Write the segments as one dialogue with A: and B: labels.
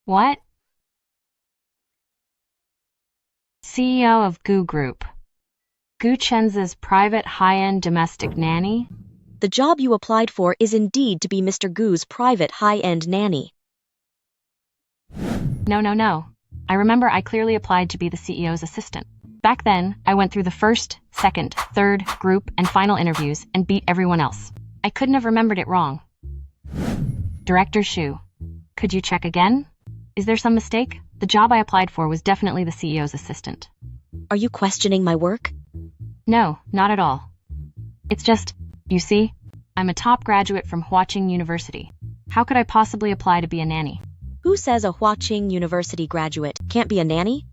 A: What? CEO of Goo Group. Gu Chen's private high-end domestic nanny?
B: The job you applied for is indeed to be Mr. Gu's private high-end nanny.
A: No. I remember I clearly applied to be the CEO's assistant. Back then, I went through the first, second, third, group, and final interviews and beat everyone else. I couldn't have remembered it wrong. Director Shu, could you check again? Is there some mistake? The job I applied for was definitely the CEO's assistant.
B: Are you questioning my work?
A: No, not at all. It's just, you see, I'm a top graduate from Huaqing University. How could I possibly apply to be a nanny?
B: Who says a Huaqing University graduate can't be a nanny?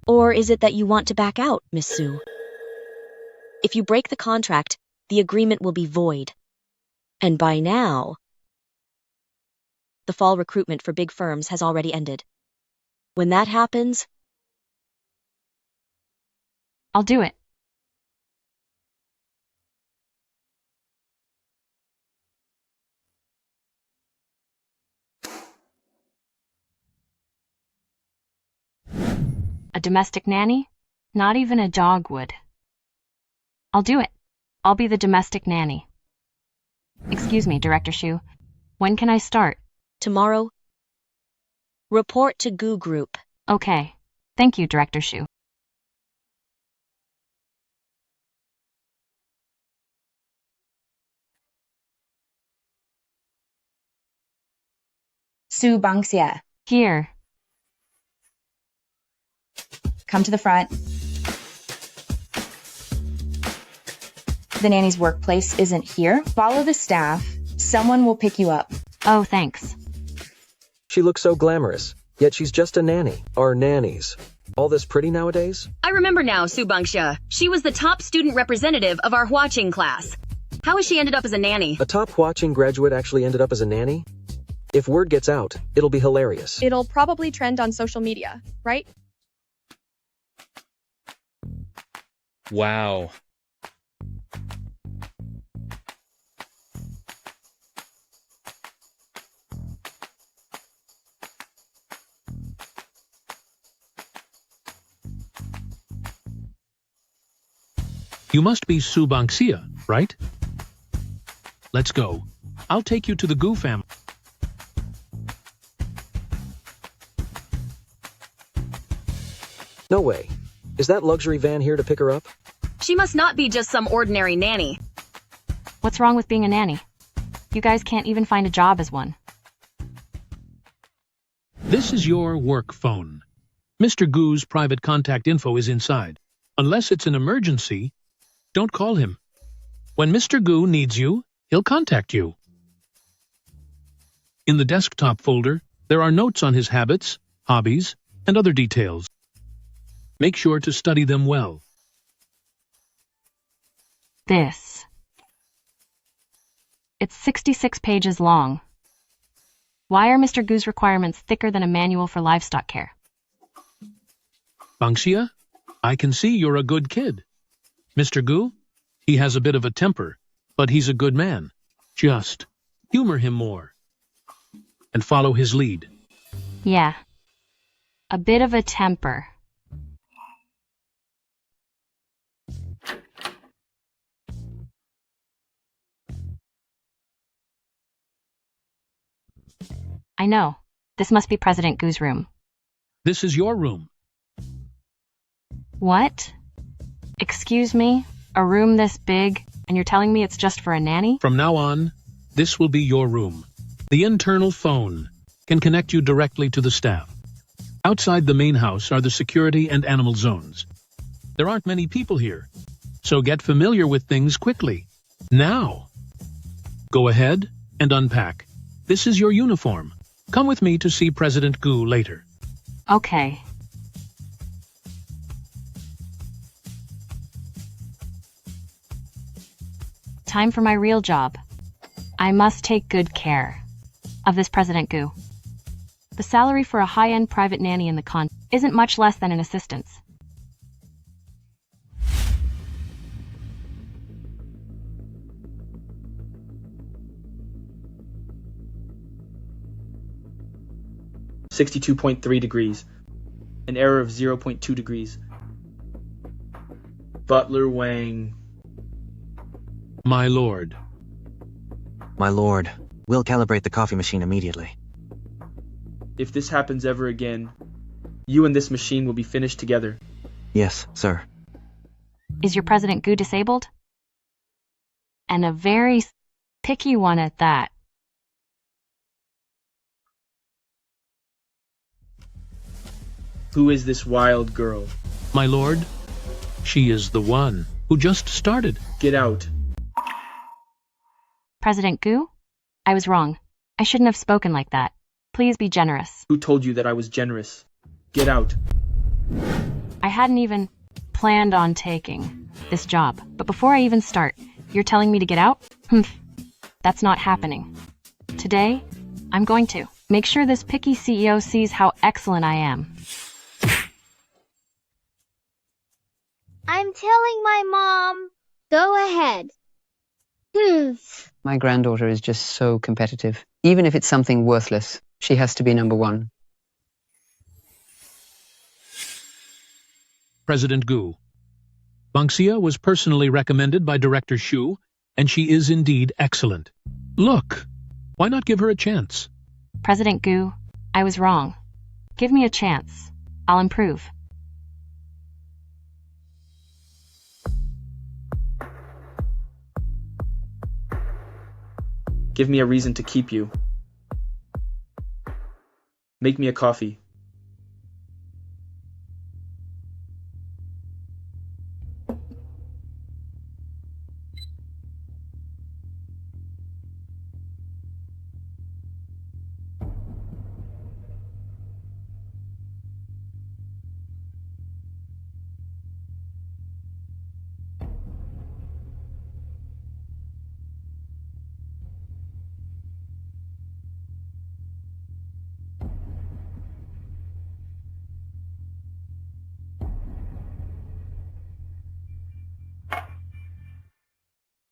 B: Or is it that you want to back out, Miss Su? If you break the contract, the agreement will be void. And by now, the fall recruitment for big firms has already ended. When that happens,
A: I'll do it. A domestic nanny? Not even a dog would. I'll do it. I'll be the domestic nanny. Excuse me, Director Shu. When can I start?
B: tomorrow, report to Gu Group.
A: Okay. Thank you, Director Shu.
C: Su Bangxia,
A: Here.
C: come to the front. The nanny's workplace isn't here. Follow the staff. Someone will pick you up.
A: Oh, thanks.
D: She looks so glamorous, yet she's just a nanny. Are nannies all this pretty nowadays?
E: I remember now, Su Bangxia. She was the top student representative of our Huaqing class. How has she ended up as a nanny?
D: A top Huaqing graduate actually ended up as a nanny? If word gets out, it'll be hilarious.
F: It'll probably trend on social media, right?
G: Wow.
H: You must be Su Bangxia, right? Let's go. I'll take you to the Gu family.
D: No way. Is that luxury van here to pick her up?
E: She must not be just some ordinary nanny.
A: What's wrong with being a nanny? You guys can't even find a job as one.
H: This is your work phone. Mr. Gu's private contact info is inside. Unless it's an emergency, don't call him. When Mr. Gu needs you, he'll contact you. In the desktop folder, there are notes on his habits, hobbies, and other details. Make sure to study them well.
A: This. It's 66 pages long. Why are Mr. Gu's requirements thicker than a manual for livestock care?
H: Bangxia, I can see you're a good kid. Mr. Gu, he has a bit of a temper, but he's a good man. Just humor him more and follow his lead.
A: Yeah. A bit of a temper. I know. This must be President Gu's room.
H: This is your room.
A: What? Excuse me? A room this big, and you're telling me it's just for a nanny?
H: From now on, this will be your room. The internal phone can connect you directly to the staff. Outside the main house are the security and animal zones. There aren't many people here, so get familiar with things quickly. Now, go ahead and unpack. This is your uniform. Come with me to see President Gu later.
A: Okay. Time for my real job. I must take good care of this President Gu. The salary for a high-end private nanny in the con isn't much less than an assistant's.
G: 62.3 degrees. An error of 0.2 degrees. Butler Wang.
H: My lord.
I: My lord, we'll calibrate the coffee machine immediately.
G: If this happens ever again, you and this machine will be finished together.
I: Yes, sir.
A: Is your President Gu disabled? And a very picky one at that.
G: Who is this wild girl?
H: My lord, she is the one who just started.
G: Get out.
A: President Gu? I was wrong. I shouldn't have spoken like that. Please be generous.
G: Who told you that I was generous? Get out.
A: I hadn't even planned on taking this job. But before I even start, you're telling me to get out? That's not happening. Today, I'm going to make sure this picky CEO sees how excellent I am.
J: I'm telling my mom. Go ahead.
K: My granddaughter is just so competitive. Even if it's something worthless, she has to be number one.
H: President Gu. Banksia was personally recommended by Director Xu, and she is indeed excellent. Look, why not give her a chance?
A: President Gu, I was wrong. Give me a chance. I'll improve.
G: Give me a reason to keep you. Make me a coffee.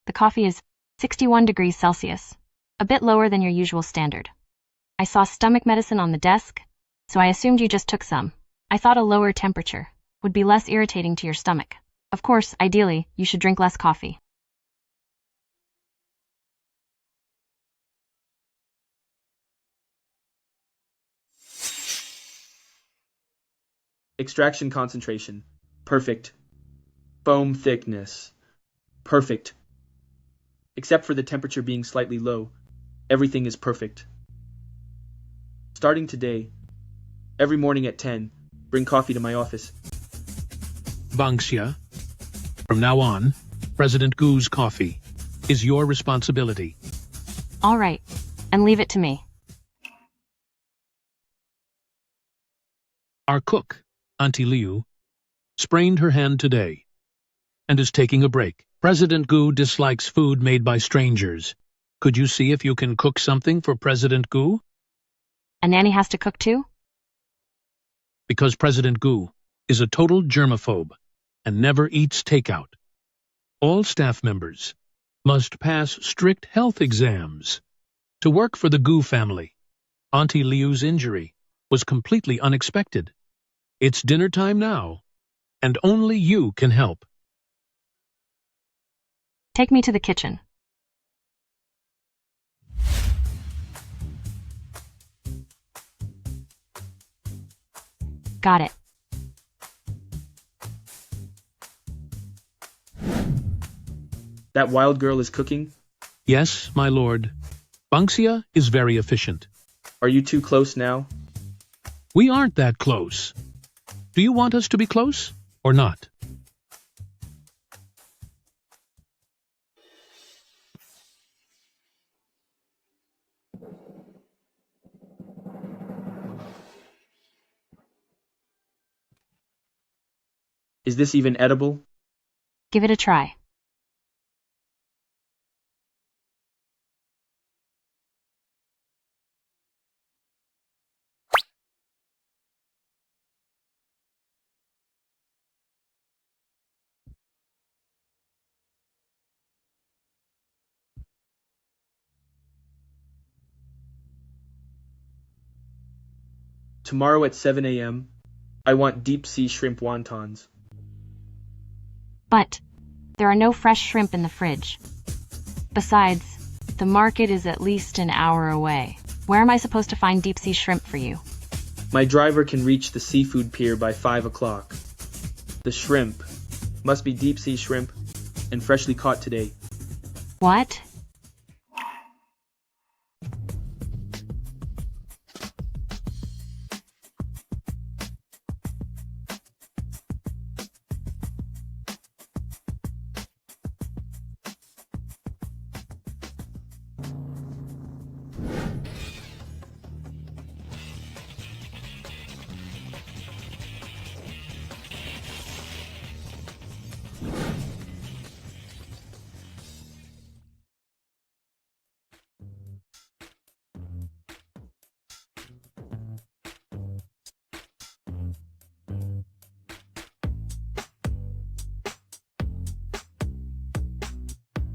A: The coffee is 61 degrees Celsius, a bit lower than your usual standard. I saw stomach medicine on the desk, so I assumed you just took some. I thought a lower temperature would be less irritating to your stomach. Of course, ideally, you should drink less coffee.
G: Extraction concentration. Perfect. Foam thickness. Perfect. Except for the temperature being slightly low, everything is perfect. Starting today, every morning at 10, bring coffee to my office.
H: Banksia, from now on, President Gu's coffee is your responsibility.
A: All right, and leave it to me.
H: Our cook, Auntie Liu, sprained her hand today and is taking a break. President Gu dislikes food made by strangers. Could you see if you can cook something for President Gu?
A: A nanny has to cook too?
H: Because President Gu is a total germaphobe and never eats takeout. All staff members must pass strict health exams to work for the Gu family. Auntie Liu's injury was completely unexpected. It's dinner time now, and only you can help.
A: Take me to the kitchen. Got it.
G: That wild girl is cooking?
H: Yes, my lord. Banksia is very efficient.
G: Are you too close now?
H: We aren't that close. Do you want us to be close or not?
G: Is this even edible?
A: Give it a try.
G: Tomorrow at 7 a.m., I want deep-sea shrimp wontons.
A: But there are no fresh shrimp in the fridge. Besides, the market is at least an hour away. Where am I supposed to find deep-sea shrimp for you?
G: My driver can reach the seafood pier by 5 o'clock. The shrimp must be deep-sea shrimp and freshly caught today.
A: What?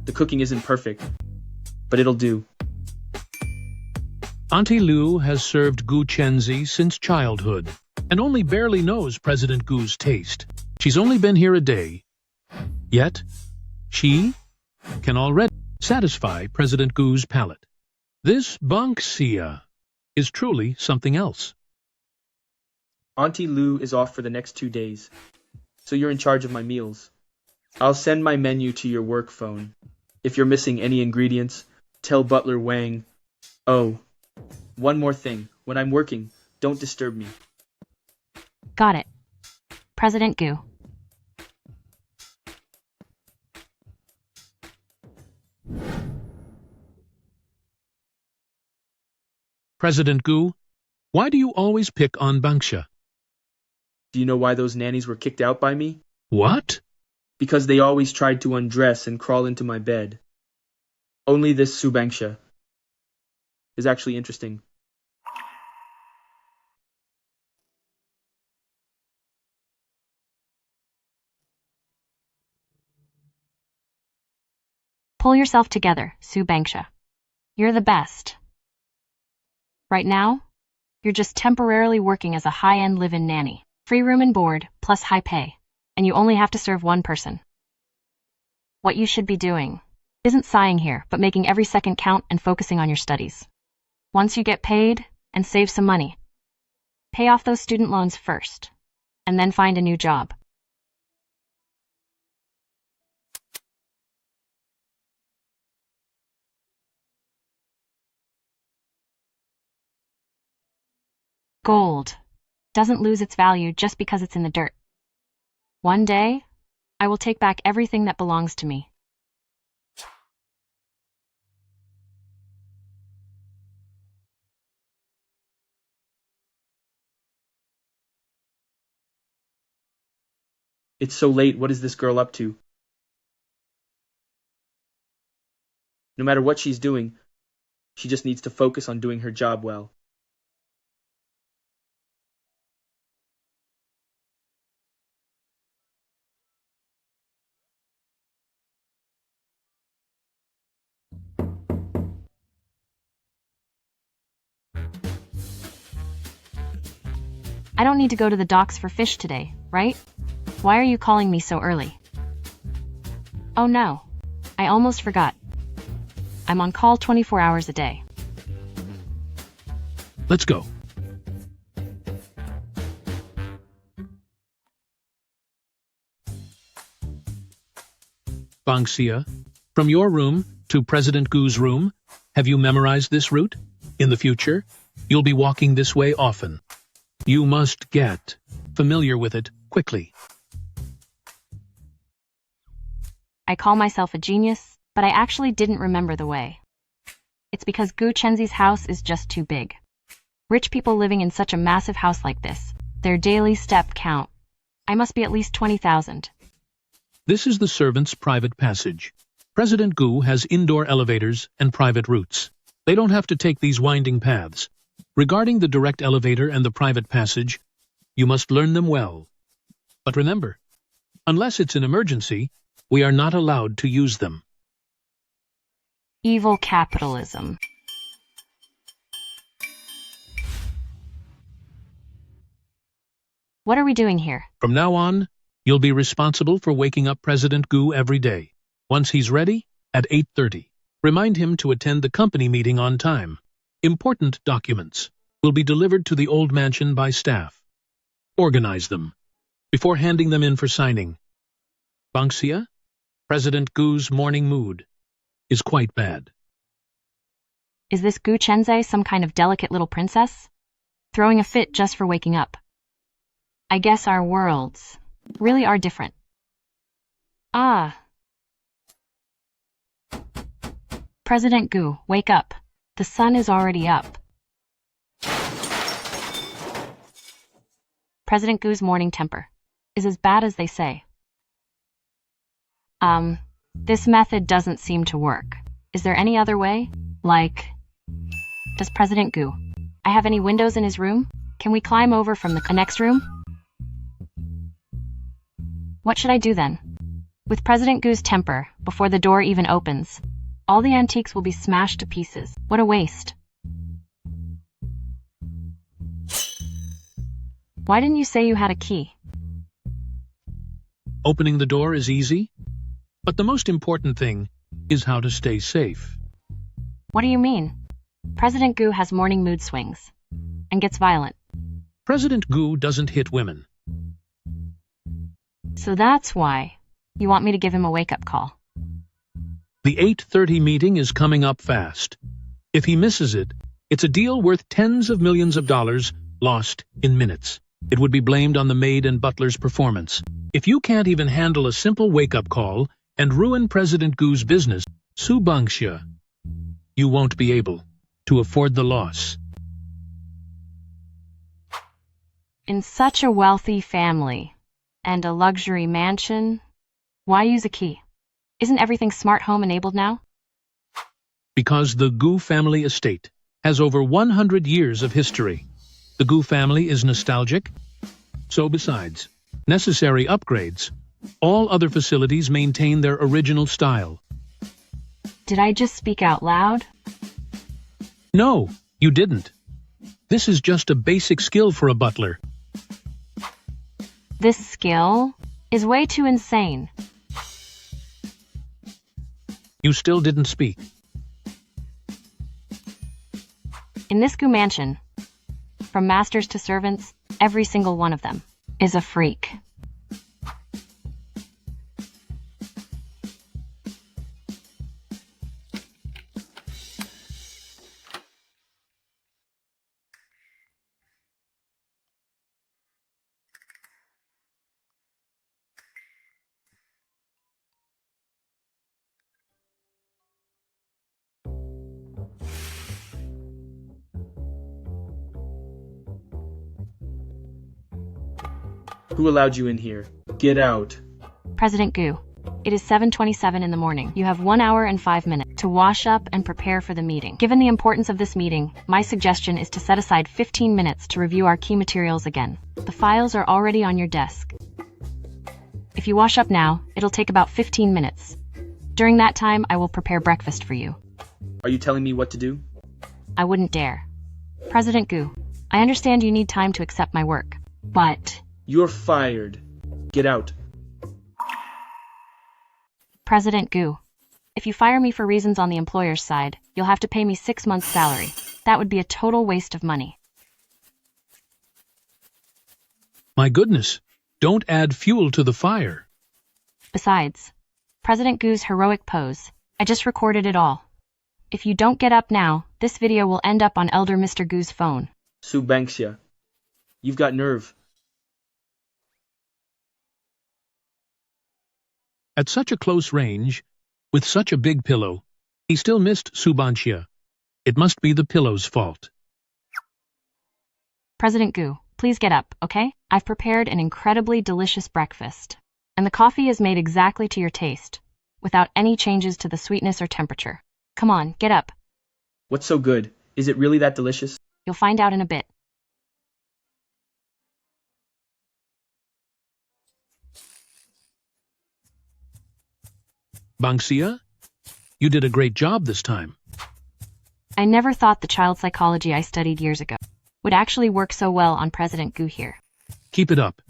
G: The cooking isn't perfect, but it'll do.
H: Auntie Lou has served Gu Chenzi since childhood and only barely knows President Gu's taste. She's only been here a day, yet she can already satisfy President Gu's palate. This Banksia is truly something else.
G: Auntie Lou is off for the next 2 days, so you're in charge of my meals. I'll send my menu to your work phone. If you're missing any ingredients, tell Butler Wang. Oh, one more thing. When I'm working, don't disturb me.
A: Got it. President Gu.
H: President Gu, why do you always pick on Banksia?
G: Do you know why those nannies were kicked out by me?
H: What?
G: Because they always tried to undress and crawl into my bed. Only this Subangsha is actually interesting.
A: Pull yourself together, Subangsha. You're the best. Right now, you're just temporarily working as a high-end live-in nanny. Free room and board, plus high pay. And you only have to serve one person. What you should be doing isn't sighing here, but making every second count and focusing on your studies. Once you get paid and save some money, pay off those student loans first, and then find a new job. Gold doesn't lose its value just because it's in the dirt. One day, I will take back everything that belongs to me.
G: It's so late, what is this girl up to? No matter what she's doing, she just needs to focus on doing her job well.
A: I don't need to go to the docks for fish today, right? Why are you calling me so early? Oh no, I almost forgot. I'm on call 24 hours a day.
H: Let's go. Banksia, from your room to President Gu's room, have you memorized this route? In the future, you'll be walking this way often. You must get familiar with it quickly.
A: I call myself a genius, but I actually didn't remember the way. It's because Gu Chenzi's house is just too big. Rich people living in such a massive house like this, their daily step count. I must be at least 20,000.
H: This is the servants' private passage. President Gu has indoor elevators and private routes. They don't have to take these winding paths. Regarding the direct elevator and the private passage, you must learn them well. But remember, unless it's an emergency, we are not allowed to use them.
A: Evil capitalism. What are we doing here?
H: From now on, you'll be responsible for waking up President Gu every day. Once he's ready, at 8:30, remind him to attend the company meeting on time. Important documents will be delivered to the old mansion by staff. Organize them before handing them in for signing. Bangxia, President Gu's morning mood is quite bad.
A: Is this Gu Chenze some kind of delicate little princess? Throwing a fit just for waking up. I guess our worlds really are different. Ah. President Gu, wake up. The sun is already up. President Gu's morning temper is as bad as they say. This method doesn't seem to work. Is there any other way? Like, does President Gu have any windows in his room? Can we climb over from the next room? What should I do then? With President Gu's temper, before the door even opens, all the antiques will be smashed to pieces. What a waste. Why didn't you say you had a key?
H: Opening the door is easy, but the most important thing is how to stay safe.
A: What do you mean? President Gu has morning mood swings and gets violent.
H: President Gu doesn't hit women.
A: So that's why you want me to give him a wake-up call.
H: The 8:30 meeting is coming up fast. If he misses it, it's a deal worth tens of millions of dollars lost in minutes. It would be blamed on the maid and butler's performance. If you can't even handle a simple wake-up call and ruin President Gu's business, Su Bangxia, you won't be able to afford the loss.
A: In such a wealthy family and a luxury mansion, why use a key? Isn't everything smart home enabled now?
H: Because the Gu family estate has over 100 years of history. The Gu family is nostalgic. So besides necessary upgrades, all other facilities maintain their original style.
A: Did I just speak out loud?
H: No, you didn't. This is just a basic skill for a butler.
A: This skill is way too insane.
H: You still didn't speak.
A: In this Gu mansion, from masters to servants, every single one of them is a freak.
G: Who allowed you in here? Get out.
A: President Gu, it is 7:27 in the morning. You have 1 hour and 5 minutes to wash up and prepare for the meeting. Given the importance of this meeting, my suggestion is to set aside 15 minutes to review our key materials again. The files are already on your desk. If you wash up now, it'll take about 15 minutes. During that time, I will prepare breakfast for you.
G: Are you telling me what to do?
A: I wouldn't dare. President Gu, I understand you need time to accept my work, but...
G: You're fired. Get out.
A: President Gu, if you fire me for reasons on the employer's side, you'll have to pay me 6 months' salary. That would be a total waste of money.
H: My goodness, don't add fuel to the fire.
A: Besides, President Gu's heroic pose, I just recorded it all. If you don't get up now, this video will end up on Elder Mr. Gu's phone.
G: Su Bangxia, you've got nerve.
H: At such a close range, with such a big pillow, he still missed Su Bangxia. It must be the pillow's fault.
A: President Gu, please get up, okay? I've prepared an incredibly delicious breakfast, and the coffee is made exactly to your taste, without any changes to the sweetness or temperature. Come on, get up.
G: What's so good? Is it really that delicious?
A: You'll find out in a bit.
H: Bangxia, you did a great job this time.
A: I never thought the child psychology I studied years ago would actually work so well on President Gu here.
H: Keep it up.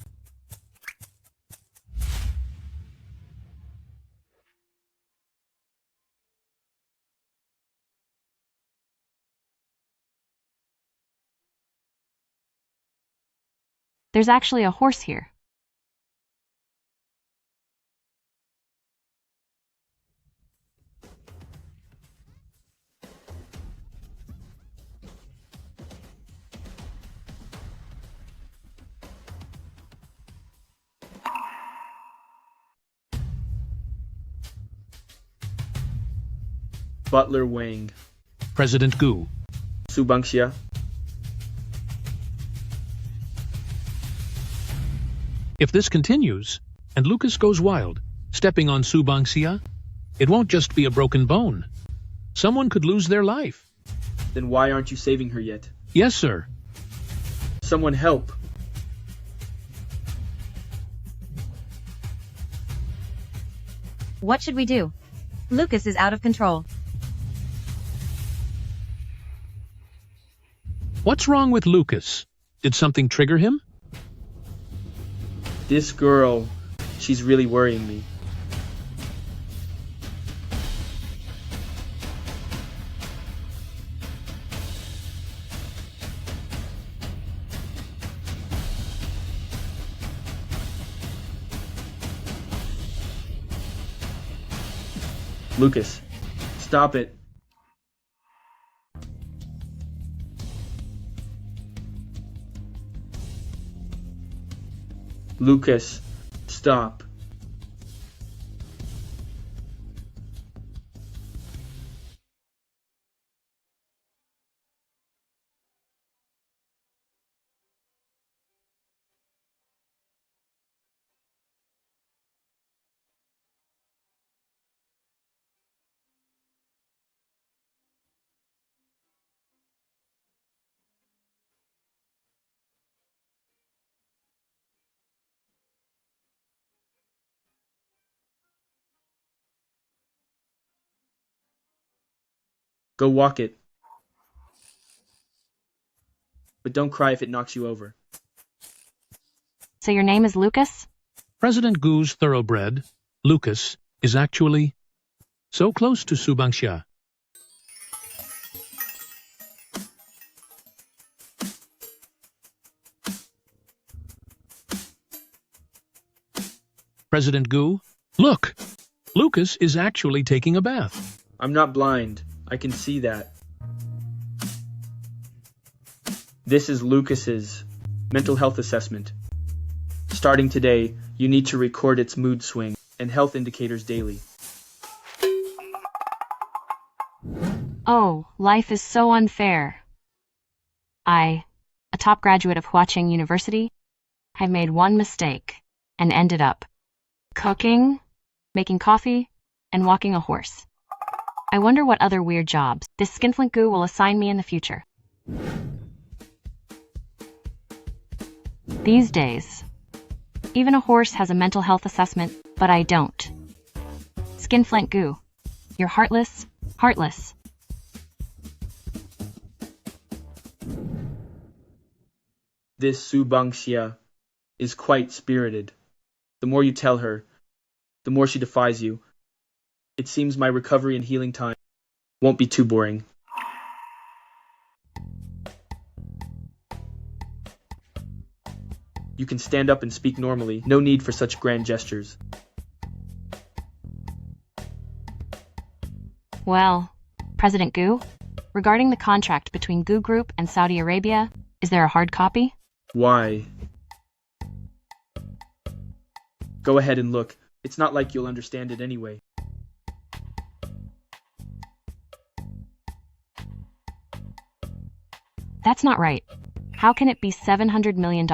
A: There's actually a horse here.
G: Butler Wang.
H: President Gu.
G: Subangxia.
H: If this continues, and Lucas goes wild, stepping on Subangxia, it won't just be a broken bone. Someone could lose their life.
G: Then why aren't you saving her yet?
H: Yes, sir.
G: Someone help.
L: What should we do? Lucas is out of control.
H: What's wrong with Lucas? Did something trigger him?
G: This girl, she's really worrying me. Lucas, stop it. Lucas, stop. Go walk it. But don't cry if it knocks you over.
A: So your name is Lucas?
H: President Gu's thoroughbred, Lucas, is actually so close to Subangxia. President Gu, look! Lucas is actually taking a bath.
G: I'm not blind. I can see that. This is Lucas's mental health assessment. Starting today, you need to record its mood swing and health indicators daily.
A: Oh, life is so unfair. I, a top graduate of Huaching University, have made one mistake and ended up cooking, making coffee, and walking a horse. I wonder what other weird jobs this skinflint goo will assign me in the future. These days, even a horse has a mental health assessment, but I don't. Skinflint goo, you're heartless, heartless.
G: This Subangxia is quite spirited. The more you tell her, the more she defies you. It seems my recovery and healing time won't be too boring. You can stand up and speak normally. No need for such grand gestures.
A: Well, President Gu, regarding the contract between Gu Group and Saudi Arabia, is there a hard copy?
G: Why? Go ahead and look. It's not like you'll understand it anyway.
A: That's not right. How can it be $700 million?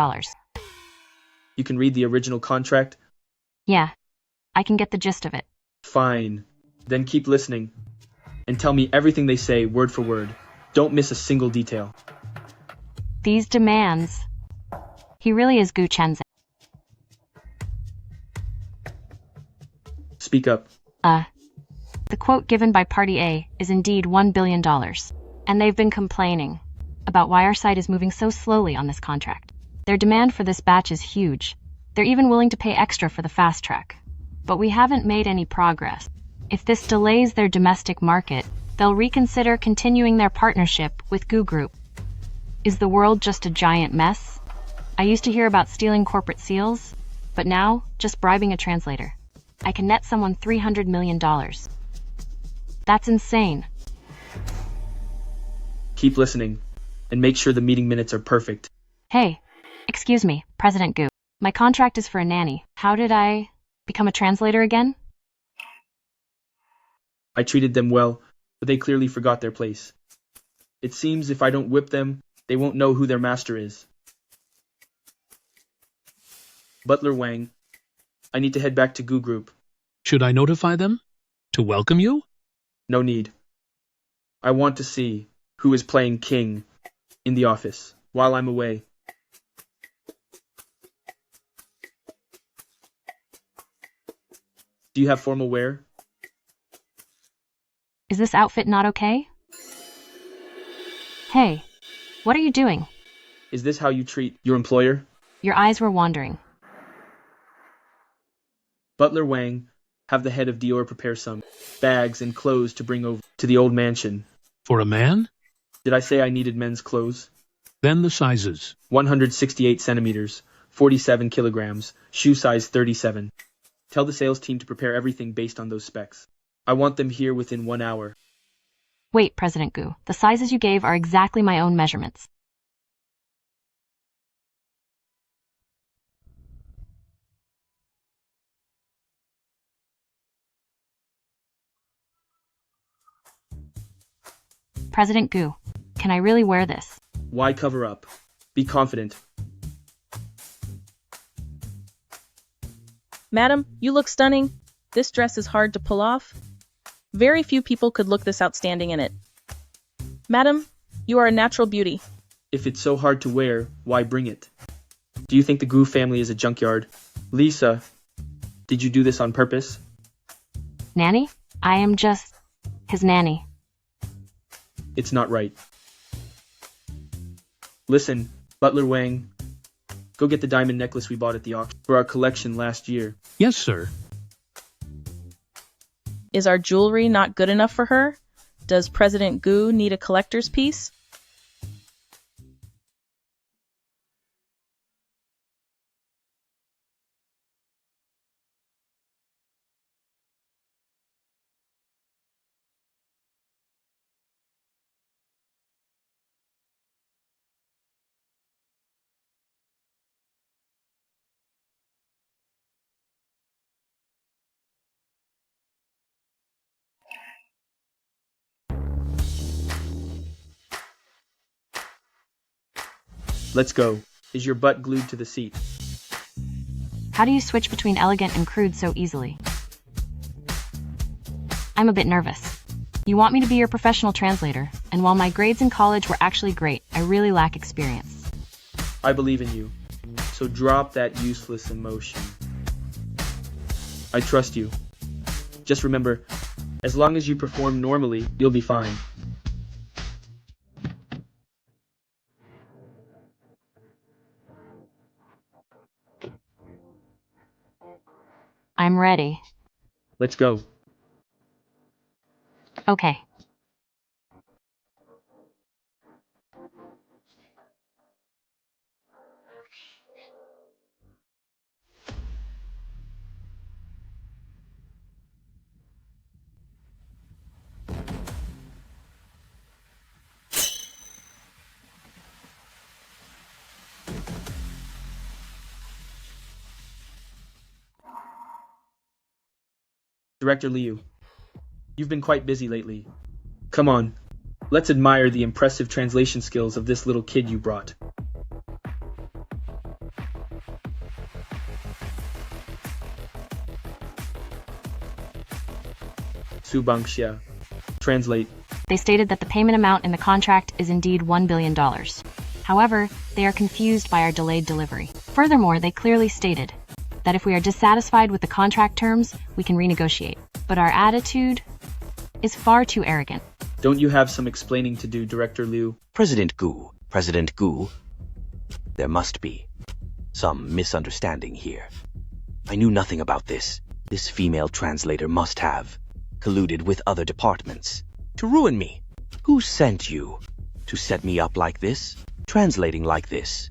G: You can read the original contract?
A: Yeah, I can get the gist of it.
G: Fine. Then keep listening. And tell me everything they say word for word. Don't miss a single detail.
A: These demands. He really is Gu Chenzen.
G: Speak up.
A: The quote given by Party A is indeed $1 billion. And they've been complaining about why our side is moving so slowly on this contract. Their demand for this batch is huge. They're even willing to pay extra for the fast track. But we haven't made any progress. If this delays their domestic market, they'll reconsider continuing their partnership with Goo Group. Is the world just a giant mess? I used to hear about stealing corporate seals, but now, just bribing a translator. I can net someone $300 million. That's insane.
G: Keep listening, and make sure the meeting minutes are perfect.
A: Hey, excuse me, President Goo. My contract is for a nanny. How did I become a translator again?
G: I treated them well, but they clearly forgot their place. It seems if I don't whip them, they won't know who their master is. Butler Wang, I need to head back to Goo Group.
H: Should I notify them? To welcome you?
G: No need. I want to see who is playing king in the office while I'm away. Do you have formal wear?
A: Is this outfit not okay? Hey, what are you doing?
G: Is this how you treat your employer?
A: Your eyes were wandering.
G: Butler Wang, have the head of Dior prepare some bags and clothes to bring over to the old mansion.
H: For a man?
G: Did I say I needed men's clothes?
H: Then the sizes.
G: 168 centimeters, 47 kilograms, shoe size 37. Tell the sales team to prepare everything based on those specs. I want them here within 1 hour.
A: Wait, President Goo, the sizes you gave are exactly my own measurements. President Goo, can I really wear this?
G: Why cover up? Be confident.
M: Madam, you look stunning. This dress is hard to pull off. Very few people could look this outstanding in it. Madam, you are a natural beauty.
G: If it's so hard to wear, why bring it? Do you think the Goo family is a junkyard? Lisa, did you do this on purpose?
A: Nanny? I am just his nanny.
G: It's not right. Listen, Butler Wang, go get the diamond necklace we bought at the auction for our collection last year.
H: Yes, sir.
M: Is our jewelry not good enough for her? Does President Goo need a collector's piece?
G: Let's go. Is your butt glued to the seat?
A: How do you switch between elegant and crude so easily? I'm a bit nervous. You want me to be your professional translator, and while my grades in college were actually great, I really lack experience.
G: I believe in you, so drop that useless emotion. I trust you. Just remember, as long as you perform normally, you'll be fine.
A: I'm ready.
G: Let's go.
A: Okay.
G: Director Liu, you've been quite busy lately. Come on, let's admire the impressive translation skills of this little kid you brought. Su Bangxia, translate.
A: They stated that the payment amount in the contract is indeed $1 billion. However, they are confused by our delayed delivery. Furthermore, they clearly stated that if we are dissatisfied with the contract terms, we can renegotiate. But our attitude is far too arrogant.
G: Don't you have some explaining to do, Director Liu?
I: President Goo, there must be.
N: some misunderstanding here. I knew nothing about this. This female translator must have colluded with other departments to ruin me. Who sent you to set me up like this? Translating like this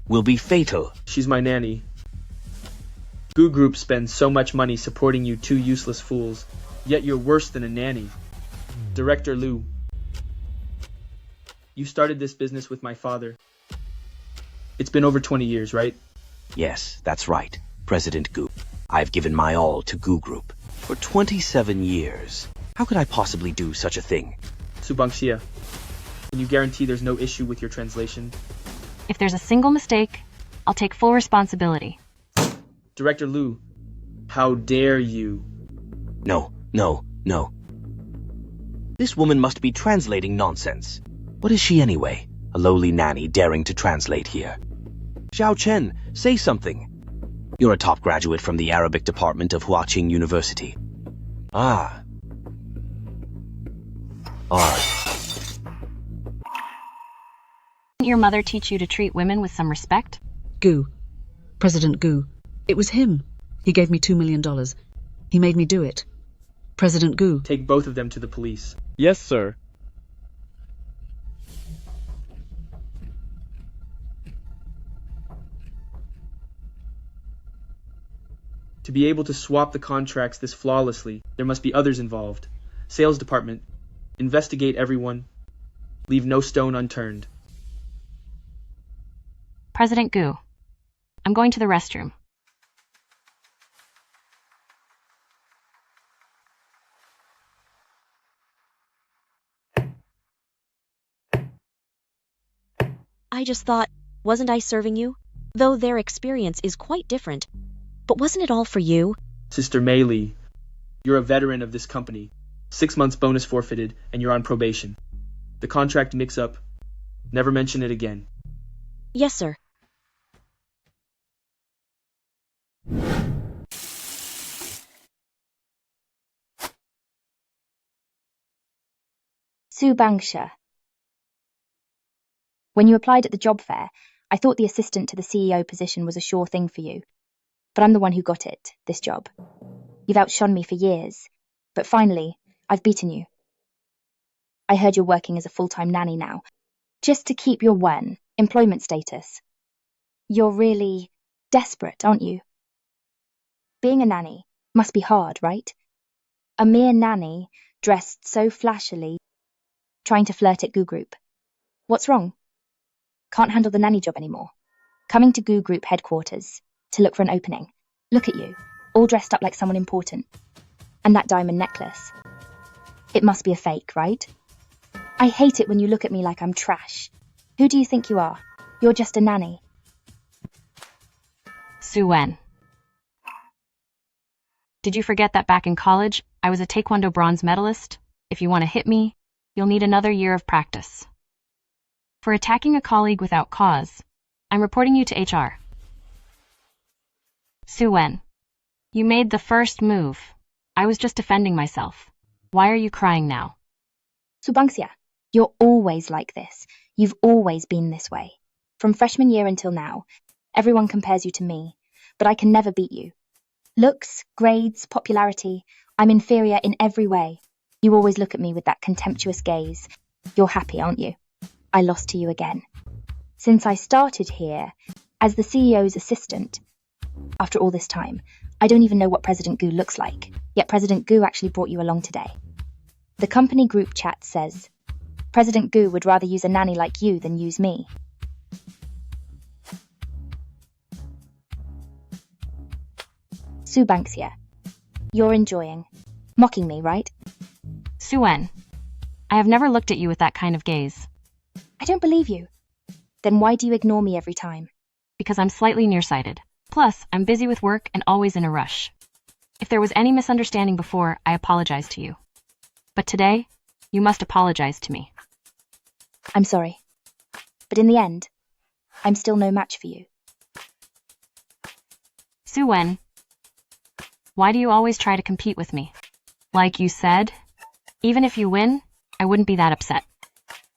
N: will be fatal.
G: She's my nanny. Goo Group spends so much money supporting you two useless fools, yet you're worse than a nanny. Director Liu, you started this business with my father. It's been over 20 years, right?
N: Yes, that's right, President Goo. I've given my all to Goo Group for 27 years. How could I possibly do such a thing?
G: Subangxia, can you guarantee there's no issue with your translation?
A: If there's a single mistake, I'll take full responsibility.
G: Director Liu, how dare you?
N: No. This woman must be translating nonsense. What is she anyway? A lowly nanny daring to translate here. Xiao Chen, say something. You're a top graduate from the Arabic department of Huaqing University. Ah.
A: Didn't your mother teach you to treat women with some respect?
O: Goo. President Goo. It was him. He gave me $2 million. He made me do it. President Goo.
G: Take both of them to the police.
P: Yes, sir.
G: To be able to swap the contracts this flawlessly, there must be others involved. Sales department, investigate everyone. Leave no stone unturned.
A: President Goo, I'm going to the restroom.
B: I just thought, wasn't I serving you? Though their experience is quite different. But wasn't it all for you?
G: Sister Mei Li, you're a veteran of this company. 6 months bonus forfeited, and you're on probation. The contract mix-up, never mention it again.
B: Yes, sir.
C: Subangxia. When you applied at the job fair, I thought the assistant to the CEO position was a sure thing for you. But I'm the one who got it, this job. You've outshone me for years, but finally, I've beaten you. I heard you're working as a full-time nanny now, just to keep your employment status. You're really desperate, aren't you? Being a nanny must be hard, right? A mere nanny, dressed so flashily, trying to flirt at Goo Group. What's wrong? Can't handle the nanny job anymore. Coming to Goo Group headquarters to look for an opening. Look at you, all dressed up like someone important. And that diamond necklace. It must be a fake, right? I hate it when you look at me like I'm trash. Who do you think you are? You're just a nanny.
A: Su Wen. Did you forget that back in college, I was a Taekwondo bronze medalist? If you want to hit me, you'll need another year of practice. For attacking a colleague without cause, I'm reporting you to HR. Su Wen, you made the first move. I was just defending myself. Why are you crying now?
C: Subangxia, you're always like this. You've always been this way. From freshman year until now, everyone compares you to me, but I can never beat you. Looks, grades, popularity, I'm inferior in every way. You always look at me with that contemptuous gaze. You're happy, aren't you? I lost to you again. Since I started here as the CEO's assistant, after all this time, I don't even know what President Goo looks like, yet President Goo actually brought you along today. The company group chat says, President Goo would rather use a nanny like you than use me. Subangxia, you're mocking me, right?
A: Su Wen, I have never looked at you with that kind of gaze.
C: I don't believe you. Then why do you ignore me every time?
A: Because I'm slightly nearsighted. Plus, I'm busy with work and always in a rush. If there was any misunderstanding before, I apologize to you. But today, you must apologize to me.
C: I'm sorry. But in the end, I'm still no match for you.
A: Su Wen, why do you always try to compete with me? Like you said, even if you win, I wouldn't be that upset.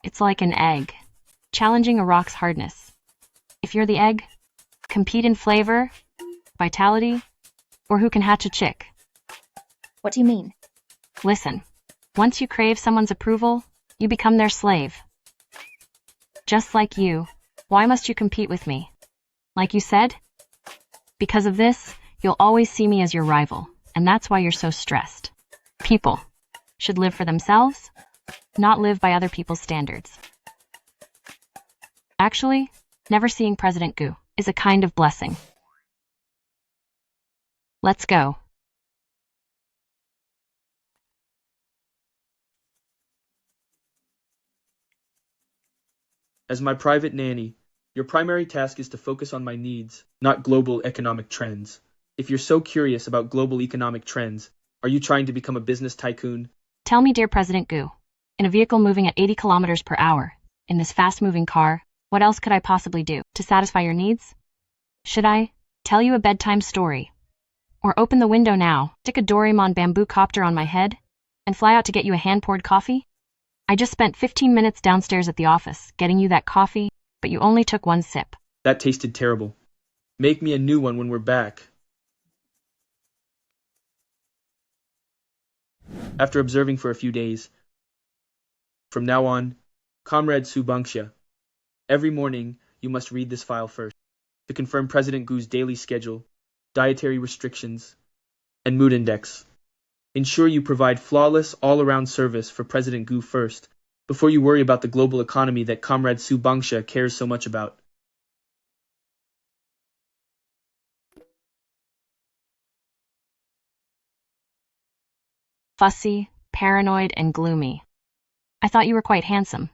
A: It's like an egg, challenging a rock's hardness. If you're the egg, Compete in flavor, vitality, or who can hatch a chick?
C: What do you mean?
A: Listen, once you crave someone's approval, you become their slave. Just like you, why must you compete with me? Like you said? Because of this, you'll always see me as your rival, and that's why you're so stressed. People should live for themselves, not live by other people's standards. Actually, never seeing President Gu is a kind of blessing. Let's go.
G: As my private nanny, your primary task is to focus on my needs, not global economic trends. If you're so curious about global economic trends, are you trying to become a business tycoon?
A: Tell me, dear President Gu, in a vehicle moving at 80 kilometers per hour, in this fast-moving car, what else could I possibly do to satisfy your needs? Should I tell you a bedtime story? Or open the window now, stick a Doraemon bamboo copter on my head, and fly out to get you a hand-poured coffee? I just spent 15 minutes downstairs at the office getting you that coffee, but you only took one sip.
G: That tasted terrible. Make me a new one when we're back. After observing for a few days, from now on, Comrade Subangsha, every morning you must read this file first to confirm President Gu's daily schedule, dietary restrictions, and mood index. Ensure you provide flawless, all-around service for President Gu first, before you worry about the global economy that Comrade Subangsha cares so much about.
A: Fussy, paranoid, and gloomy. I thought you were quite handsome.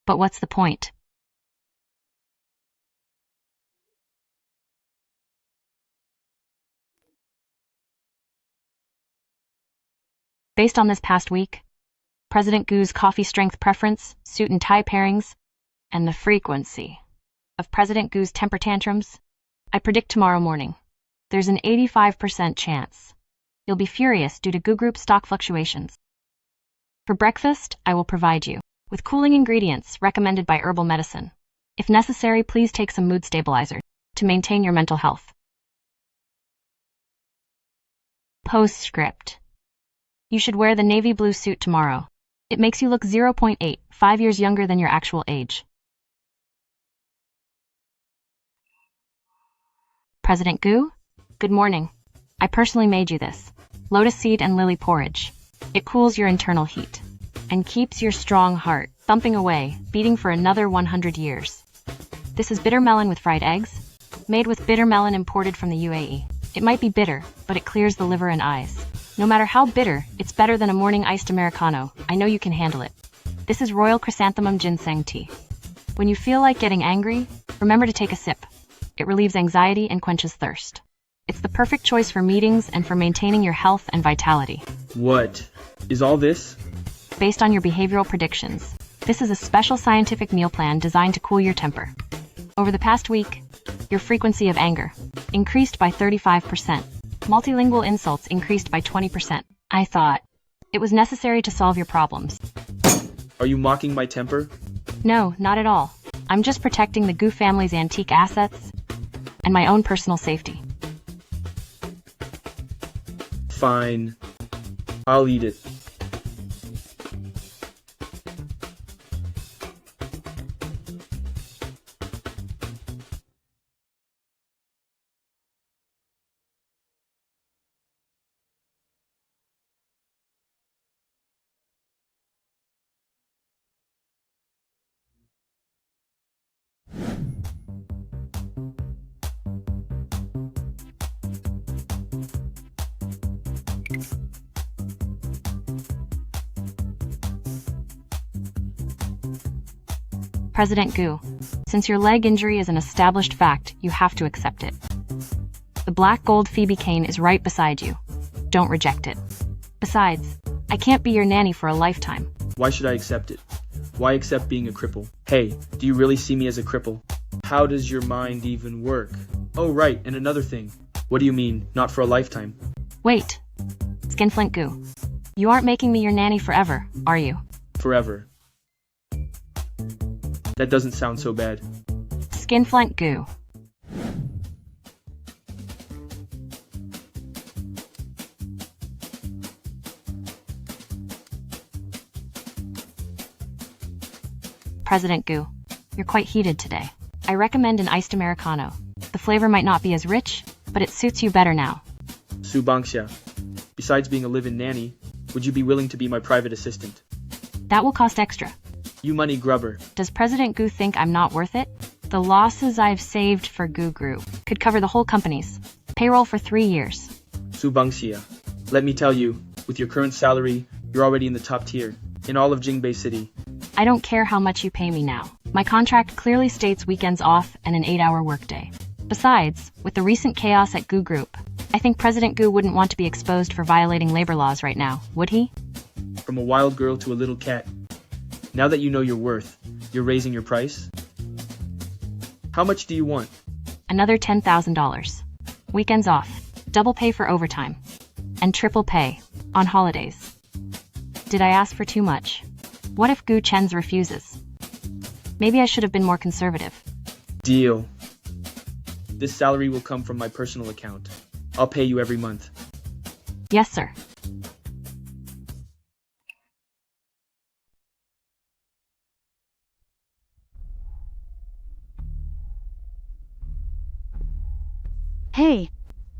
A: But what's the point? Based on this past week, President Gu's coffee strength preference, suit and tie pairings, and the frequency of President Gu's temper tantrums, I predict tomorrow morning, there's an 85% chance you'll be furious due to Gu Group stock fluctuations. For breakfast, I will provide you with cooling ingredients recommended by herbal medicine. If necessary, please take some mood stabilizers to maintain your mental health. Postscript. You should wear the navy blue suit tomorrow. It makes you look 0.8, 5 years younger than your actual age. President Gu, good morning. I personally made you this. Lotus seed and lily porridge. It cools your internal heat and keeps your strong heart thumping away, beating for another 100 years. This is bitter melon with fried eggs, made with bitter melon imported from the UAE. It might be bitter, but it clears the liver and eyes. No matter how bitter, it's better than a morning iced Americano. I know you can handle it. This is royal chrysanthemum ginseng tea. When you feel like getting angry, remember to take a sip. It relieves anxiety and quenches thirst. It's the perfect choice for meetings and for maintaining your health and vitality.
G: What is all this?
A: Based on your behavioral predictions, this is a special scientific meal plan designed to cool your temper. Over the past week, your frequency of anger increased by 35%. Multilingual insults increased by 20%. I thought it was necessary to solve your problems.
G: Are you mocking my temper?
A: No, not at all. I'm just protecting the Gu family's antique assets and my own personal safety.
G: Fine. I'll eat it.
A: President Gu, since your leg injury is an established fact, you have to accept it. The black gold Phoebe cane is right beside you. Don't reject it. Besides, I can't be your nanny for a lifetime.
G: Why should I accept it? Why accept being a cripple? Hey, do you really see me as a cripple? How does your mind even work? Oh, right, and another thing. What do you mean, not for a lifetime?
A: Wait. Skinflint Gu, you aren't making me your nanny forever, are you?
G: Forever. That doesn't sound so bad.
A: Skinflint Gu. President Gu. You're quite heated today. I recommend an iced Americano. The flavor might not be as rich, but it suits you better now.
G: Su Bangxia, besides being a live-in nanny, would you be willing to be my private assistant?
A: That will cost extra.
G: You money grubber.
A: Does President Gu think I'm not worth it? The losses I've saved for Gu Group could cover the whole company's payroll for 3 years.
G: Su Bangxia, let me tell you, with your current salary, you're already in the top tier, in all of Jingbei City.
A: I don't care how much you pay me now. My contract clearly states weekends off and an 8-hour workday. Besides, with the recent chaos at Gu Group, I think President Gu wouldn't want to be exposed for violating labor laws right now, would he?
G: From a wild girl to a little cat. Now that you know your worth, you're raising your price? How much do you want?
A: Another $10,000. Weekends off, double pay for overtime, and triple pay on holidays. Did I ask for too much? What if Gu Chen's refuses? Maybe I should have been more conservative.
G: Deal. This salary will come from my personal account. I'll pay you every month.
A: Yes, sir.
L: Hey,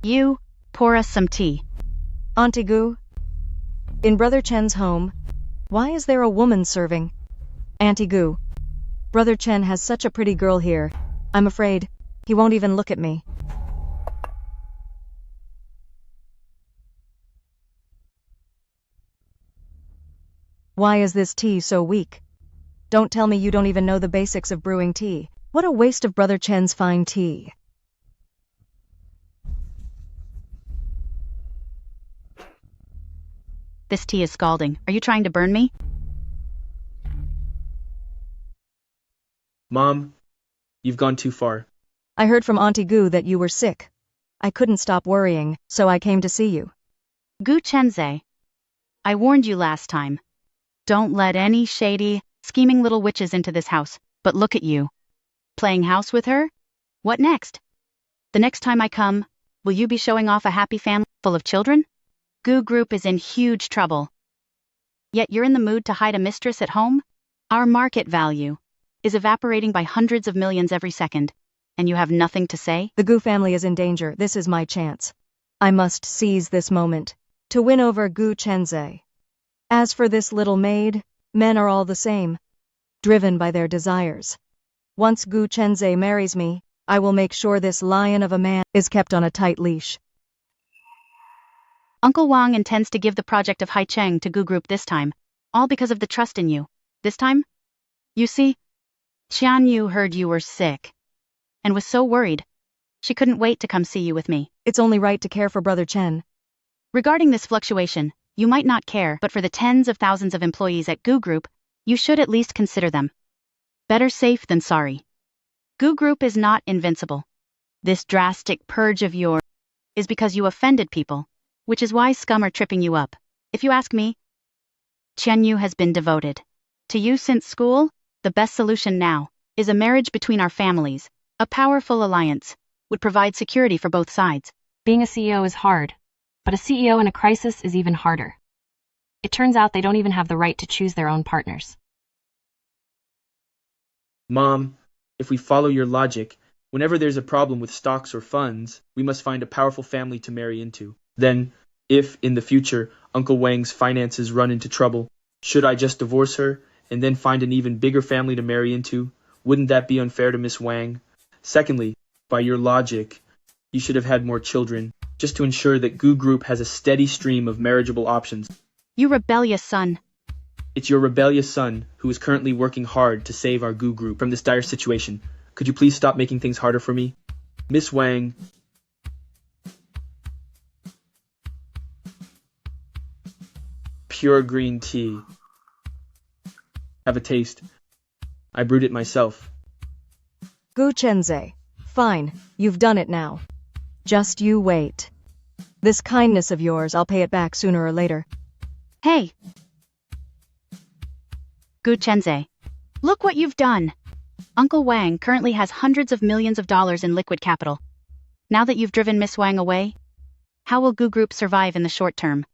L: you, pour us some tea.
P: Auntie Gu, in Brother Chen's home, why is there a woman serving? Auntie Gu, Brother Chen has such a pretty girl here. I'm afraid he won't even look at me. Why is this tea so weak? Don't tell me you don't even know the basics of brewing tea. What a waste of Brother Chen's fine tea.
L: This tea is scalding. Are you trying to burn me?
G: Mom, you've gone too far.
P: I heard from Auntie Gu that you were sick. I couldn't stop worrying, so I came to see you.
L: Gu Chenze, I warned you last time. Don't let any shady, scheming little witches into this house. But look at you. Playing house with her? What next? The next time I come, will you be showing off a happy family full of children? Gu Group is in huge trouble. Yet you're in the mood to hide a mistress at home? Our market value is evaporating by hundreds of millions every second, and you have nothing to say?
P: The Gu family is in danger. This is my chance. I must seize this moment to win over Gu Chenze. As for this little maid, men are all the same, driven by their desires. Once Gu Chenze marries me, I will make sure this lion of a man is kept on a tight leash.
L: Uncle Wang intends to give the project of Haicheng to Gu Group this time, all because of the trust in you. This time? You see, Xian Yu heard you were sick, and was so worried. She couldn't wait to come see you with me.
P: It's only right to care for Brother Chen.
L: Regarding this fluctuation, you might not care, but for the tens of thousands of employees at Gu Group, you should at least consider them. Better safe than sorry. Gu Group is not invincible. This drastic purge of yours is because you offended people, which is why scum are tripping you up. If you ask me, Qian Yu has been devoted to you since school. The best solution now is a marriage between our families. A powerful alliance would provide security for both sides.
A: Being a CEO is hard, but a CEO in a crisis is even harder. It turns out they don't even have the right to choose their own partners.
G: Mom, if we follow your logic, whenever there's a problem with stocks or funds, we must find a powerful family to marry into. Then, if, in the future, Uncle Wang's finances run into trouble, should I just divorce her, and then find an even bigger family to marry into? Wouldn't that be unfair to Miss Wang? Secondly, by your logic, you should have had more children, just to ensure that Gu Group has a steady stream of marriageable options.
L: You rebellious son.
G: It's your rebellious son who is currently working hard to save our Gu Group from this dire situation. Could you please stop making things harder for me? Miss Wang. Pure green tea. Have a taste. I brewed it myself.
P: Gu Chenze, fine, you've done it now. Just you wait. This kindness of yours, I'll pay it back sooner or later.
L: Hey! Gu Chenze, look what you've done. Uncle Wang currently has hundreds of millions of dollars in liquid capital. Now that you've driven Miss Wang away, how will Gu Group survive in the short term?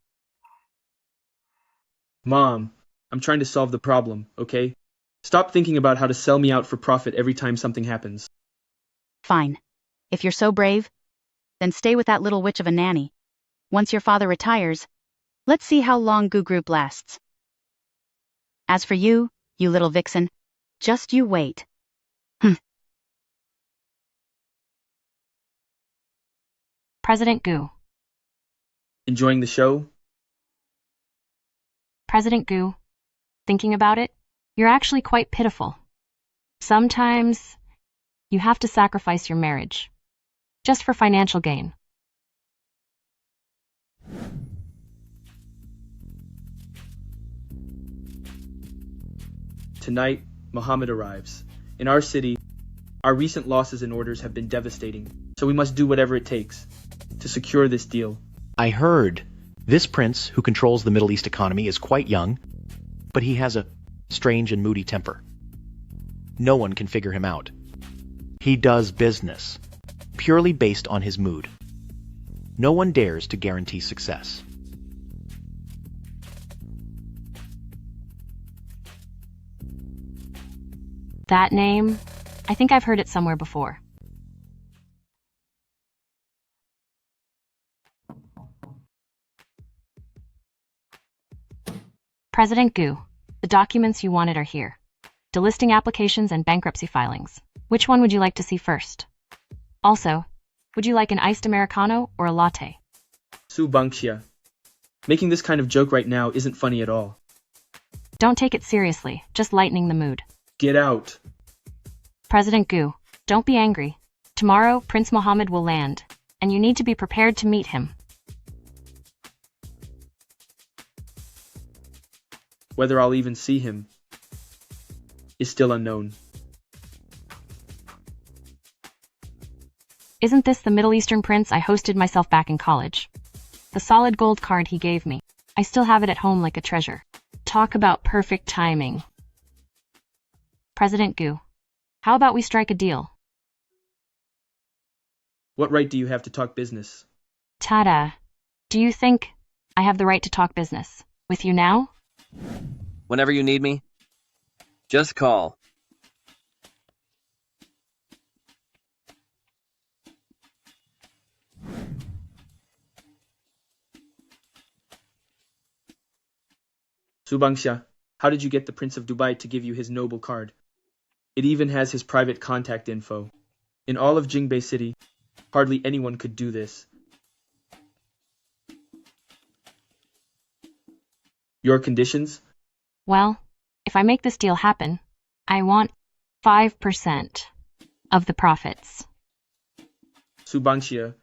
G: Mom, I'm trying to solve the problem, okay? Stop thinking about how to sell me out for profit every time something happens.
L: Fine. If you're so brave, then stay with that little witch of a nanny. Once your father retires, let's see how long Goo Group lasts. As for you, you little vixen, just you wait.
A: President Goo.
G: Enjoying the show?
A: President Goo. Thinking about it, you're actually quite pitiful. Sometimes you have to sacrifice your marriage, just for financial gain.
G: Tonight, Mohammed arrives. In our city, our recent losses in orders have been devastating, so we must do whatever it takes to secure this deal.
Q: I heard this prince who controls the Middle East economy is quite young, but he has a strange and moody temper. No one can figure him out. He does business purely based on his mood. No one dares to guarantee success.
A: That name, I think I've heard it somewhere before. President Goo, the documents you wanted are here. Delisting applications and bankruptcy filings. Which one would you like to see first? Also, would you like an iced Americano or a latte?
G: Su Bangxia. Making this kind of joke right now isn't funny at all.
A: Don't take it seriously, just lightening the mood.
G: Get out.
A: President Goo, don't be angry. Tomorrow, Prince Mohammed will land, and you need to be prepared to meet him.
G: Whether I'll even see him is still unknown.
A: Isn't this the Middle Eastern prince I hosted myself back in college? The solid gold card he gave me. I still have it at home like a treasure. Talk about perfect timing. President Goo, how about we strike a deal?
G: What right do you have to talk business?
A: Ta-da. Do you think I have the right to talk business with you now?
R: Whenever you need me, just call.
G: Su Bangxia, how did you get the Prince of Dubai to give you his noble card? It even has his private contact info. In all of Jingbei City, hardly anyone could do this. Your conditions?
A: Well, if I make this deal happen, I want 5% of the profits.
G: Su Bangxia,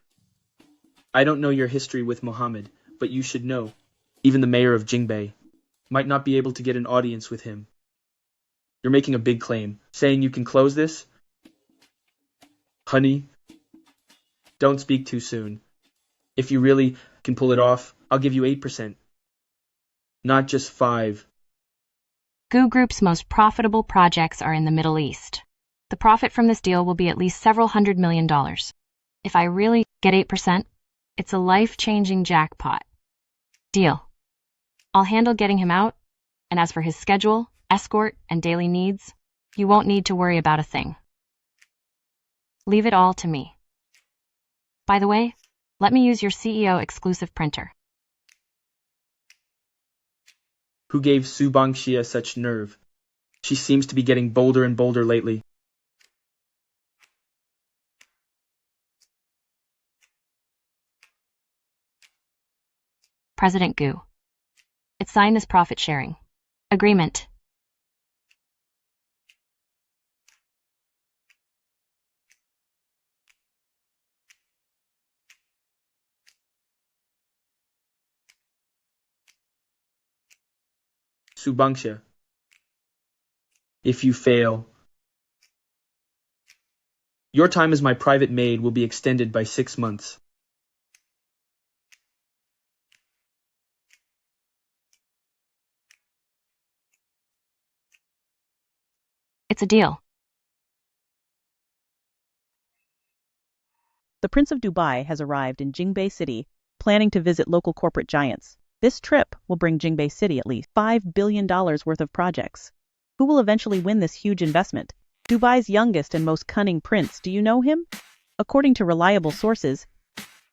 G: I don't know your history with Mohammed, but you should know. Even the mayor of Jingbei might not be able to get an audience with him. You're making a big claim, saying you can close this? Honey, don't speak too soon. If you really can pull it off, I'll give you 8%. Not just 5.
A: Goo Group's most profitable projects are in the Middle East. The profit from this deal will be at least several $100 million. If I really get 8%, it's a life-changing jackpot. Deal. I'll handle getting him out, and as for his schedule, escort, and daily needs, you won't need to worry about a thing. Leave it all to me. By the way, let me use your CEO exclusive printer.
G: Who gave Su Bangxia such nerve? She seems to be getting bolder and bolder lately.
A: President Goo. It's signed as profit sharing. Agreement.
G: Su Bangxia, if you fail, your time as my private maid will be extended by 6 months.
A: It's a deal.
M: The Prince of Dubai has arrived in Jingbei City, planning to visit local corporate giants. This trip will bring Jingbei City at least $5 billion worth of projects. Who will eventually win this huge investment? Dubai's youngest and most cunning prince. Do you know him? According to reliable sources,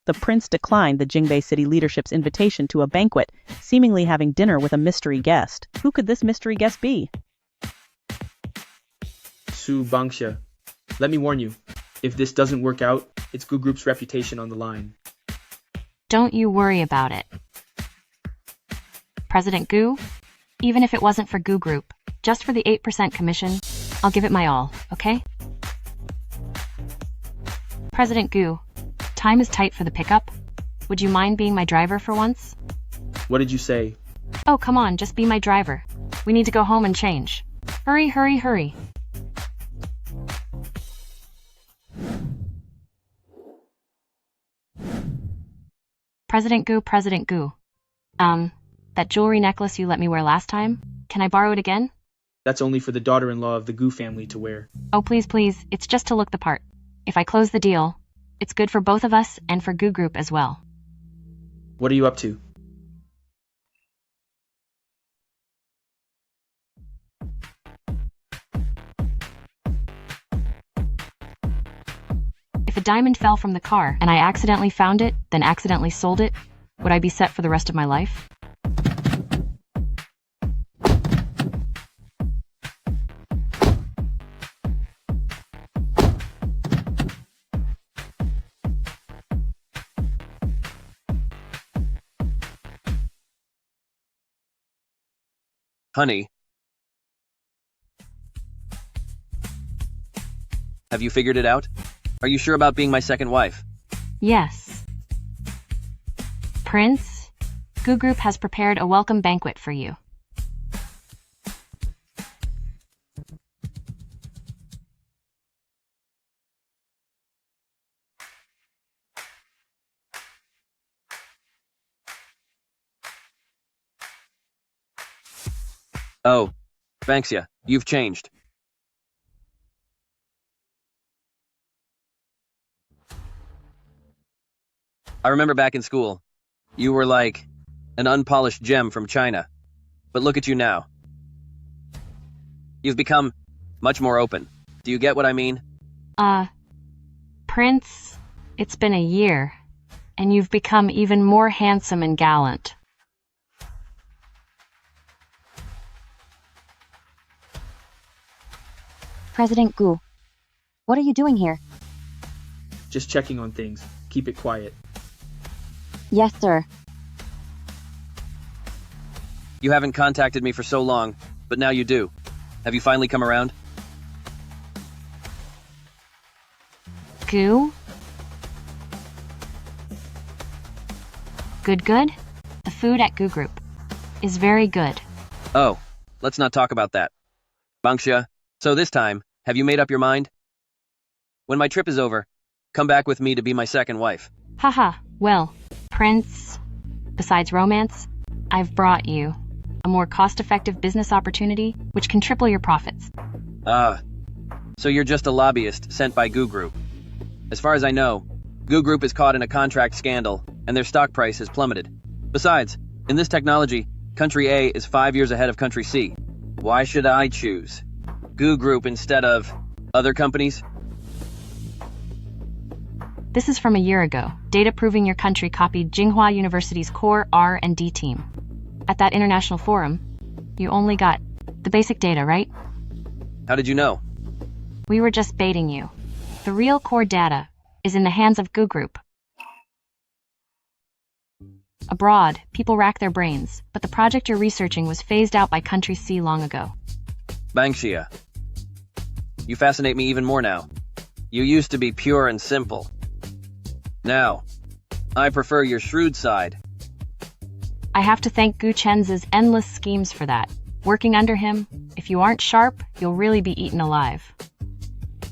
M: the prince declined the Jingbei city leadership's invitation to a banquet, seemingly having dinner with a mystery guest. Who could this mystery guest be?
G: Su Bangxia, let me warn you, if this doesn't work out, it's Gu Group's reputation on the line.
A: Don't you worry about it. President Gu, even if it wasn't for Gu Group, just for the 8% commission, I'll give it my all, okay? President Gu, time is tight for the pickup. Would you mind being my driver for once?
G: What did you say?
A: Oh, come on, just be my driver. We need to go home and change. Hurry, hurry, hurry. President Gu. That jewelry necklace you let me wear last time, can I borrow it again?
G: That's only for the daughter-in-law of the Gu family to wear.
A: Oh, please, please, it's just to look the part. If I close the deal, it's good for both of us and for Gu Group as well.
G: What are you up to?
A: If a diamond fell from the car and I accidentally found it, then accidentally sold it, would I be set for the rest of my life?
R: Honey, have you figured it out? Are you sure about being my second wife?
A: Yes. Prince, Gu Group has prepared a welcome banquet for you.
R: Oh, Bangxia, you've changed. I remember back in school, you were like an unpolished gem from China. But look at you now. You've become much more open. Do you get what I mean?
A: Prince, it's been a year, and you've become even more handsome and gallant.
B: President Gu, what are you doing here?
G: Just checking on things. Keep it quiet.
B: Yes, sir.
R: You haven't contacted me for so long, but now you do. Have you finally come around?
A: Gu? Good? The food at Gu Group is very good.
R: Oh, let's not talk about that. Bangxia, so this time, have you made up your mind? When my trip is over, come back with me to be my second wife.
A: Haha, well, Prince, besides romance, I've brought you a more cost-effective business opportunity which can triple your profits.
R: So you're just a lobbyist sent by Gu Group. As far as I know, Gu Group is caught in a contract scandal and their stock price has plummeted. Besides, in this technology, Country A is 5 years ahead of Country C. Why should I choose Gu Group instead of other companies?
A: This is from a year ago. Data proving your country copied Tsinghua University's core R&D team. At that international forum, you only got the basic data, right?
R: How did you know?
A: We were just baiting you. The real core data is in the hands of Gu Group. Abroad, people rack their brains, but the project you're researching was phased out by Country C long ago.
R: Bangxia, you fascinate me even more now. You used to be pure and simple. Now, I prefer your shrewd side.
A: I have to thank Gu Chen's endless schemes for that. Working under him, if you aren't sharp, you'll really be eaten alive.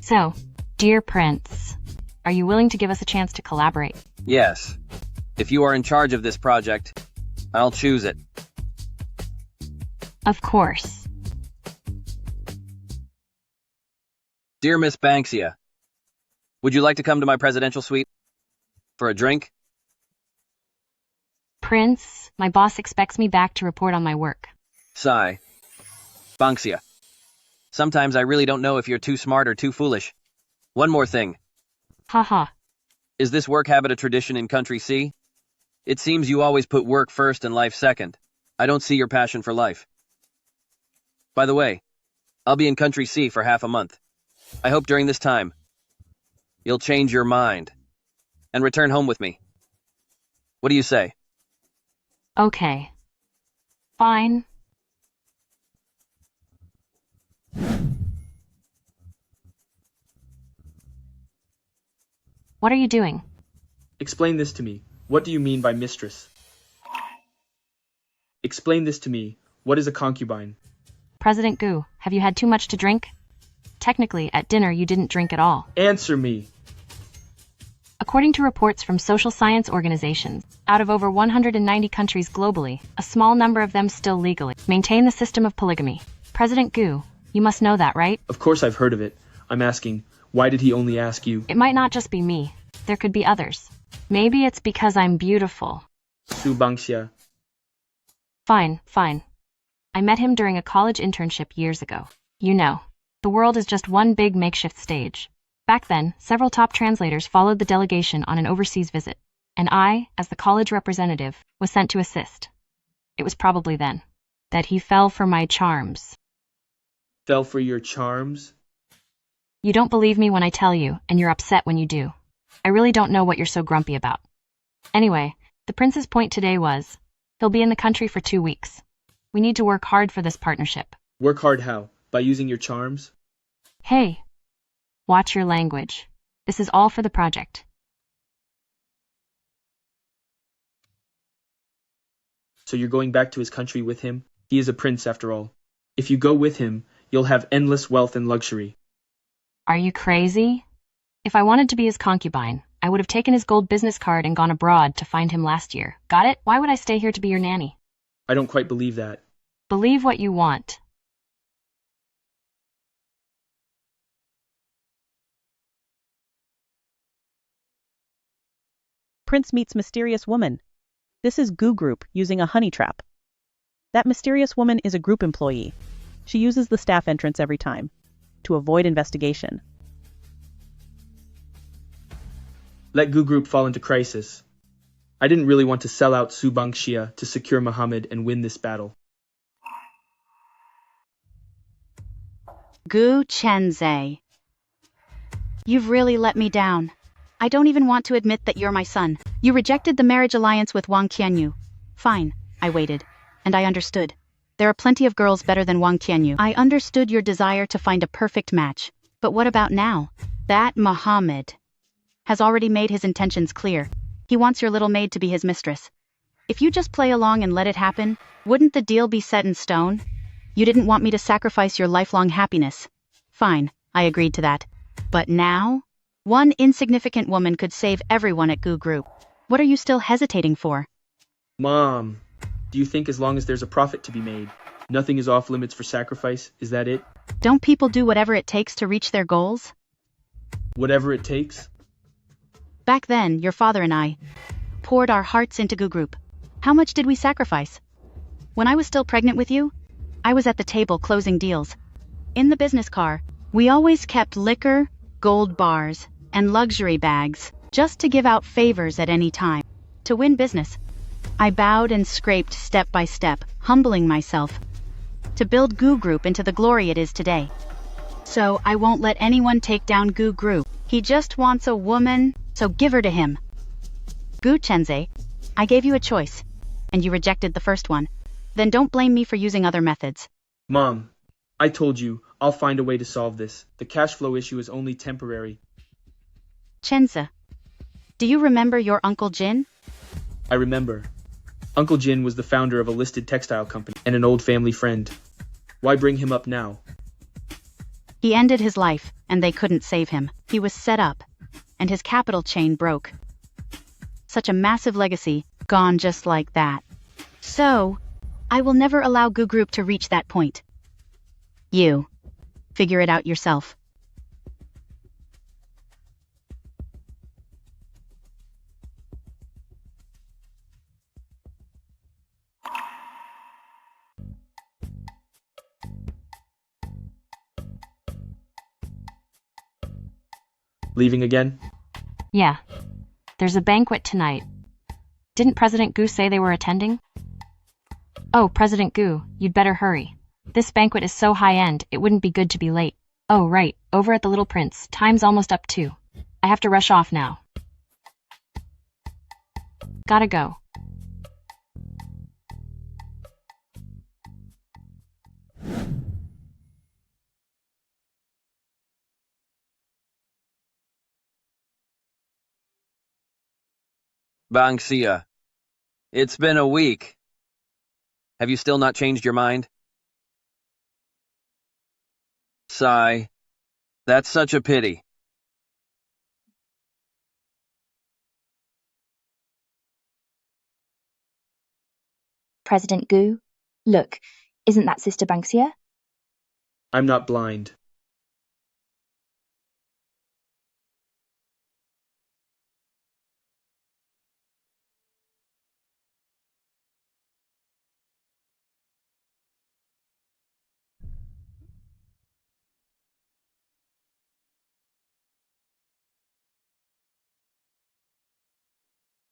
A: So, dear Prince, are you willing to give us a chance to collaborate?
R: Yes. If you are in charge of this project, I'll choose it.
A: Of course.
R: Dear Miss Bangxia, would you like to come to my presidential suite for a drink?
A: Prince, my boss expects me back to report on my work.
R: Sigh. Bangxia, Sometimes I really don't know if you're too smart or too foolish. One more thing.
A: Haha.
R: Is this work habit a tradition in Country C? It seems you always put work first and life second. I don't see your passion for life. By the way, I'll be in Country C for half a month. I hope during this time, you'll change your mind and return home with me. What do you say?
A: Okay. Fine. What are you doing?
G: Explain this to me. What do you mean by mistress? Explain this to me. What is a concubine?
A: President Gu, have you had too much to drink? Technically, at dinner you didn't drink at all.
G: Answer me.
A: According to reports from social science organizations, out of over 190 countries globally, a small number of them still legally maintain the system of polygamy. President Gu, you must know that, right?
G: Of course I've heard of it. I'm asking, why did he only ask you?
A: It might not just be me. There could be others. Maybe it's because I'm beautiful.
G: Su Bangxia.
A: Fine, fine. I met him during a college internship years ago. You know, the world is just one big makeshift stage. Back then, several top translators followed the delegation on an overseas visit, and I, as the college representative, was sent to assist. It was probably then that he fell for my charms.
G: Fell for your charms?
A: You don't believe me when I tell you, and you're upset when you do. I really don't know what you're so grumpy about. Anyway, the prince's point today was, he'll be in the country for 2 weeks. We need to work hard for this partnership.
G: Work hard how? By using your charms?
A: Hey, watch your language. This is all for the project.
G: So you're going back to his country with him? He is a prince after all. If you go with him, you'll have endless wealth and luxury.
A: Are you crazy? If I wanted to be his concubine, I would have taken his gold business card and gone abroad to find him last year. Got it? Why would I stay here to be your nanny?
G: I don't quite believe that.
A: Believe what you want.
M: Prince meets mysterious woman. This is Goo Group using a honey trap. That mysterious woman is a group employee. She uses the staff entrance every time to avoid investigation.
G: Let Gu Group fall into crisis. I didn't really want to sell out Su Bangxia to secure Muhammad and win this battle.
L: Gu Chenze. You've really let me down. I don't even want to admit that you're my son. You rejected the marriage alliance with Wang Qianyu. Fine, I waited, and I understood. There are plenty of girls better than Wang Qianyu. I understood your desire to find a perfect match. But what about now? That Muhammad has already made his intentions clear. He wants your little maid to be his mistress. If you just play along and let it happen, wouldn't the deal be set in stone? You didn't want me to sacrifice your lifelong happiness. Fine, I agreed to that. But now? One insignificant woman could save everyone at Gu Group. What are you still hesitating for?
G: Mom, do you think as long as there's a profit to be made, nothing is off limits for sacrifice? Is that it?
L: Don't people do whatever it takes to reach their goals?
G: Whatever it takes?
L: Back then, your father and I poured our hearts into Gu Group. How much did we sacrifice? When I was still pregnant with you, I was at the table closing deals. In the business car, we always kept liquor, gold bars, and luxury bags, just to give out favors at any time. To win business, I bowed and scraped step by step, humbling myself, to build Gu Group into the glory it is today. So I won't let anyone take down Gu Group. He just wants a woman, so give her to him. Gu Chenze, I gave you a choice, and you rejected the first one. Then don't blame me for using other methods.
G: Mom, I told you, I'll find a way to solve this. The cash flow issue is only temporary.
L: Chenze, do you remember your Uncle Jin?
G: I remember. Uncle Jin was the founder of a listed textile company and an old family friend. Why bring him up now?
L: He ended his life, and they couldn't save him. He was set up, and his capital chain broke. Such a massive legacy, gone just like that. So, I will never allow Gu Group to reach that point. You. Figure it out yourself.
G: Leaving again?
A: Yeah. There's a banquet tonight. Didn't President Gu say they were attending? Oh, President Gu, you'd better hurry. This banquet is so high-end, it wouldn't be good to be late. Oh, right, over at the Little Prince. Time's almost up too. I have to rush off now. Gotta go.
R: Bangxia, it's been a week. Have you still not changed your mind? Sigh. That's such a pity.
C: President Gu? Look, isn't that Sister Banksia?
G: I'm not blind.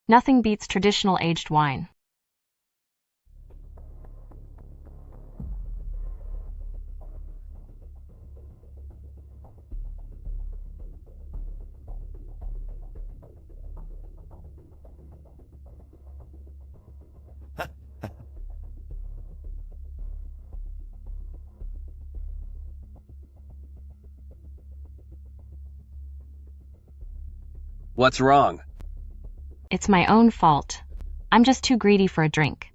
A: Nothing beats traditional aged wine.
R: What's wrong?
A: It's my own fault. I'm just too greedy for a drink.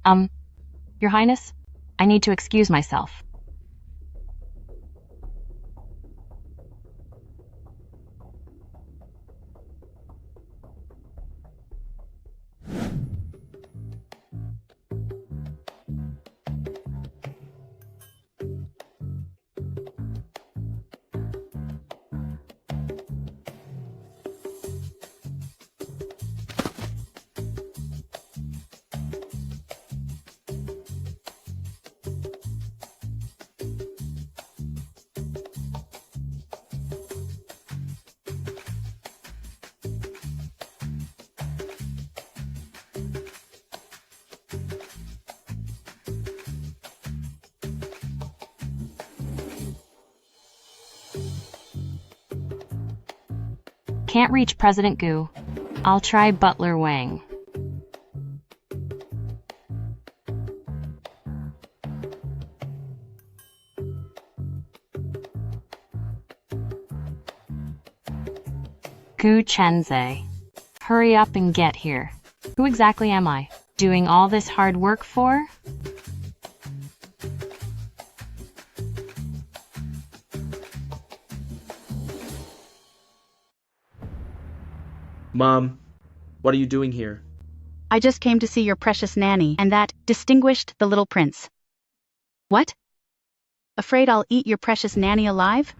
A: Your Highness, I need to excuse myself. Can't reach President Gu. I'll try Butler Wang. Gu Chenze. Hurry up and get here. Who exactly am I? Doing all this hard work for?
G: Mom, what are you doing here?
L: I just came to see your precious nanny and that distinguished the little prince. What? Afraid I'll eat your precious nanny alive?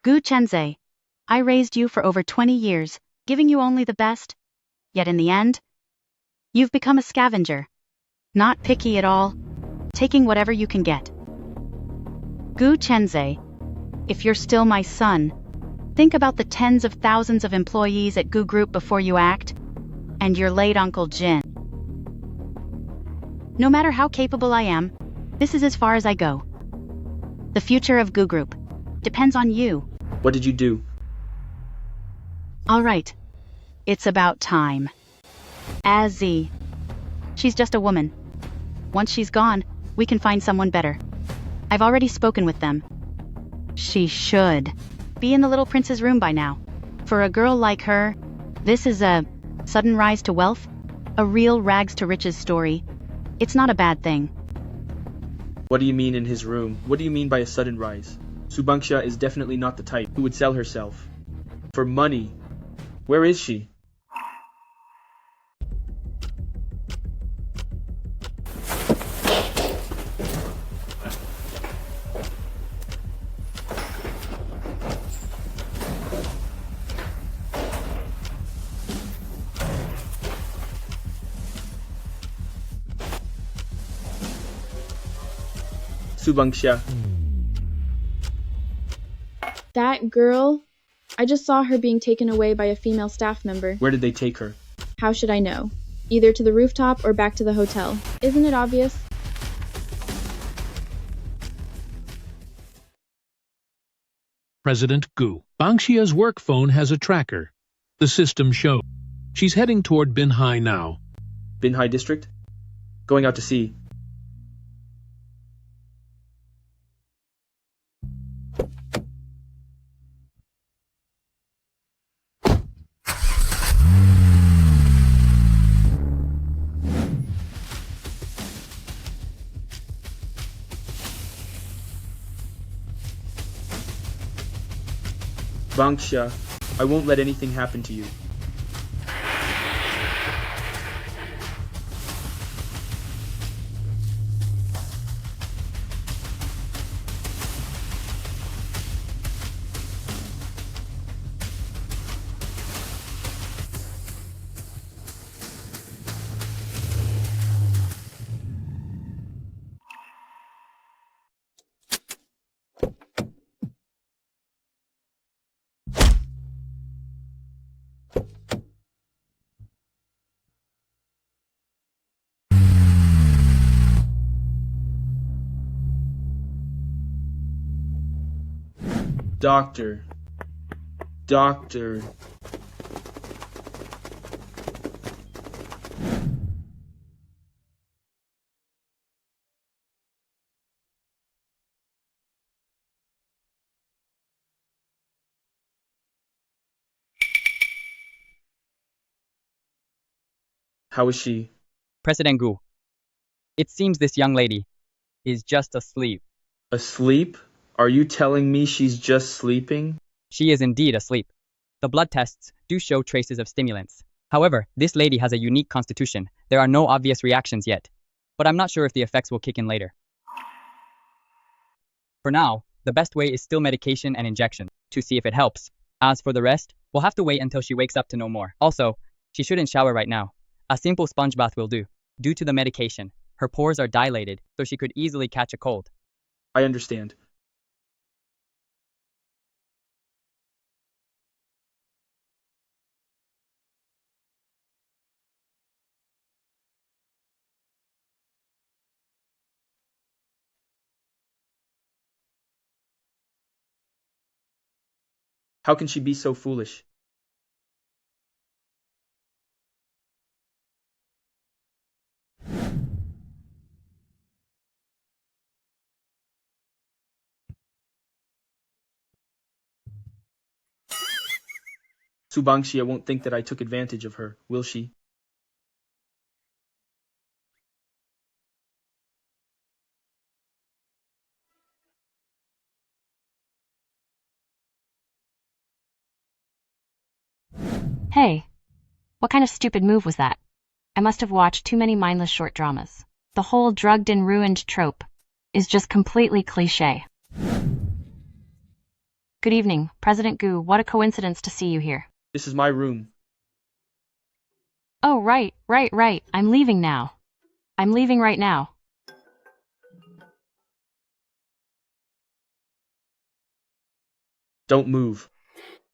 L: Gu Chenze, I raised you for over 20 years, giving you only the best. Yet in the end, you've become a scavenger. Not picky at all, taking whatever you can get. Gu Chenze, if you're still my son, think about the tens of thousands of employees at Gu Group before you act, and your late Uncle Jin. No matter how capable I am, this is as far as I go. The future of Gu Group depends on you.
G: What did you do?
L: All right, it's about time. Azzy, she's just a woman. Once she's gone, we can find someone better. I've already spoken with them. She should be in the little prince's room by now. For a girl like her, this is a sudden rise to wealth, a real rags to riches story. It's not a bad thing.
G: What do you mean in his room? What do you mean by a sudden rise? Subanksha is definitely not the type who would sell herself for money. Where is she? Subanksha.
S: That girl,
F: I just saw her being taken away by a female staff member.
G: Where did they take her?
F: How should I know? Either to the rooftop or back to the hotel. Isn't it obvious?
H: President Gu. Bangxia's work phone has a tracker. The system shows. She's heading toward Binhai now.
G: Binhai District? Going out to sea. Bangxia, I won't let anything happen to you. Doctor. Doctor. How is she?
S: President Gu, it seems this young lady is just asleep.
G: Asleep? Are you telling me she's just sleeping?
S: She is indeed asleep. The blood tests do show traces of stimulants. However, this lady has a unique constitution. There are no obvious reactions yet, but I'm not sure if the effects will kick in later. For now, the best way is still medication and injection, to see if it helps. As for the rest, we'll have to wait until she wakes up to know more. Also, she shouldn't shower right now. A simple sponge bath will do. Due to the medication, her pores are dilated, so she could easily catch a cold.
G: I understand. How can she be so foolish? Subangxia won't think that I took advantage of her, will she?
A: Hey, what kind of stupid move was that? I must have watched too many mindless short dramas. The whole drugged and ruined trope is just completely cliché. Good evening, President Gu. What a coincidence to see you here.
G: This is my room.
A: Oh, right. I'm leaving now. I'm leaving right now.
G: Don't move.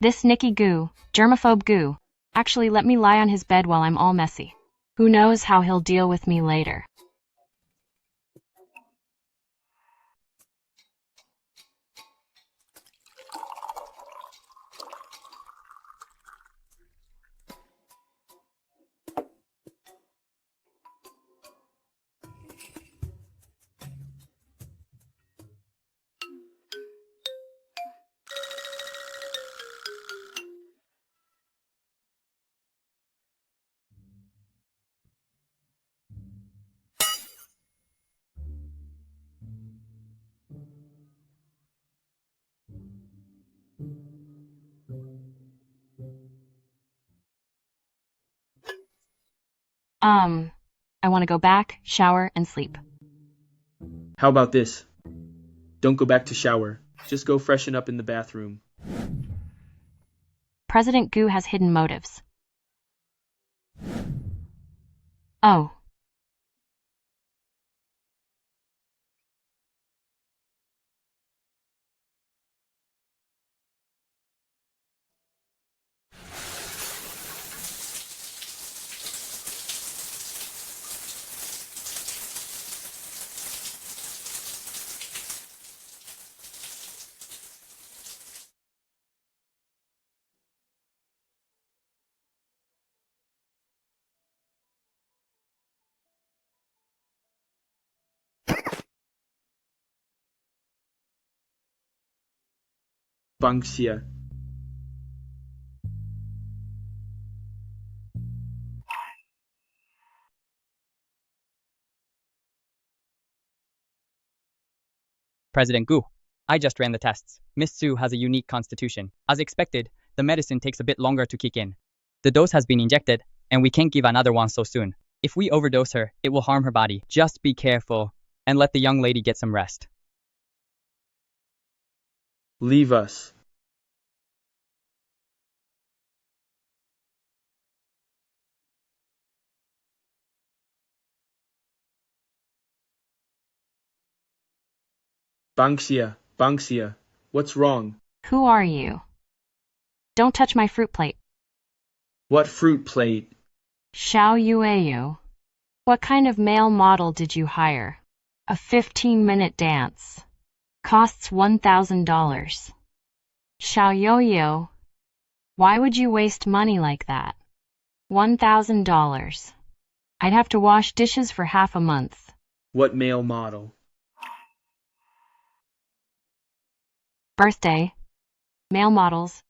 A: This Nicky Gu, germaphobe Gu, actually let me lie on his bed while I'm all messy. Who knows how he'll deal with me later. I want to go back, shower, and sleep.
G: How about this? Don't go back to shower. Just go freshen up in the bathroom.
A: President Gu has hidden motives. Oh.
G: Banksia.
S: President Gu, I just ran the tests. Miss Su has a unique constitution. As expected, the medicine takes a bit longer to kick in. The dose has been injected, and we can't give another one so soon. If we overdose her, it will harm her body. Just be careful, and let the young lady get some rest.
G: Leave us. Banksia, Banksia, what's wrong?
A: Who are you? Don't touch my fruit plate.
G: What fruit plate?
A: Xiao Yueyu. What kind of male model did you hire? A 15-minute dance. Costs $1,000. Xiao Yoyo. Why would you waste money like that? $1,000. I'd have to wash dishes for half a month.
G: What male model?
A: Birthday. Male models.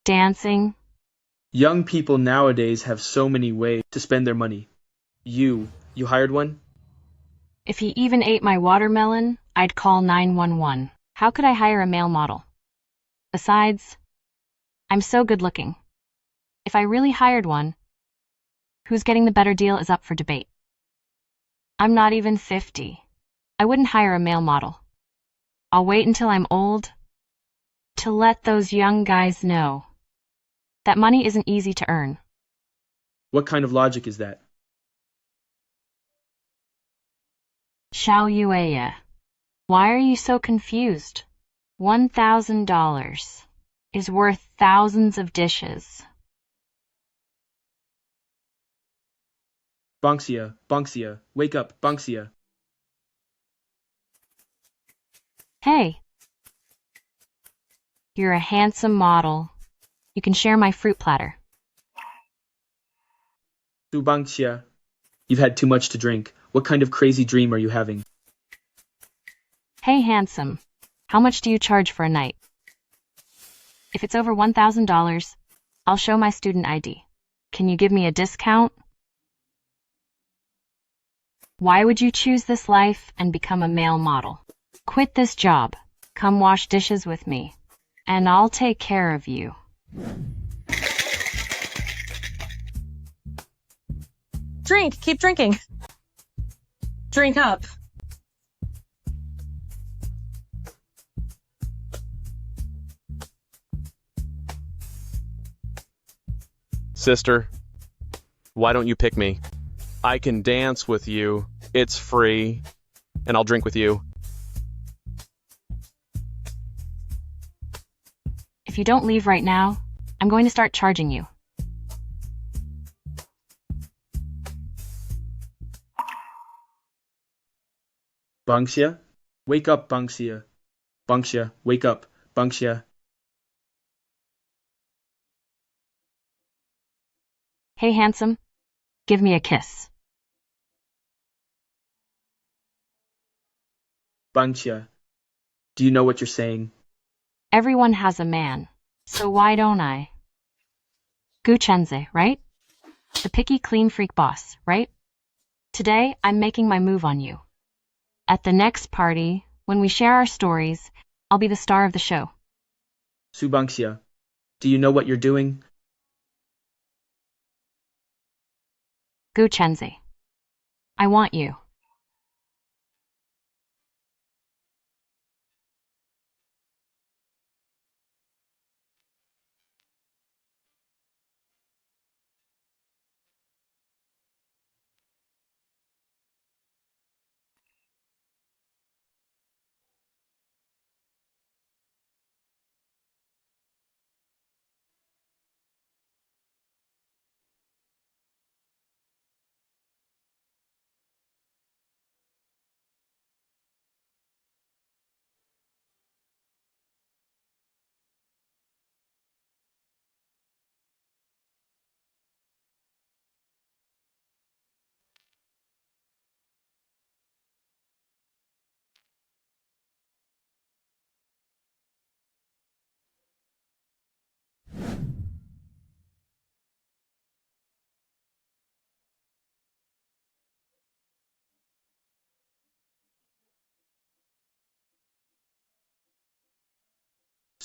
A: Dancing.
G: Young people nowadays have so many ways to spend their money. You hired one?
A: If he even ate my watermelon, I'd call 911. How could I hire a male model? Besides, I'm so good looking. If I really hired one, who's getting the better deal is up for debate. I'm not even 50. I wouldn't hire a male model. I'll wait until I'm old to let those young guys know that money isn't easy to earn.
G: What kind of logic is that?
A: Xiao Yueya, why are you so confused? $1,000 is worth thousands of dishes.
G: Banksia, Banksia, wake up, Banksia.
A: Hey, you're a handsome model. You can share my fruit platter.
G: Su Banksia, you've had too much to drink. What kind of crazy dream are you having?
A: Hey, handsome, how much do you charge for a night? If it's over $1,000, I'll show my student ID. Can you give me a discount? Why would you choose this life and become a male model? Quit this job. Come wash dishes with me, and I'll take care of you.
T: Drink, keep drinking. Drink up.
U: Sister, why don't you pick me? I can dance with you, it's free, and I'll drink with you.
A: If you don't leave right now, I'm going to start charging you.
G: Banksia, wake up, Banksia. Banksia, wake up, Banksia.
A: Hey, handsome, give me a kiss.
G: Banksia, do you know what you're saying?
A: Everyone has a man, so why don't I? Gu Chenze, right? The picky clean freak boss, right? Today, I'm making my move on you. At the next party, when we share our stories, I'll be the star of the show.
G: Su Banksia, do you know what you're doing?
A: Gu Chenze, I want you.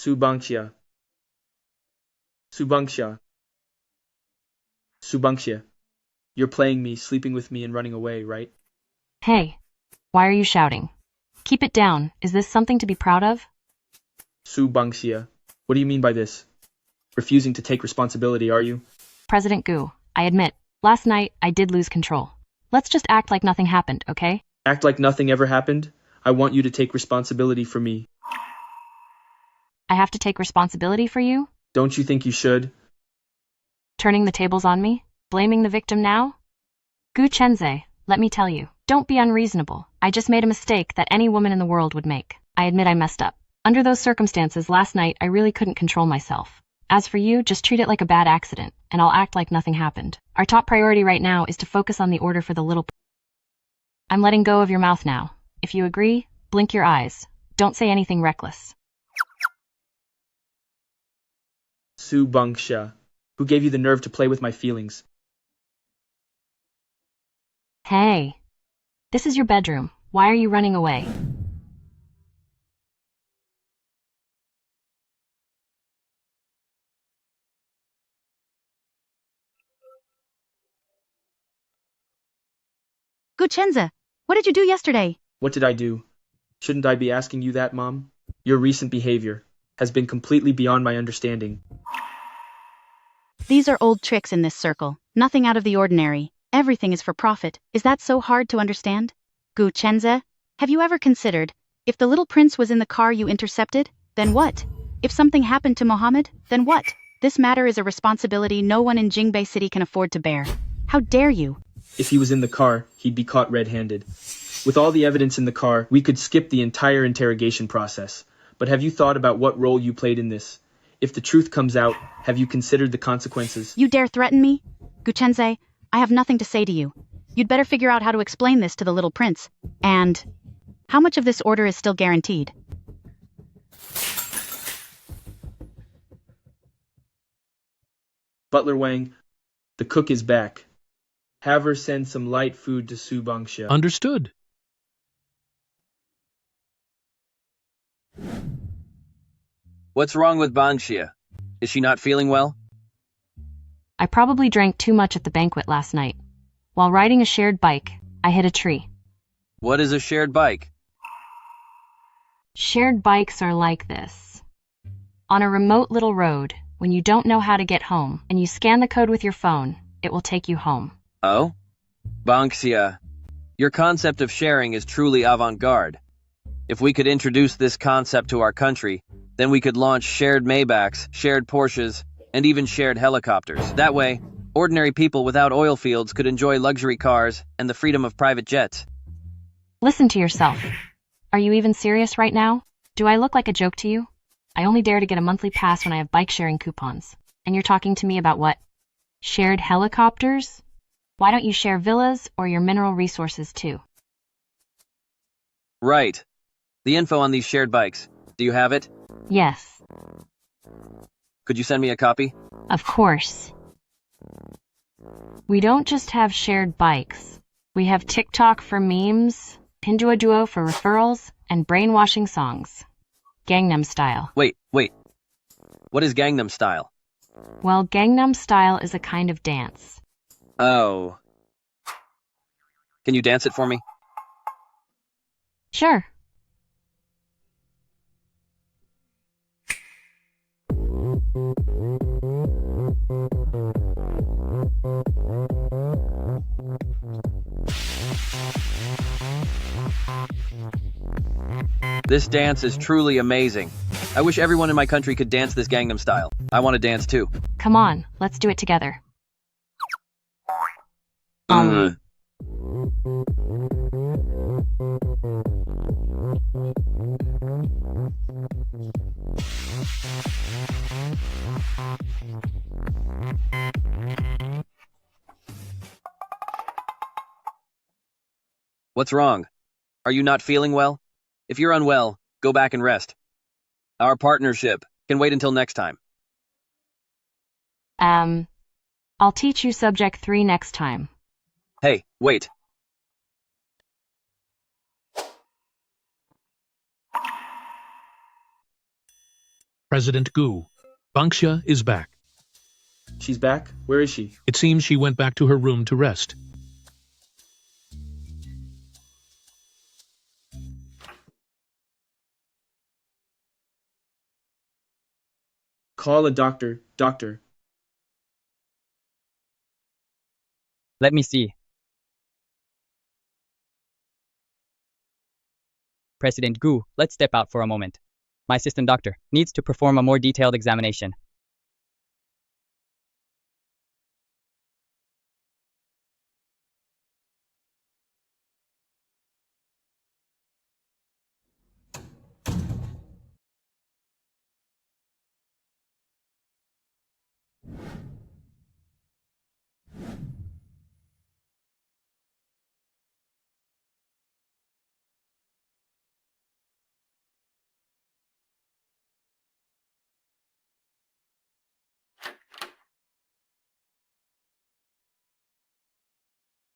G: Subangxia. Subangxia. Subangxia. You're playing me, sleeping with me, and running away, right?
A: Hey, why are you shouting? Keep it down. Is this something to be proud of?
G: Subangxia. What do you mean by this? Refusing to take responsibility, are you?
A: President Gu, I admit, last night I did lose control. Let's just act like nothing happened, okay?
G: Act like nothing ever happened? I want you to take responsibility for me.
A: I have to take responsibility for you?
G: Don't you think you should?
A: Turning the tables on me? Blaming the victim now? Gu Chenze, let me tell you, don't be unreasonable. I just made a mistake that any woman in the world would make. I admit I messed up. Under those circumstances last night, I really couldn't control myself. As for you, just treat it like a bad accident, and I'll act like nothing happened. Our top priority right now is to focus on the order for the little... I'm letting go of your mouth now. If you agree, blink your eyes. Don't say anything reckless.
G: Subangxia. Who gave you the nerve to play with my feelings?
A: Hey, this is your bedroom. Why are you running away?
L: Gu Chenze, what did you do yesterday?
G: What did I do? Shouldn't I be asking you that, Mom? Your recent behavior has been completely beyond my understanding.
L: These are old tricks in this circle. Nothing out of the ordinary. Everything is for profit. Is that so hard to understand? Gu Chenze, have you ever considered, if the little prince was in the car you intercepted, then what? If something happened to Mohammed, then what? This matter is a responsibility no one in Jingbei City can afford to bear. How dare you?
G: If he was in the car, he'd be caught red-handed. With all the evidence in the car, we could skip the entire interrogation process. But have you thought about what role you played in this? If the truth comes out, have you considered the consequences?
L: You dare threaten me? Gu Chenze, I have nothing to say to you. You'd better figure out how to explain this to the little prince. And how much of this order is still guaranteed?
G: Butler Wang, the cook is back. Have her send some light food to Subangxia.
H: Understood.
R: What's wrong with Bangxia? Is she not feeling well?
A: I probably drank too much at the banquet last night. While riding a shared bike, I hit a tree.
R: What is a shared bike?
A: Shared bikes are like this. On a remote little road, when you don't know how to get home, and you scan the code with your phone, it will take you home.
R: Oh? Bangxia, your concept of sharing is truly avant-garde. If we could introduce this concept to our country, then we could launch shared Maybachs, shared Porsches, and even shared helicopters. That way, ordinary people without oil fields could enjoy luxury cars and the freedom of private jets.
A: Listen to yourself. Are you even serious right now? Do I look like a joke to you? I only dare to get a monthly pass when I have bike-sharing coupons. And you're talking to me about what? Shared helicopters? Why don't you share villas or your mineral resources too?
R: Right. The info on these shared bikes. Do you have it?
A: Yes.
R: Could you send me a copy?
A: Of course. We don't just have shared bikes. We have TikTok for memes, Pinduoduo for referrals, and brainwashing songs. Gangnam Style.
R: Wait. What is Gangnam Style?
A: Well, Gangnam Style is a kind of dance.
R: Oh. Can you dance it for me?
A: Sure.
R: This dance is truly amazing. I wish everyone in my country could dance this Gangnam Style. I want to dance too.
A: Come on, let's do it together.
R: What's wrong? Are you not feeling well? If you're unwell, go back and rest. Our partnership can wait until next time.
A: I'll teach you subject 3 next time.
R: Hey, wait.
H: President Gu. Banksia is back.
G: She's back? Where is she?
H: It seems she went back to her room to rest.
G: Call a doctor. Doctor.
S: Let me see. President Gu, let's step out for a moment. My assistant doctor needs to perform a more detailed examination.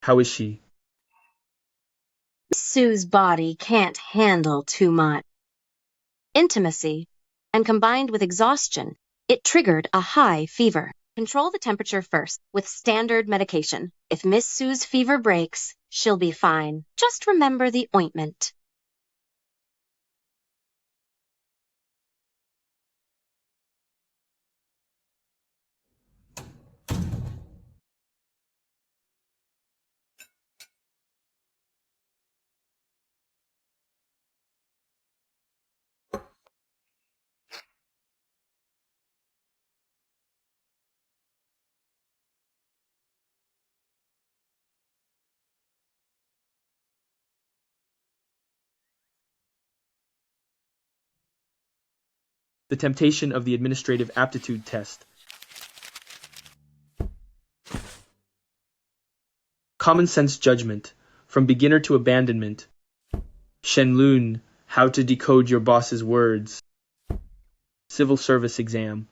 G: How is she?
B: Sue's body can't handle too much intimacy, and combined with exhaustion, it triggered a high fever. Control the temperature first with standard medication. If Miss Sue's fever breaks, she'll be fine. Just remember the ointment.
G: The temptation of the administrative aptitude test. Common sense judgment, from beginner to abandonment. Shenlun, how to decode your boss's words. Civil service exam.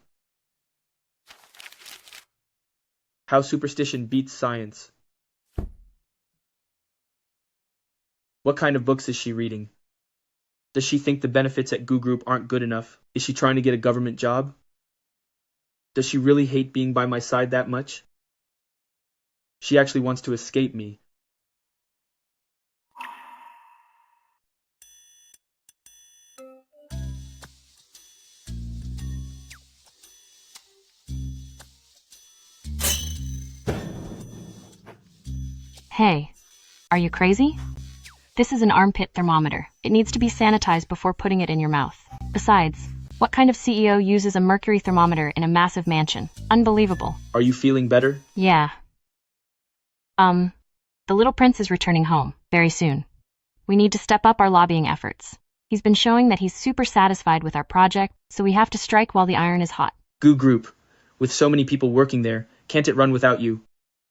G: How superstition beats science. What kind of books is she reading? Does she think the benefits at Gu Group aren't good enough? Is she trying to get a government job? Does she really hate being by my side that much? She actually wants to escape me.
A: Hey, are you crazy? This is an armpit thermometer. It needs to be sanitized before putting it in your mouth. Besides, what kind of CEO uses a mercury thermometer in a massive mansion? Unbelievable.
G: Are you feeling better?
A: Yeah. The little prince is returning home very soon. We need to step up our lobbying efforts. He's been showing that he's super satisfied with our project, so we have to strike while the iron is hot.
G: Gu Group, with so many people working there, can't it run without you?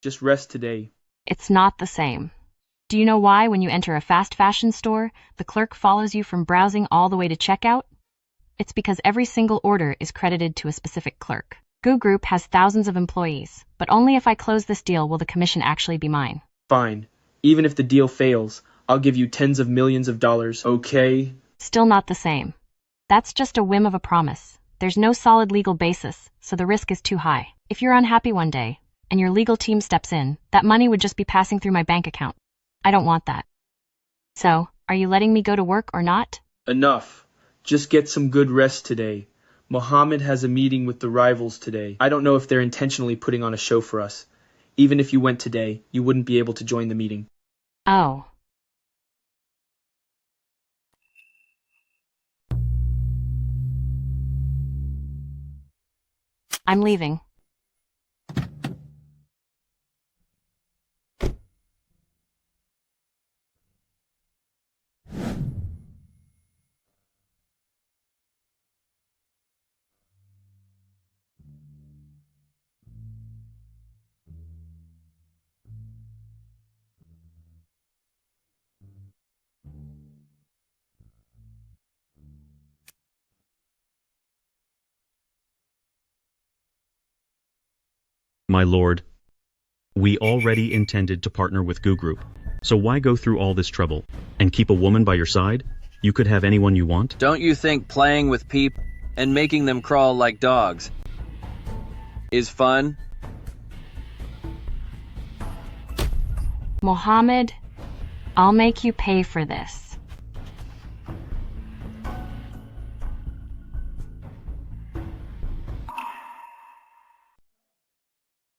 G: Just rest today.
A: It's not the same. Do you know why when you enter a fast fashion store, the clerk follows you from browsing all the way to checkout? It's because every single order is credited to a specific clerk. Gu Group has thousands of employees, but only if I close this deal will the commission actually be mine.
G: Fine. Even if the deal fails, I'll give you tens of millions of dollars, okay?
A: Still not the same. That's just a whim of a promise. There's no solid legal basis, so the risk is too high. If you're unhappy one day, and your legal team steps in, that money would just be passing through my bank account. I don't want that. So, are you letting me go to work or not?
G: Enough. Just get some good rest today. Mohammed has a meeting with the rivals today. I don't know if they're intentionally putting on a show for us. Even if you went today, you wouldn't be able to join the meeting.
A: Oh. I'm leaving.
D: My lord, we already intended to partner with Gu Group, so why go through all this trouble? And keep a woman by your side? You could have anyone you want?
R: Don't you think playing with people and making them crawl like dogs is fun?
A: Mohammed, I'll make you pay for this.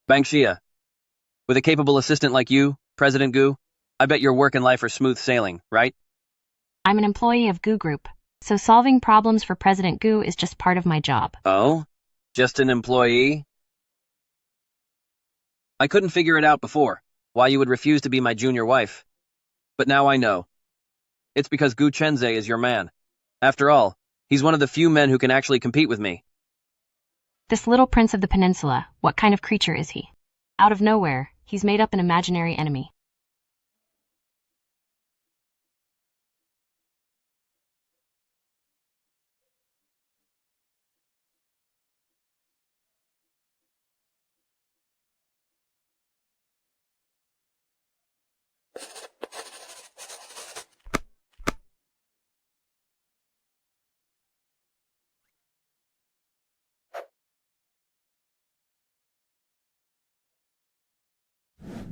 R: Bankshia, with a capable assistant like you, President Gu, I bet your work and life are smooth sailing, right?
A: I'm an employee of Gu Group, so solving problems for President Gu is just part of my job.
R: Oh? Just an employee? I couldn't figure it out before, why you would refuse to be my junior wife. But now I know. It's because Gu Chenze is your man. After all, he's one of the few men who can actually compete with me.
A: This little prince of the peninsula, what kind of creature is he? Out of nowhere, he's made up an imaginary enemy.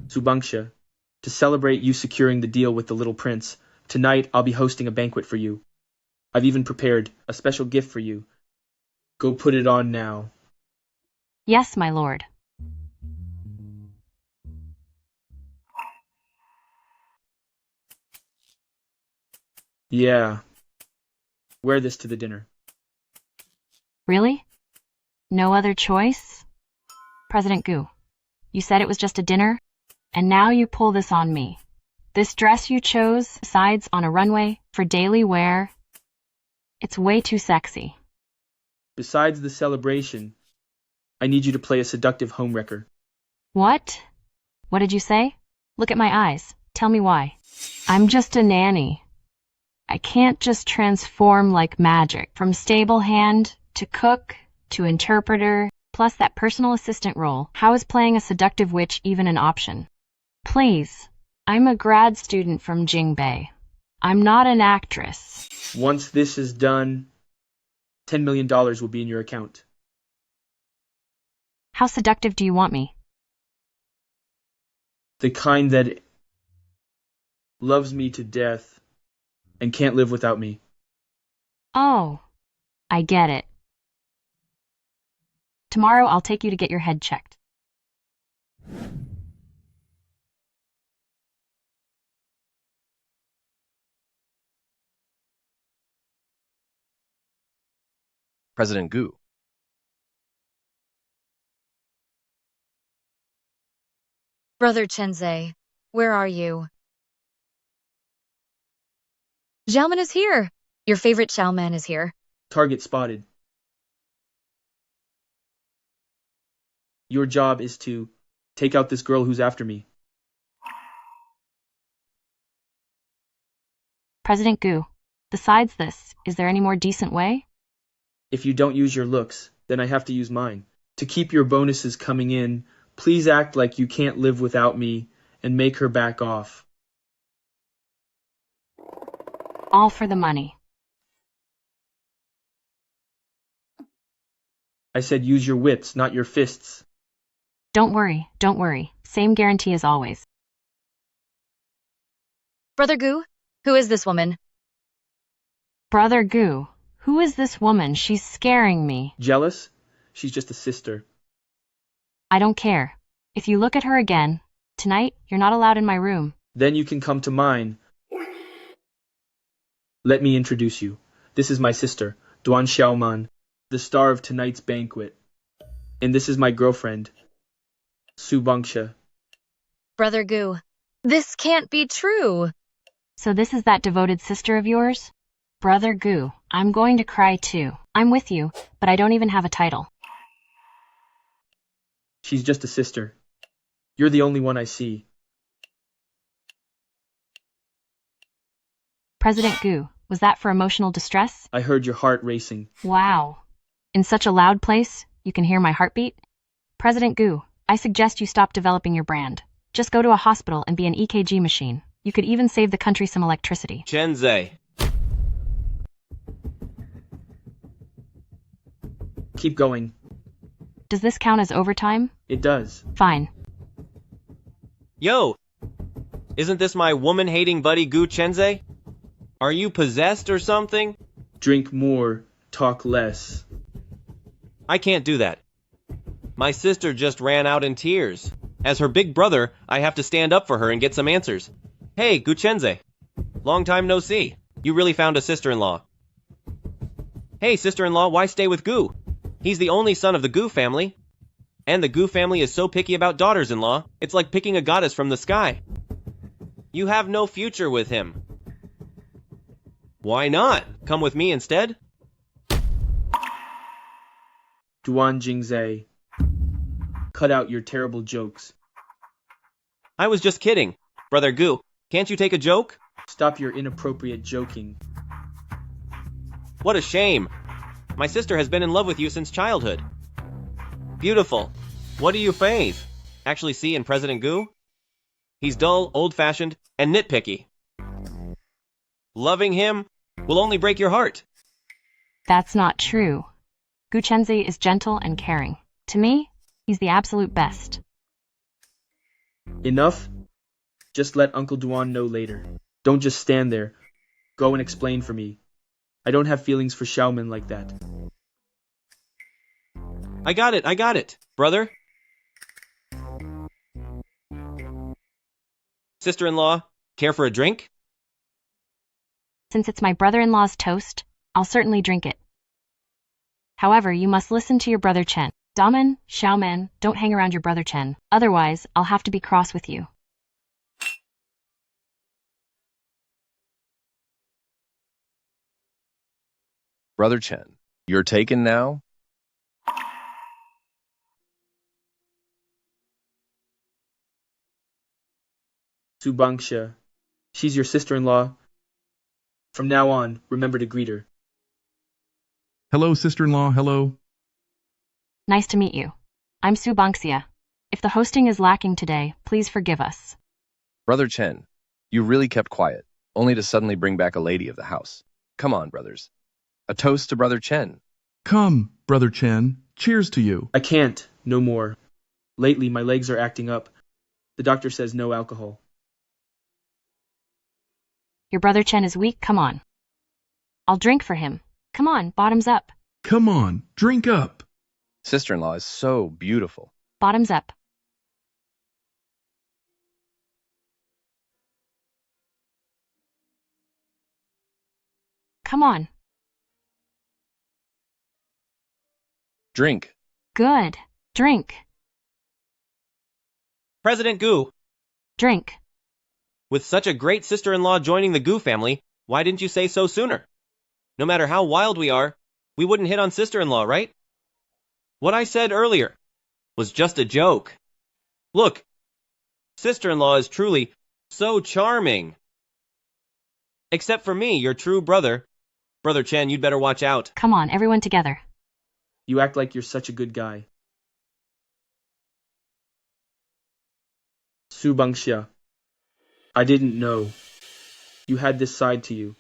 G: Subangsha, to celebrate you securing the deal with the little prince, tonight I'll be hosting a banquet for you. I've even prepared a special gift for you. Go put it on now.
A: Yes, my lord.
G: Yeah. Wear this to the dinner.
A: Really? No other choice? President Gu, you said it was just a dinner, and now you pull this on me. This dress you chose, sides on a runway, for daily wear, it's way too sexy.
G: Besides the celebration, I need you to play a seductive homewrecker.
A: What? What did you say? Look at my eyes. Tell me why. I'm just a nanny. I can't just transform like magic, from stable hand to cook to interpreter, plus that personal assistant role. How is playing a seductive witch even an option? Please, I'm a grad student from Jingbei. I'm not an actress.
G: Once this is done, $10 million will be in your account.
A: How seductive do you want me?
G: The kind that loves me to death and can't live without me.
A: Oh, I get it. Tomorrow I'll take you to get your head checked.
E: President Gu.
P: Brother Chenze, where are you? Xiaoman is here. Your favorite Xiaoman is here.
G: Target spotted. Your job is to take out this girl who's after me.
A: President Gu, besides this, is there any more decent way?
G: If you don't use your looks, then I have to use mine. To keep your bonuses coming in, please act like you can't live without me and make her back off.
A: All for the money.
G: I said use your wits, not your fists.
A: Don't worry. Same guarantee as always.
P: Brother Gu, who is this woman?
A: Brother Gu, who is this woman? She's scaring me.
G: Jealous? She's just a sister.
A: I don't care. If you look at her again, tonight, you're not allowed in my room.
G: Then you can come to mine. Let me introduce you. This is my sister, Duan Xiaoman, the star of tonight's banquet. And this is my girlfriend, Subangsha.
P: Brother Gu, this can't be true.
A: So this is that devoted sister of yours? Brother Gu, I'm going to cry too. I'm with you, but I don't even have a title.
G: She's just a sister. You're the only one I see.
A: President Gu, was that for emotional distress?
G: I heard your heart racing.
A: Wow. In such a loud place, you can hear my heartbeat? President Gu, I suggest you stop developing your brand. Just go to a hospital and be an EKG machine. You could even save the country some electricity.
E: Chenze.
G: Keep going.
A: Does this count as overtime?
G: It does.
A: Fine.
J: Yo! Isn't this my woman-hating buddy Gu Chenze? Are you possessed or something?
G: Drink more, talk less.
J: I can't do that. My sister just ran out in tears. As her big brother, I have to stand up for her and get some answers. Hey, Gu Chenze. Long time no see. You really found a sister-in-law. Hey, sister-in-law, why stay with Gu? He's the only son of the Gu family. And the Gu family is so picky about daughters-in-law, it's like picking a goddess from the sky. You have no future with him. Why not? Come with me instead?
G: Duan Jingzhe. Cut out your terrible jokes.
J: I was just kidding. Brother Gu, can't you take a joke?
G: Stop your inappropriate joking.
J: What a shame. My sister has been in love with you since childhood. Beautiful. What do you faze? Actually see in President Gu? He's dull, old-fashioned, and nitpicky. Loving him will only break your heart.
A: That's not true. Gu Chenzi is gentle and caring. To me, he's the absolute best.
G: Enough? Just let Uncle Duan know later. Don't just stand there. Go and explain for me. I don't have feelings for Xiaomen like that.
J: I got it, brother. Sister-in-law, care for a drink?
A: Since it's my brother-in-law's toast, I'll certainly drink it. However, you must listen to your brother Chen. Damen, Xiaomen, don't hang around your brother Chen. Otherwise, I'll have to be cross with you.
E: Brother Chen, you're taken now?
G: Su Bangxia. She's your sister-in-law. From now on, remember to greet her.
V: Hello, sister-in-law, hello.
A: Nice to meet you. I'm Su Bangxia. If the hosting is lacking today, please forgive us.
E: Brother Chen, you really kept quiet, only to suddenly bring back a lady of the house. Come on, brothers. A toast to Brother Chen.
V: Come, Brother Chen. Cheers to you.
G: I can't. No more. Lately, my legs are acting up. The doctor says no alcohol.
A: Your brother Chen is weak, come on. I'll drink for him. Come on, bottoms up.
V: Come on, drink up.
E: Sister-in-law is so beautiful.
A: Bottoms up. Come on.
E: Drink.
A: Good. Drink.
J: President Gu.
A: Drink.
J: With such a great sister-in-law joining the Gu family, why didn't you say so sooner? No matter how wild we are, we wouldn't hit on sister-in-law, right? What I said earlier was just a joke. Look, sister-in-law is truly so charming. Except for me, your true brother. Brother Chen, you'd better watch out.
A: Come on, everyone together.
G: You act like you're such a good guy. Su Bangxia. I didn't know. You had this side to you.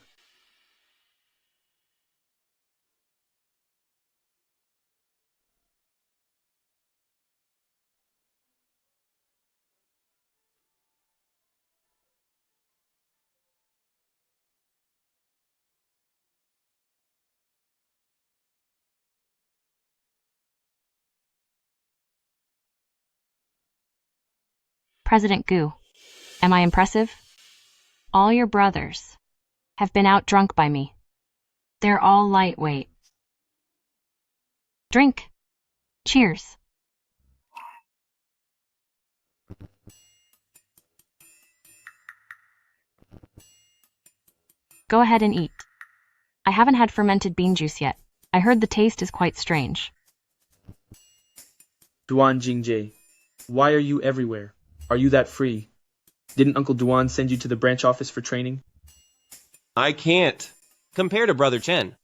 A: President Gu. Am I impressive? All your brothers have been out drunk by me. They're all lightweight. Drink. Cheers. Go ahead and eat. I haven't had fermented bean juice yet. I heard the taste is quite strange.
G: Duan Jingzhe, why are you everywhere? Are you that free? Didn't Uncle Duan send you to the branch office for training?
J: I can't. Compare to Brother Chen.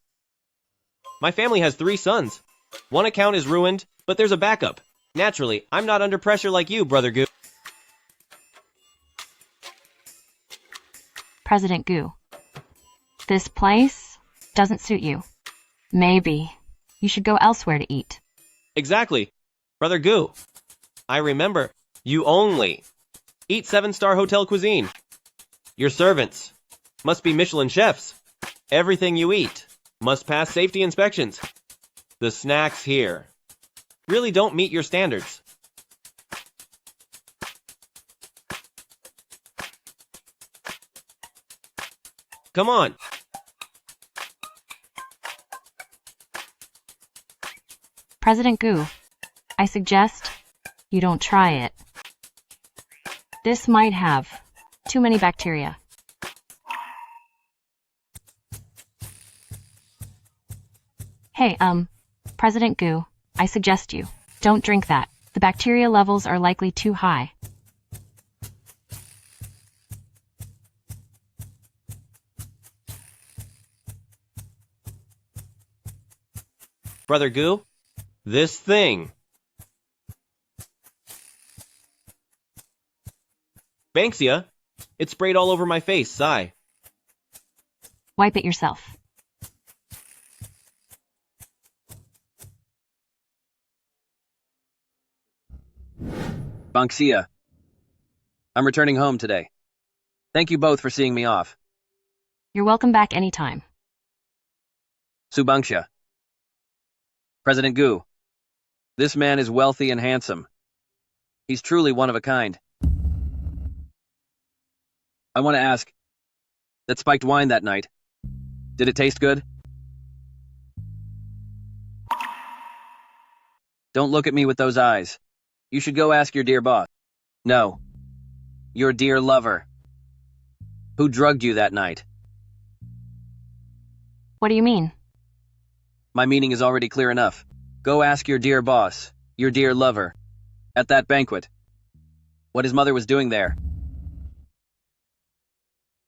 J: My family has 3 sons. One account is ruined, but there's a backup. Naturally, I'm not under pressure like you, Brother Gu.
A: President Gu. This place doesn't suit you. Maybe You should go elsewhere to eat.
J: Exactly. Brother Goo, I remember. You only eat 7-star hotel cuisine. Your servants must be Michelin chefs. Everything you eat must pass safety inspections. The snacks here really don't meet your standards. Come on.
A: President Goo, I suggest you don't try it. This might have too many bacteria. Hey, President Goo, I suggest you don't drink that. The bacteria levels are likely too high.
J: Brother Goo, this thing. Banksia, it sprayed all over my face, sigh.
A: Wipe it yourself.
R: Banksia. I'm returning home today. Thank you both for seeing me off.
A: You're welcome back anytime.
R: Subanksha. President Goo. This man is wealthy and handsome. He's truly one of a kind. I want to ask, that spiked wine that night, did it taste good? Don't look at me with those eyes. You should go ask your dear boss. No, your dear lover. Who drugged you that night?
A: What do you mean?
R: My meaning is already clear enough. Go ask your dear boss, your dear lover, at that banquet, what his mother was doing there.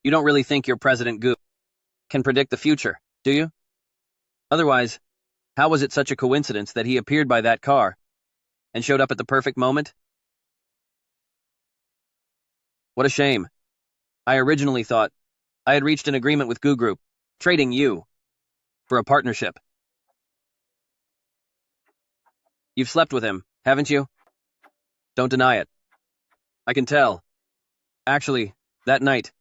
R: You don't really think your President Goo can predict the future, do you? Otherwise, how was it such a coincidence that he appeared by that car and showed up at the perfect moment? What a shame. I originally thought I had reached an agreement with Goo Group, trading you for a partnership. You've slept with him, haven't you? Don't deny it. I can tell. Actually, that night,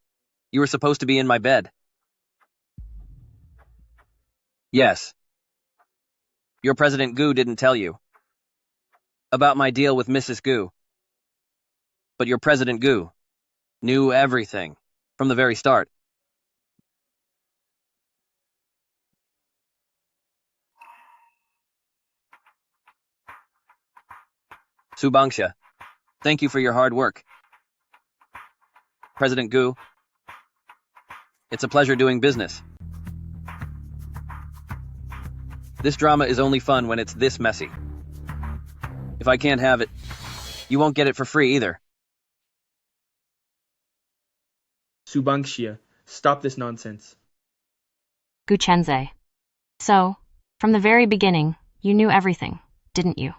R: you were supposed to be in my bed. Yes. Your President Goo didn't tell you about my deal with Mrs. Goo. But your President Goo knew everything from the very start. Subanksha, thank you for your hard work. President Goo, it's a pleasure doing business. This drama is only fun when it's this messy. If I can't have it, you won't get it for free either.
G: Subankshia, stop this nonsense.
A: Guchenze. So, from the very beginning, you knew everything, didn't you?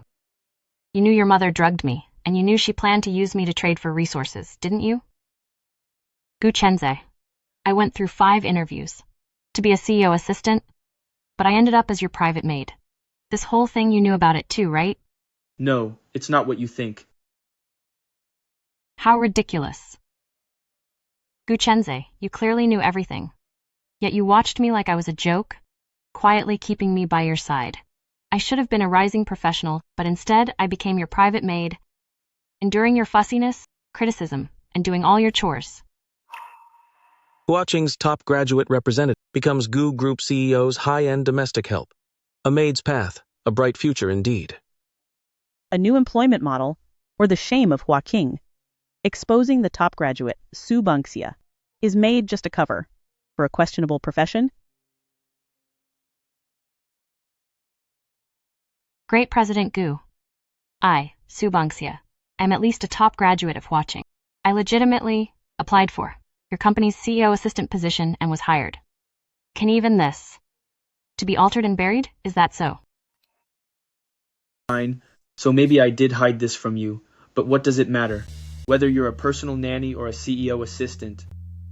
A: You knew your mother drugged me, and you knew she planned to use me to trade for resources, didn't you? Guchenze. I went through 5 interviews to be a CEO assistant, but I ended up as your private maid. This whole thing you knew about it too, right?
G: No, it's not what you think.
A: How ridiculous. Guchenze, you clearly knew everything. Yet you watched me like I was a joke, quietly keeping me by your side. I should have been a rising professional, but instead I became your private maid, enduring your fussiness, criticism, and doing all your chores.
I: Guoqing's top graduate representative becomes Goo Group CEO's high-end domestic help. A maid's path, a bright future indeed.
M: A new employment model, or the shame of Huaqing, exposing the top graduate, Su Bangxia, is made just a cover for a questionable profession.
A: Great President Goo. I, Su Bangxia, am at least a top graduate of Huaqing. I legitimately applied for your company's CEO assistant position and was hired. Can even this to be altered and buried? Is that so?
G: Fine, so maybe I did hide this from you, but what does it matter? Whether you're a personal nanny or a CEO assistant,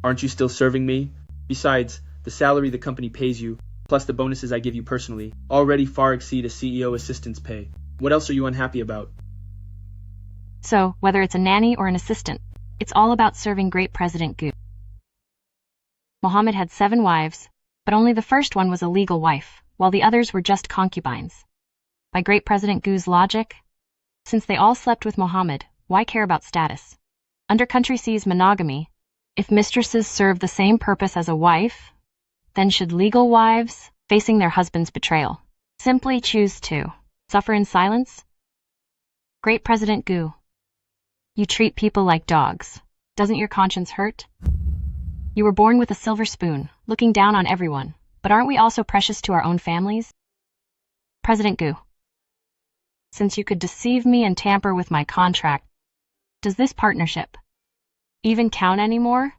G: aren't you still serving me? Besides, the salary the company pays you plus the bonuses I give you personally, already far exceed a CEO assistant's pay. What else are you unhappy about?
A: So, whether it's a nanny or an assistant, it's all about serving great President Gu. Mohammed had 7 wives, but only the first one was a legal wife, while the others were just concubines. By great President Gu's logic, since they all slept with Mohammed, why care about status? Under country sees monogamy, if mistresses serve the same purpose as a wife, then should legal wives, facing their husband's betrayal, simply choose to suffer in silence? Great President Gu, you treat people like dogs. Doesn't your conscience hurt? You were born with a silver spoon, looking down on everyone, but aren't we also precious to our own families? President Gu, since you could deceive me and tamper with my contract, does this partnership even count anymore?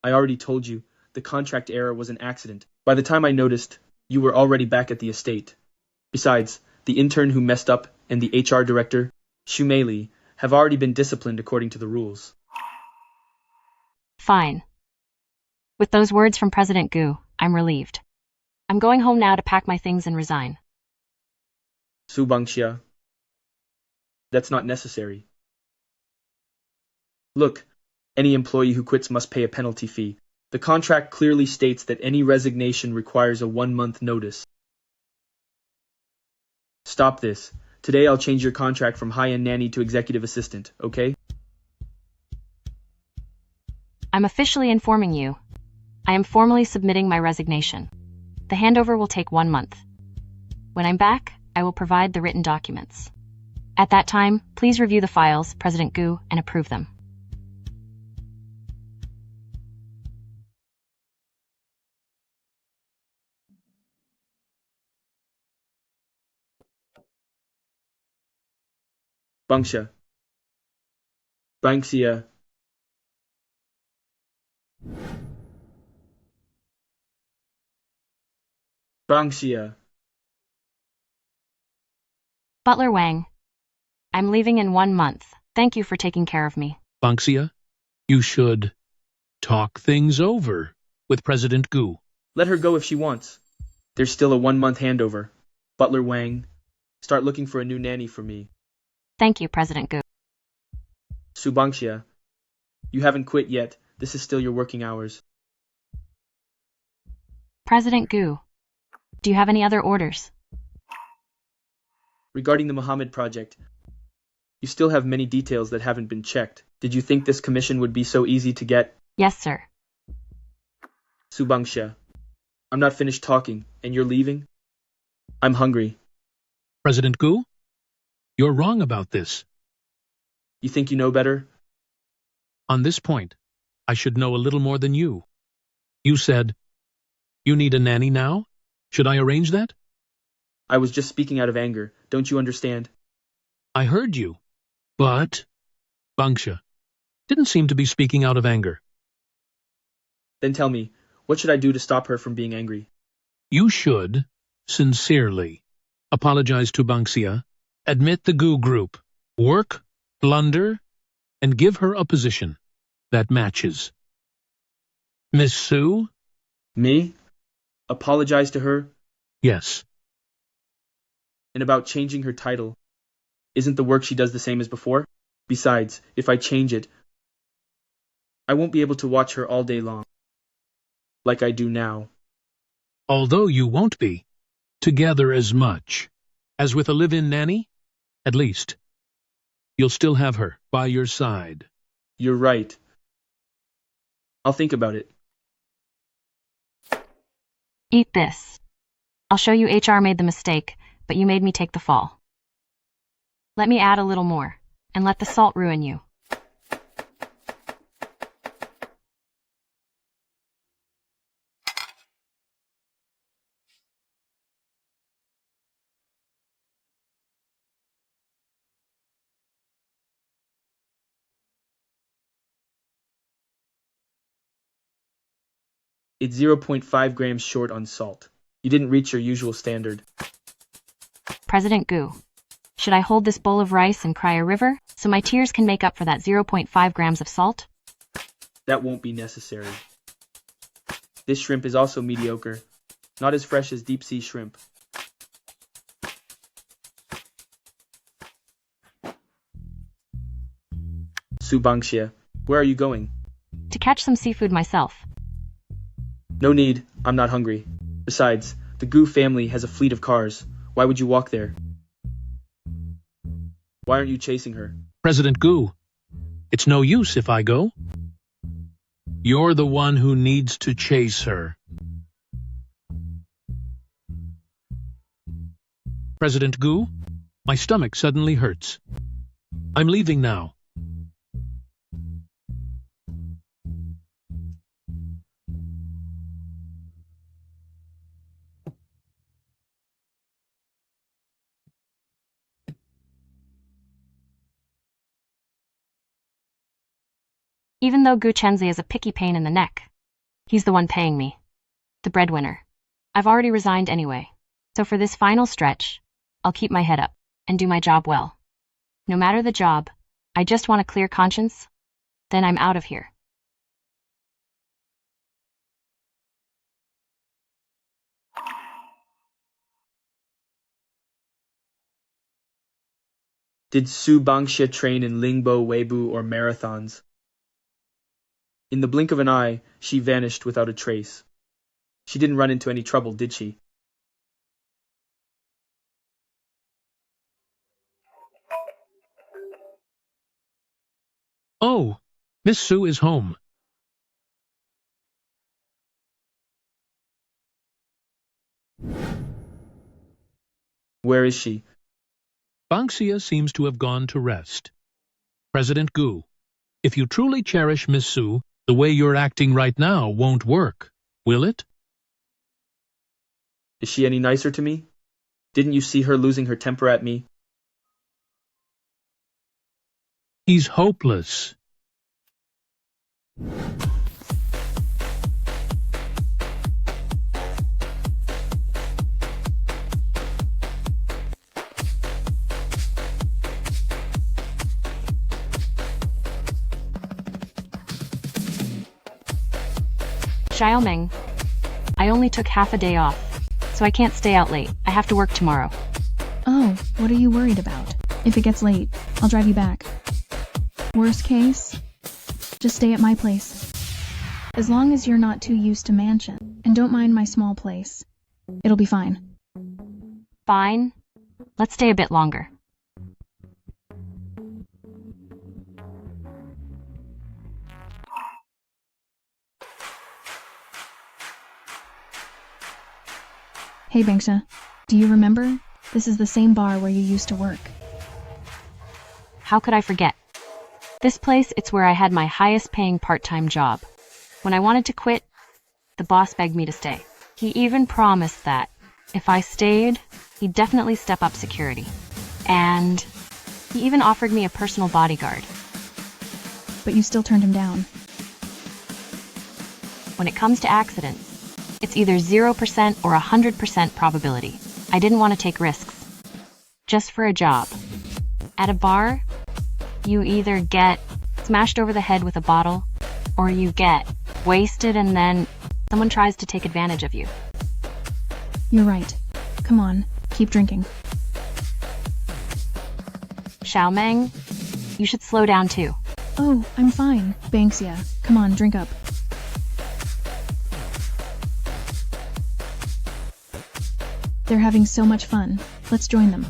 G: I already told you, the contract error was an accident. By the time I noticed, you were already back at the estate. Besides, the intern who messed up and the HR director, Shumeli, have already been disciplined according to the rules.
A: Fine. With those words from President Gu, I'm relieved. I'm going home now to pack my things and resign.
G: Subangxia, that's not necessary. Look, any employee who quits must pay a penalty fee. The contract clearly states that any resignation requires a 1-month notice. Stop this. Today I'll change your contract from high-end nanny to executive assistant, okay?
A: I'm officially informing you. I am formally submitting my resignation. The handover will take 1 month. When I'm back, I will provide the written documents. At that time, please review the files, President Gu, and approve them.
G: Bangxia. Bangxia. Bangxia.
A: Butler Wang. I'm leaving in 1 month. Thank you for taking care of me.
H: Bangxia, you should talk things over with President Gu.
G: Let her go if she wants. There's still a 1-month handover. Butler Wang, start looking for a new nanny for me.
A: Thank you, President Gu.
G: Subangxia, you haven't quit yet. This is still your working hours.
A: President Gu, do you have any other orders?
G: Regarding the Muhammad project, you still have many details that haven't been checked. Did you think this commission would be so easy to get?
A: Yes, sir.
G: Subangxia, I'm not finished talking, and you're leaving? I'm hungry.
H: President Gu, you're wrong about this.
G: You think you know better?
H: On this point, I should know a little more than you. You said, you need a nanny now? Should I arrange that?
G: I was just speaking out of anger. Don't you understand?
H: I heard you, but Bangxia didn't seem to be speaking out of anger.
G: Then tell me, what should I do to stop her from being angry?
H: You should, sincerely, apologize to Bangxia, admit the Gu group, work, plunder, and give her a position that matches. Miss Sue?
G: Me? Apologize to her?
H: Yes.
G: And about changing her title. Isn't the work she does the same as before? Besides, if I change it, I won't be able to watch her all day long, like I do now.
H: Although you won't be together as much as with a live-in nanny, at least, you'll still have her by your side.
G: You're right. I'll think about it.
A: Eat this. I'll show you HR made the mistake, but you made me take the fall. Let me add a little more, and let the salt ruin you.
G: It's 0.5 grams short on salt. You didn't reach your usual standard.
A: President Gu, should I hold this bowl of rice and cry a river, so my tears can make up for that 0.5 grams of salt?
G: That won't be necessary. This shrimp is also mediocre. Not as fresh as deep sea shrimp. Subangxie, where are you going?
A: To catch some seafood myself.
G: No need, I'm not hungry. Besides, the Gu family has a fleet of cars. Why would you walk there? Why aren't you chasing her?
H: President Gu, it's no use if I go. You're the one who needs to chase her. President Gu, my stomach suddenly hurts. I'm leaving now.
A: Even though Gu Chenzi is a picky pain in the neck, he's the one paying me. The breadwinner. I've already resigned anyway. So for this final stretch, I'll keep my head up and do my job well. No matter the job, I just want a clear conscience. Then I'm out of here.
G: Did Su Bangxie train in Lingbo, Weibo, or marathons? In the blink of an eye, she vanished without a trace. She didn't run into any trouble, did she?
H: Oh, Miss Su is home.
G: Where is she?
H: Bangxia seems to have gone to rest. President Gu, if you truly cherish Miss Su, the way you're acting right now won't work, will it?
G: Is she any nicer to me? Didn't you see her losing her temper at me?
H: He's hopeless.
A: Xiaoming, I only took half a day off, so I can't stay out late. I have to work tomorrow.
F: Oh, what are you worried about? If it gets late, I'll drive you back. Worst case, just stay at my place. As long as you're not too used to mansion, and don't mind my small place, it'll be fine.
A: Fine. Let's stay a bit longer.
F: Hey Bangxia, do you remember? This is the same bar where you used to work.
A: How could I forget? This place, it's where I had my highest paying part-time job. When I wanted to quit, the boss begged me to stay. He even promised that, if I stayed, he'd definitely step up security. And he even offered me a personal bodyguard.
F: But you still turned him down.
A: When it comes to accidents, it's either 0% or 100% probability. I didn't want to take risks. Just for a job. At a bar, you either get smashed over the head with a bottle, or you get wasted and then someone tries to take advantage of you.
F: You're right. Come on, keep drinking.
A: Xiaomeng, you should slow down too.
F: Oh, I'm fine. Bangxia, come on, drink up. They're having so much fun. Let's join them.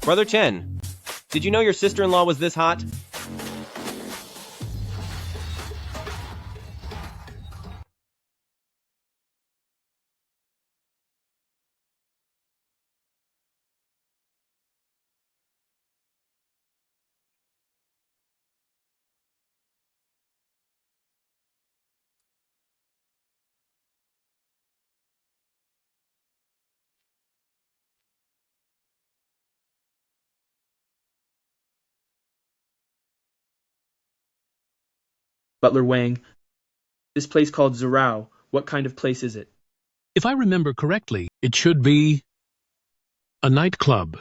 J: Brother Chen, did you know your sister-in-law was this hot?
G: Butler Wang. This place called Zurao. What kind of place is it?
H: If I remember correctly, it should be a nightclub.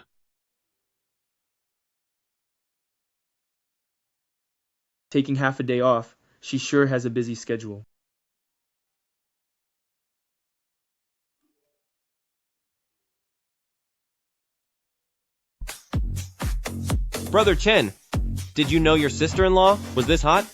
G: Taking half a day off. She sure has a busy schedule.
J: Brother Chen, did you know your sister-in-law was this hot?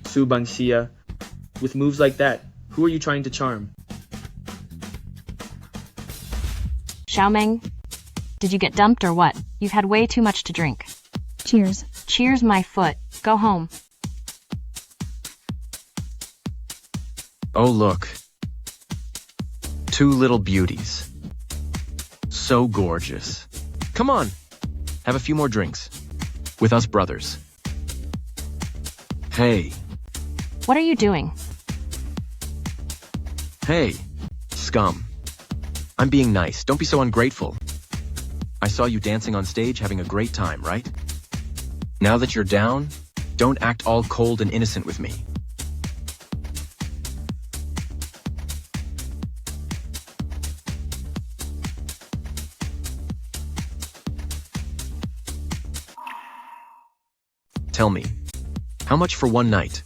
G: Su Bangxia. With moves like that, who are you trying to charm?
A: Xiaomeng, did you get dumped or what? You've had way too much to drink.
F: Cheers.
A: Cheers, my foot. Go home.
E: Oh, look. Two little beauties. So gorgeous. Come on, have a few more drinks. With us brothers. Hey.
A: What are you doing?
E: Hey, scum. I'm being nice. Don't be so ungrateful. I saw you dancing on stage having a great time, right? Now that you're down, don't act all cold and innocent with me. Tell me, how much for one night?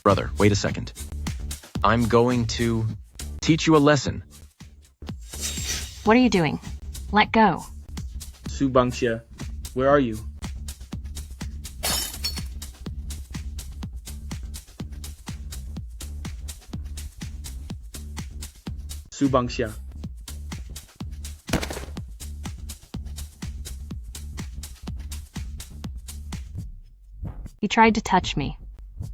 E: Brother, wait a second. I'm going to teach you a lesson.
A: What are you doing? Let go.
G: Su Bangxia, where are you? Su Bangxia.
A: He tried to touch me.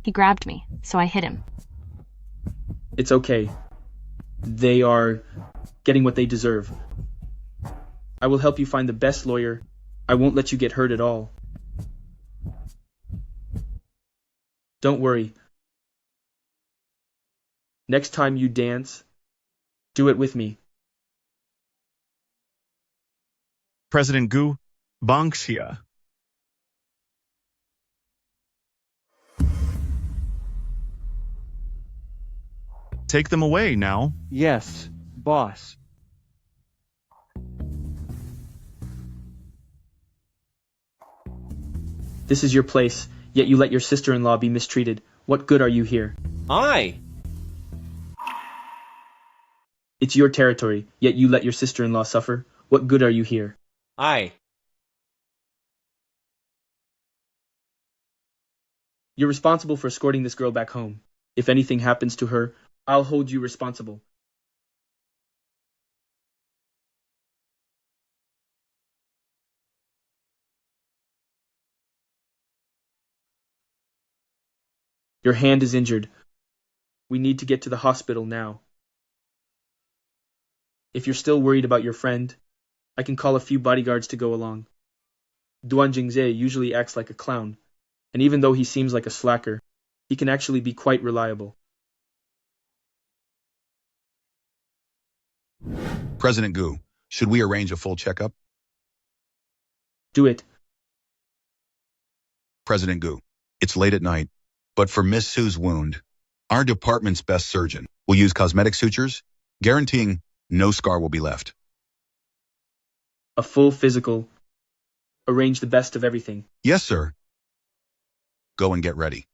A: He grabbed me, so I hit him.
G: It's okay. They are getting what they deserve. I will help you find the best lawyer. I won't let you get hurt at all. Don't worry. Next time you dance, do it with me.
K: President Gu, Bangxia. Take them away now.
N: Yes, boss.
G: This is your place, yet you let your sister-in-law be mistreated. What good are you here?
J: Aye.
G: It's your territory, yet you let your sister-in-law suffer. What good are you here?
J: Aye.
G: You're responsible for escorting this girl back home. If anything happens to her, I'll hold you responsible. Your hand is injured. We need to get to the hospital now. If you're still worried about your friend, I can call a few bodyguards to go along. Duan Jingze usually acts like a clown, and even though he seems like a slacker, he can actually be quite reliable.
W: President Gu, should we arrange a full checkup?
G: Do it.
W: President Gu, it's late at night, but for Miss Su's wound, our department's best surgeon will use cosmetic sutures, guaranteeing no scar will be left.
G: A full physical. Arrange the best of everything.
W: Yes, sir. Go and get ready.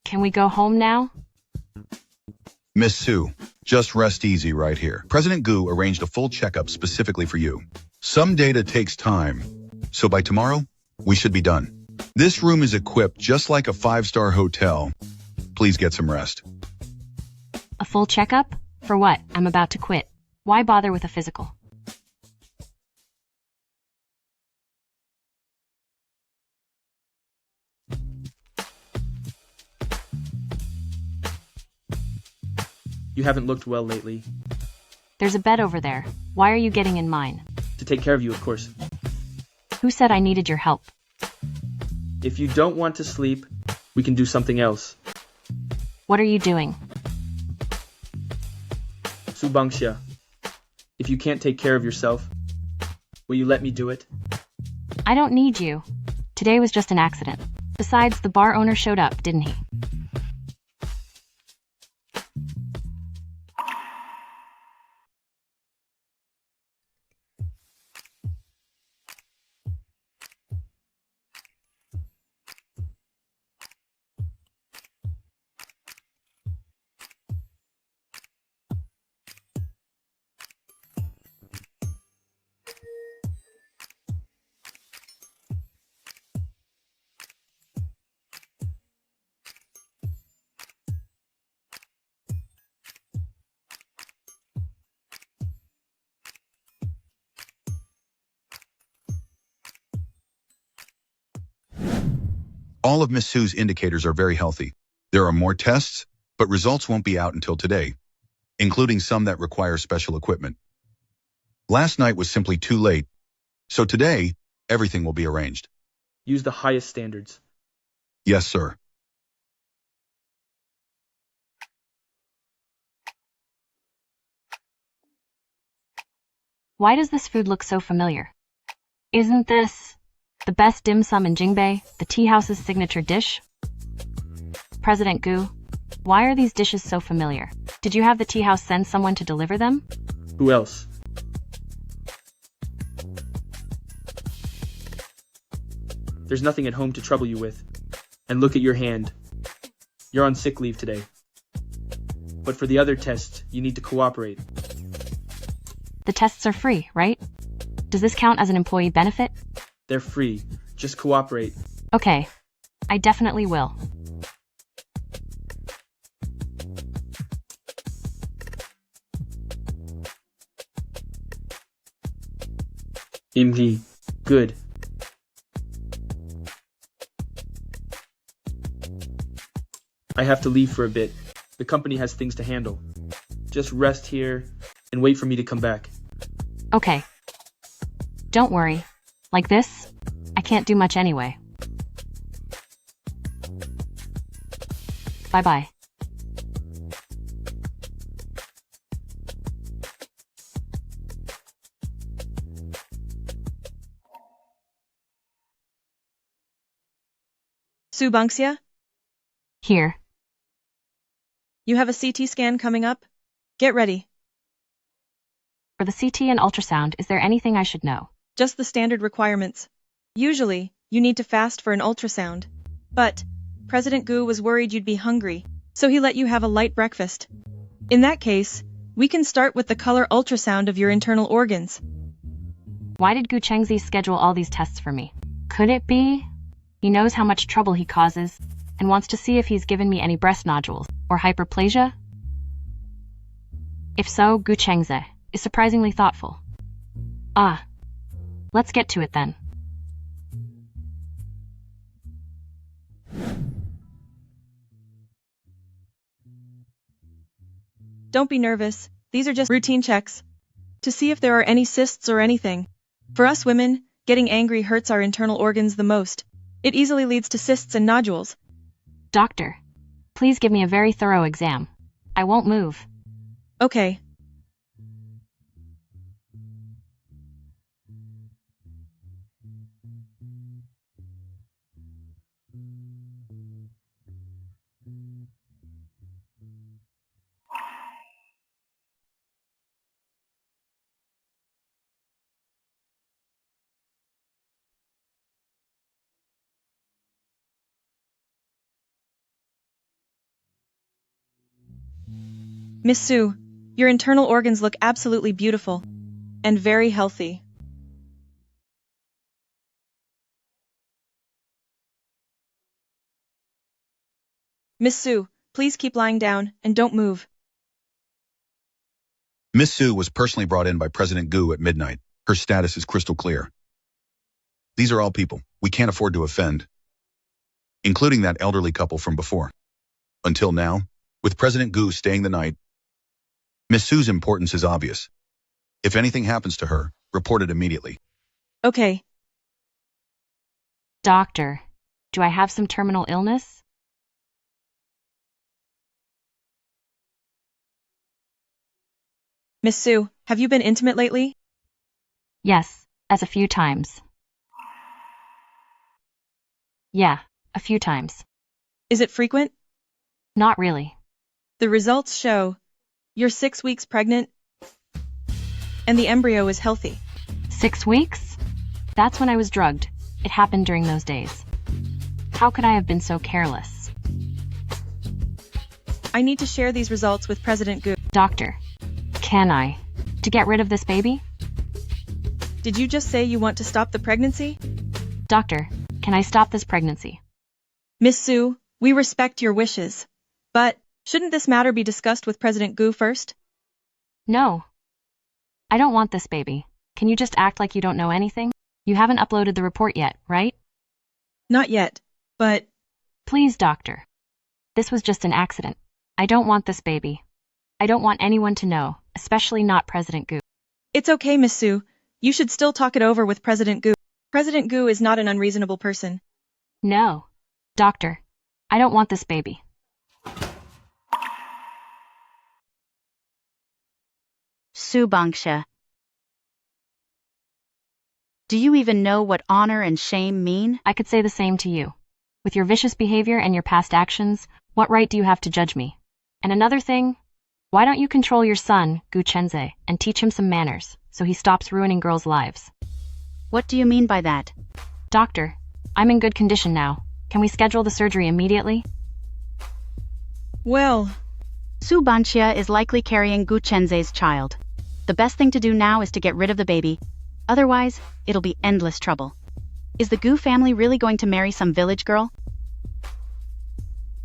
A: Can we go home now?
W: Miss Su, just rest easy right here. President Gu arranged a full checkup specifically for you. Some data takes time, so by tomorrow, we should be done. This room is equipped just like a 5-star hotel. Please get some rest.
A: A full checkup? For what? I'm about to quit. Why bother with a physical?
G: You haven't looked well lately.
A: There's a bed over there. Why are you getting in mine?
G: To take care of you, of course.
A: Who said I needed your help?
G: If you don't want to sleep, we can do something else.
A: What are you doing?
G: Subangxia, if you can't take care of yourself, will you let me do it?
A: I don't need you. Today was just an accident. Besides, the bar owner showed up, didn't he?
W: All of Miss Sue's indicators are very healthy. There are more tests, but results won't be out until today, including some that require special equipment. Last night was simply too late, so today, everything will be arranged.
G: Use the highest standards.
W: Yes, sir.
A: Why does this food look so familiar? Isn't this the best dim sum in Jingbei, the tea house's signature dish? President Gu, why are these dishes so familiar? Did you have the tea house send someone to deliver them?
G: Who else? There's nothing at home to trouble you with. And look at your hand. You're on sick leave today. But for the other tests, you need to cooperate.
A: The tests are free, right? Does this count as an employee benefit?
G: They're free. Just cooperate.
A: Okay. I definitely will.
G: Imri. Good. I have to leave for a bit. The company has things to handle. Just rest here and wait for me to come back.
A: Okay. Don't worry. Like this, I can't do much anyway. Bye-bye.
C: Subangxia,
A: Here.
C: you have a CT scan coming up? Get ready.
A: For the CT and ultrasound, is there anything I should know?
C: Just the standard requirements. Usually, you need to fast for an ultrasound. But, President Gu was worried you'd be hungry, so he let you have a light breakfast. In that case, we can start with the color ultrasound of your internal organs.
A: Why did Gu Chengzi schedule all these tests for me? Could it be he knows how much trouble he causes and wants to see if he's given me any breast nodules or hyperplasia? If so, Gu Chengzi is surprisingly thoughtful. Let's get to it then.
C: Don't be nervous, these are just routine checks. To see if there are any cysts or anything. For us women, getting angry hurts our internal organs the most. It easily leads to cysts and nodules.
A: Doctor, please give me a very thorough exam. I won't move.
C: Okay. Miss Sue, your internal organs look absolutely beautiful. And very healthy. Miss Sue, please keep lying down and don't move.
W: Miss Sue was personally brought in by President Gu at midnight. Her status is crystal clear. These are all people we can't afford to offend, including that elderly couple from before. Until now, with President Gu staying the night, Miss Sue's importance is obvious. If anything happens to her, report it immediately.
C: Okay.
A: Doctor, do I have some terminal illness?
C: Miss Sue, have you been intimate lately?
A: Yes, as a few times. Yeah, a few times.
C: Is it frequent?
A: Not really.
C: The results show you're 6 weeks pregnant and the embryo is healthy.
A: 6 weeks? That's when I was drugged. It happened during those days. How could I have been so careless?
C: I need to share these results with President Gu.
A: Doctor, can I? To get rid of this baby?
C: Did you just say you want to stop the pregnancy?
A: Doctor, can I stop this pregnancy?
C: Miss Sue, we respect your wishes. But shouldn't this matter be discussed with President Gu first?
A: No. I don't want this baby. Can you just act like you don't know anything? You haven't uploaded the report yet, right?
C: Not yet, but...
A: Please, doctor. This was just an accident. I don't want this baby. I don't want anyone to know, especially not President Gu.
C: It's okay, Miss Sue. You should still talk it over with President Gu. President Gu is not an unreasonable person.
A: No. Doctor, I don't want this baby.
L: Subangsha. Do you even know what honor and shame mean?
A: I could say the same to you. With your vicious behavior and your past actions, what right do you have to judge me? And another thing, why don't you control your son, Gu Chenze, and teach him some manners, so he stops ruining girls' lives?
L: What do you mean by that?
A: Doctor, I'm in good condition now. Can we schedule the surgery immediately?
C: Well...
L: Subangsha is likely carrying Gu Chenze's child. The best thing to do now is to get rid of the baby. Otherwise, it'll be endless trouble. Is the Gu family really going to marry some village girl?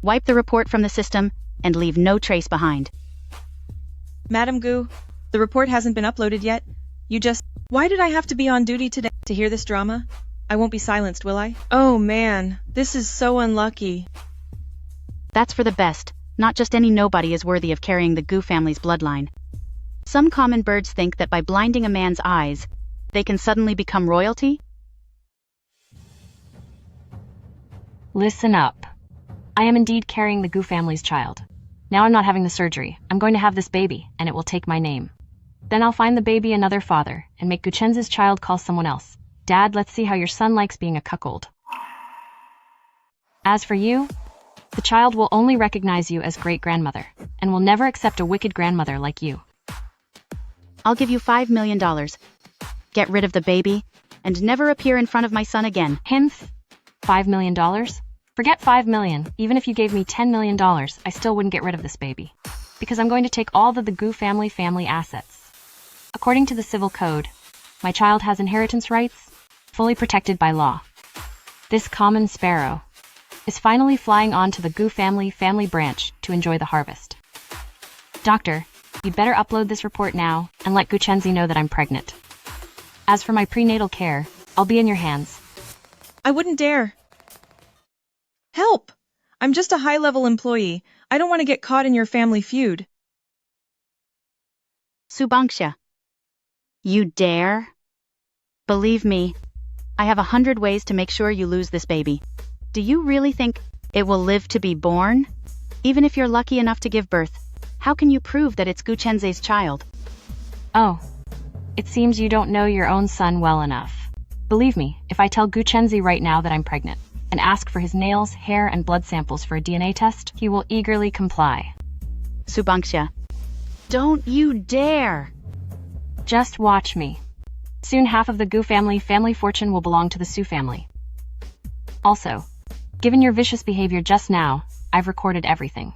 L: Wipe the report from the system and leave no trace behind.
C: Madam Gu, the report hasn't been uploaded yet. You just... Why did I have to be on duty today to hear this drama? I won't be silenced, will I? Oh man, this is so unlucky.
L: That's for the best. Not just any nobody is worthy of carrying the Gu family's bloodline. Some common birds think that by blinding a man's eyes, they can suddenly become royalty?
A: Listen up. I am indeed carrying the Gu family's child. Now I'm not having the surgery. I'm going to have this baby, and it will take my name. Then I'll find the baby another father, and make Gu Chenze's child call someone else. Dad, let's see how your son likes being a cuckold. As for you, the child will only recognize you as great-grandmother, and will never accept a wicked grandmother like you.
L: I'll give you $5 million. Get rid of the baby, and never appear in front of my son again.
A: Hinth? $5 million? Forget $5 million. Even if you gave me $10 million, I still wouldn't get rid of this baby. Because I'm going to take all the Gu family assets. According to the civil code, my child has inheritance rights, fully protected by law. This common sparrow is finally flying on to the Gu family branch to enjoy the harvest. Doctor, you'd better upload this report now and let Gu Chenze know that I'm pregnant. As for my prenatal care, I'll be in your hands.
C: I wouldn't dare. Help! I'm just a high-level employee. I don't want to get caught in your family feud.
L: Subangsha. You dare? Believe me, I have 100 ways to make sure you lose this baby. Do you really think it will live to be born? Even if you're lucky enough to give birth, how can you prove that it's Gu Chenze's child?
A: Oh, it seems you don't know your own son well enough. Believe me, if I tell Gu Chenze right now that I'm pregnant, and ask for his nails, hair, and blood samples for a DNA test, he will eagerly comply.
L: Subangsha. Don't you dare!
A: Just watch me. Soon half of the Gu family fortune will belong to the Su family. Also, given your vicious behavior just now, I've recorded everything.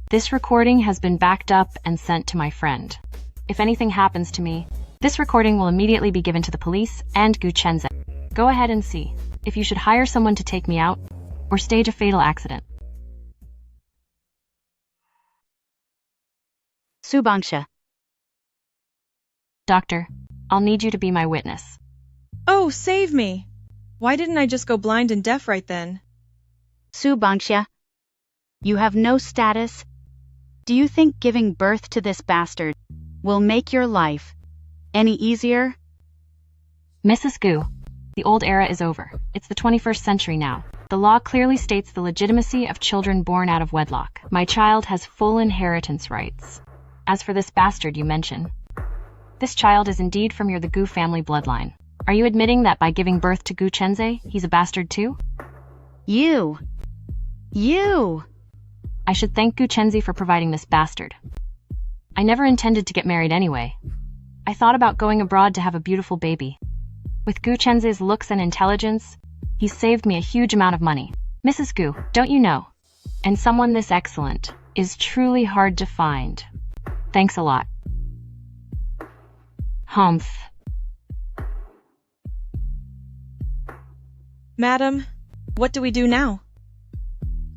A: This recording has been backed up and sent to my friend. If anything happens to me, this recording will immediately be given to the police and Gu Chenze. Go ahead and see if you should hire someone to take me out or stage a fatal accident.
L: Subangsha.
A: Doctor, I'll need you to be my witness.
C: Oh, save me! Why didn't I just go blind and deaf right then?
L: Su Bangxia, you have no status. Do you think giving birth to this bastard will make your life any easier?
A: Mrs. Gu, the old era is over. It's the 21st century now. The law clearly states the legitimacy of children born out of wedlock. My child has full inheritance rights. As for this bastard you mention, this child is indeed from the Gu family bloodline. Are you admitting that by giving birth to Gu Chenze, he's a bastard too?
L: You!
A: I should thank Gu Chenze for providing this bastard. I never intended to get married anyway. I thought about going abroad to have a beautiful baby. With Gu Chenze's looks and intelligence, he's saved me a huge amount of money. Mrs. Gu, don't you know? And someone this excellent is truly hard to find. Thanks a lot. Humph.
C: Madam, what do we do now?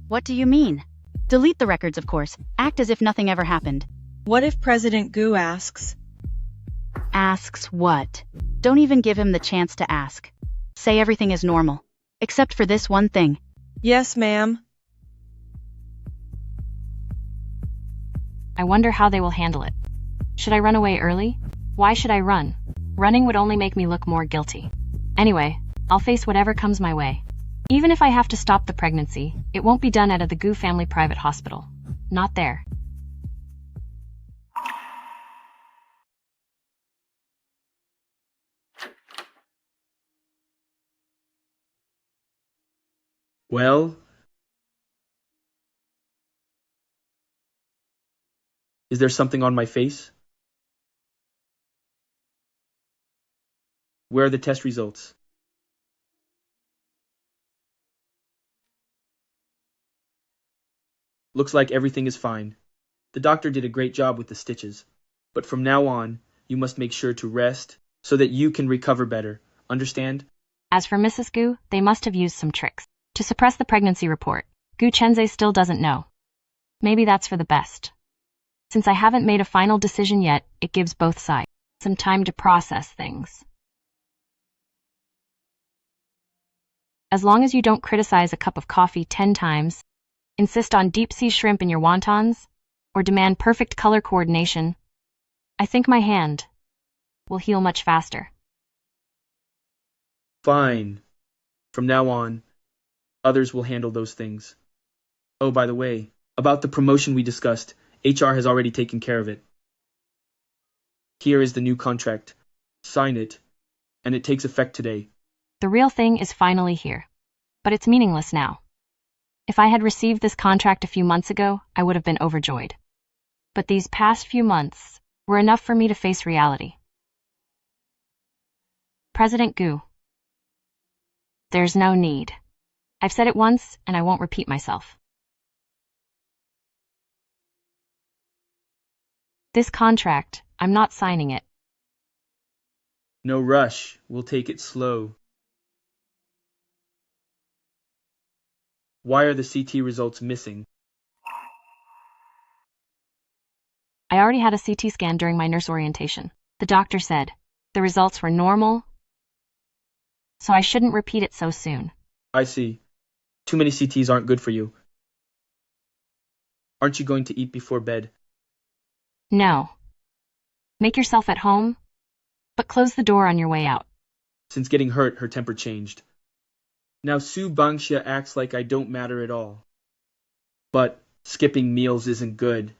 L: What do you mean? Delete the records, of course. Act as if nothing ever happened.
C: What if President Gu asks?
L: Asks what? Don't even give him the chance to ask. Say everything is normal. Except for this one thing.
C: Yes, ma'am.
A: I wonder how they will handle it. Should I run away early? Why should I run? Running would only make me look more guilty. Anyway, I'll face whatever comes my way. Even if I have to stop the pregnancy, it won't be done at the Gu family private hospital. Not there.
G: Well, is there something on my face? Where are the test results? Looks like everything is fine. The doctor did a great job with the stitches. But from now on, you must make sure to rest so that you can recover better. Understand?
A: As for Mrs. Gu, they must have used some tricks to suppress the pregnancy report. Gu Chenze still doesn't know. Maybe that's for the best. Since I haven't made a final decision yet, it gives both sides some time to process things. As long as you don't criticize a cup of coffee 10 times, insist on deep-sea shrimp in your wontons, or demand perfect color coordination, I think my hand will heal much faster.
G: Fine. From now on, others will handle those things. Oh, by the way, about the promotion we discussed, HR has already taken care of it. Here is the new contract. Sign it, and it takes effect today.
A: The real thing is finally here, but it's meaningless now. If I had received this contract a few months ago, I would have been overjoyed. But these past few months were enough for me to face reality. President Gu, there's no need. I've said it once, and I won't repeat myself. This contract, I'm not signing it.
G: No rush. We'll take it slow. Why are the CT results missing?
A: I already had a CT scan during my nurse orientation. The doctor said the results were normal, so I shouldn't repeat it so soon.
G: I see. Too many CTs aren't good for you. Aren't you going to eat before bed?
A: No. Make yourself at home, but close the door on your way out.
G: Since getting hurt, her temper changed. Now Su Bangxia acts like I don't matter at all. But skipping meals isn't good.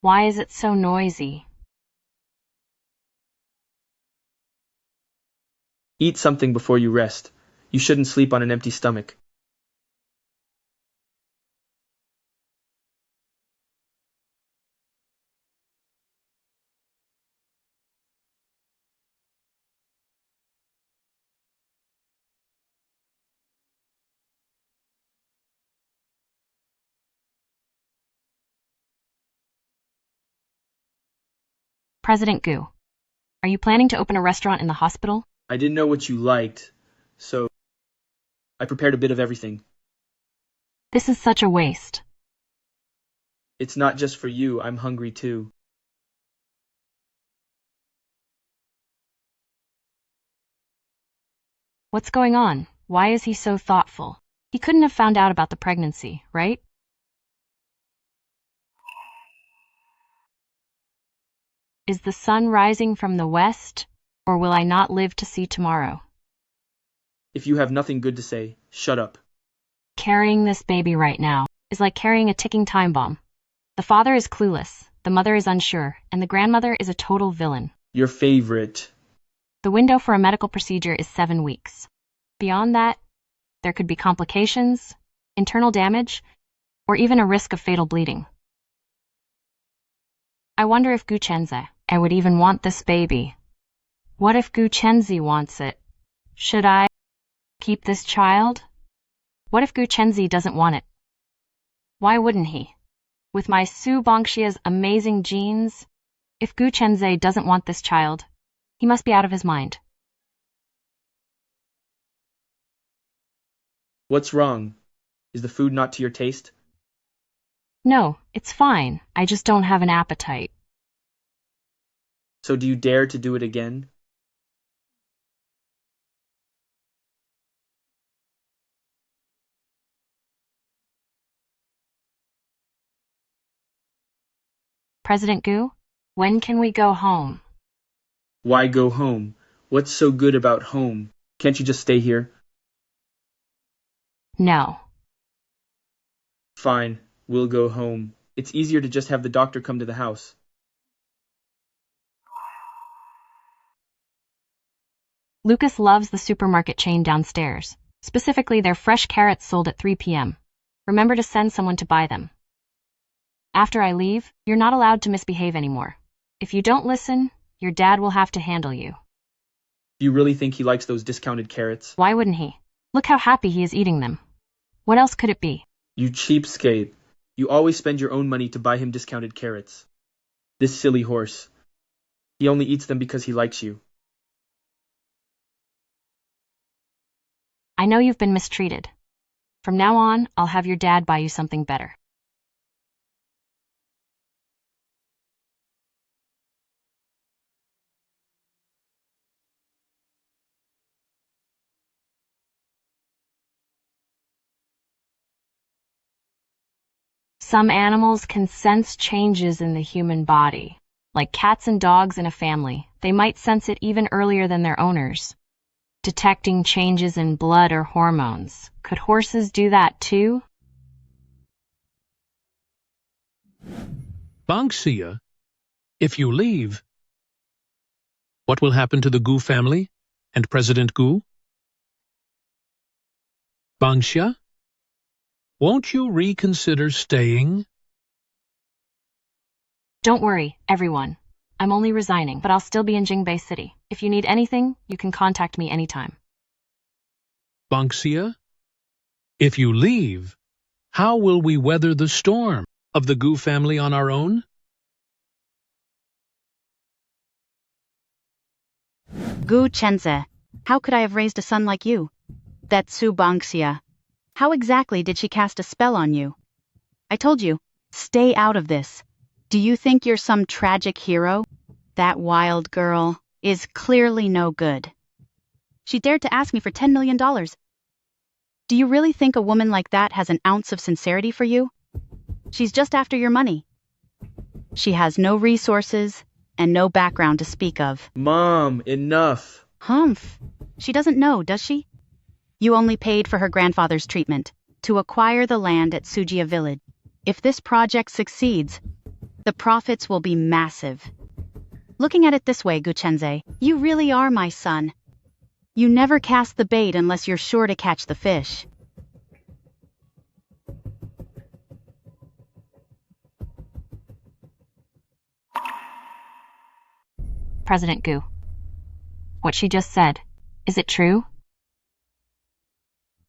A: Why is it so noisy?
G: Eat something before you rest. You shouldn't sleep on an empty stomach.
A: President Gu, are you planning to open a restaurant in the hospital?
G: I didn't know what you liked, so I prepared a bit of everything.
A: This is such a waste.
G: It's not just for you, I'm hungry too.
A: What's going on? Why is he so thoughtful? He couldn't have found out about the pregnancy, right? Is the sun rising from the west, or will I not live to see tomorrow?
G: If you have nothing good to say, shut up.
A: Carrying this baby right now is like carrying a ticking time bomb. The father is clueless, the mother is unsure, and the grandmother is a total villain.
G: Your favorite.
A: The window for a medical procedure is 7 weeks. Beyond that, there could be complications, internal damage, or even a risk of fatal bleeding. I wonder if Gu Chenze would even want this baby. What if Gu Chenzi wants it? Should I keep this child? What if Gu Chenzi doesn't want it? Why wouldn't he? With my Su Bangxia's amazing genes, if Gu Chenze doesn't want this child, he must be out of his mind.
G: What's wrong? Is the food not to your taste?
A: No, it's fine. I just don't have an appetite.
G: So do you dare to do it again?
A: President Gu, when can we go home?
G: Why go home? What's so good about home? Can't you just stay here?
A: No.
G: Fine, we'll go home. It's easier to just have the doctor come to the house.
A: Lucas loves the supermarket chain downstairs, specifically their fresh carrots sold at 3 p.m. Remember to send someone to buy them. After I leave, you're not allowed to misbehave anymore. If you don't listen, your dad will have to handle you.
G: Do you really think he likes those discounted carrots?
A: Why wouldn't he? Look how happy he is eating them. What else could it be?
G: You cheapskate. You always spend your own money to buy him discounted carrots. This silly horse. He only eats them because he likes you.
A: I know you've been mistreated. From now on, I'll have your dad buy you something better. Some animals can sense changes in the human body. Like cats and dogs in a family, they might sense it even earlier than their owners. Detecting changes in blood or hormones. Could horses do that too?
H: Bangxia, if you leave, what will happen to the Gu family and President Gu? Bangxia, won't you reconsider staying?
A: Don't worry, everyone. I'm only resigning, but I'll still be in Jingbei City. If you need anything, you can contact me anytime.
H: Bangxia, if you leave, how will we weather the storm of the Gu family on our own?
L: Gu Chenze, how could I have raised a son like you? That Su Bangxia. How exactly did she cast a spell on you? I told you, stay out of this. Do you think you're some tragic hero? That wild girl is clearly no good. She dared to ask me for $10 million. Do you really think a woman like that has an ounce of sincerity for you? She's just after your money. She has no resources and no background to speak of.
G: Mom, enough.
L: Humph. She doesn't know, does she? You only paid for her grandfather's treatment to acquire the land at Sujia Village. If this project succeeds, the profits will be massive. Looking at it this way, Gu Chenze, you really are my son. You never cast the bait unless you're sure to catch the fish.
A: President Gu, what she just said, is it true?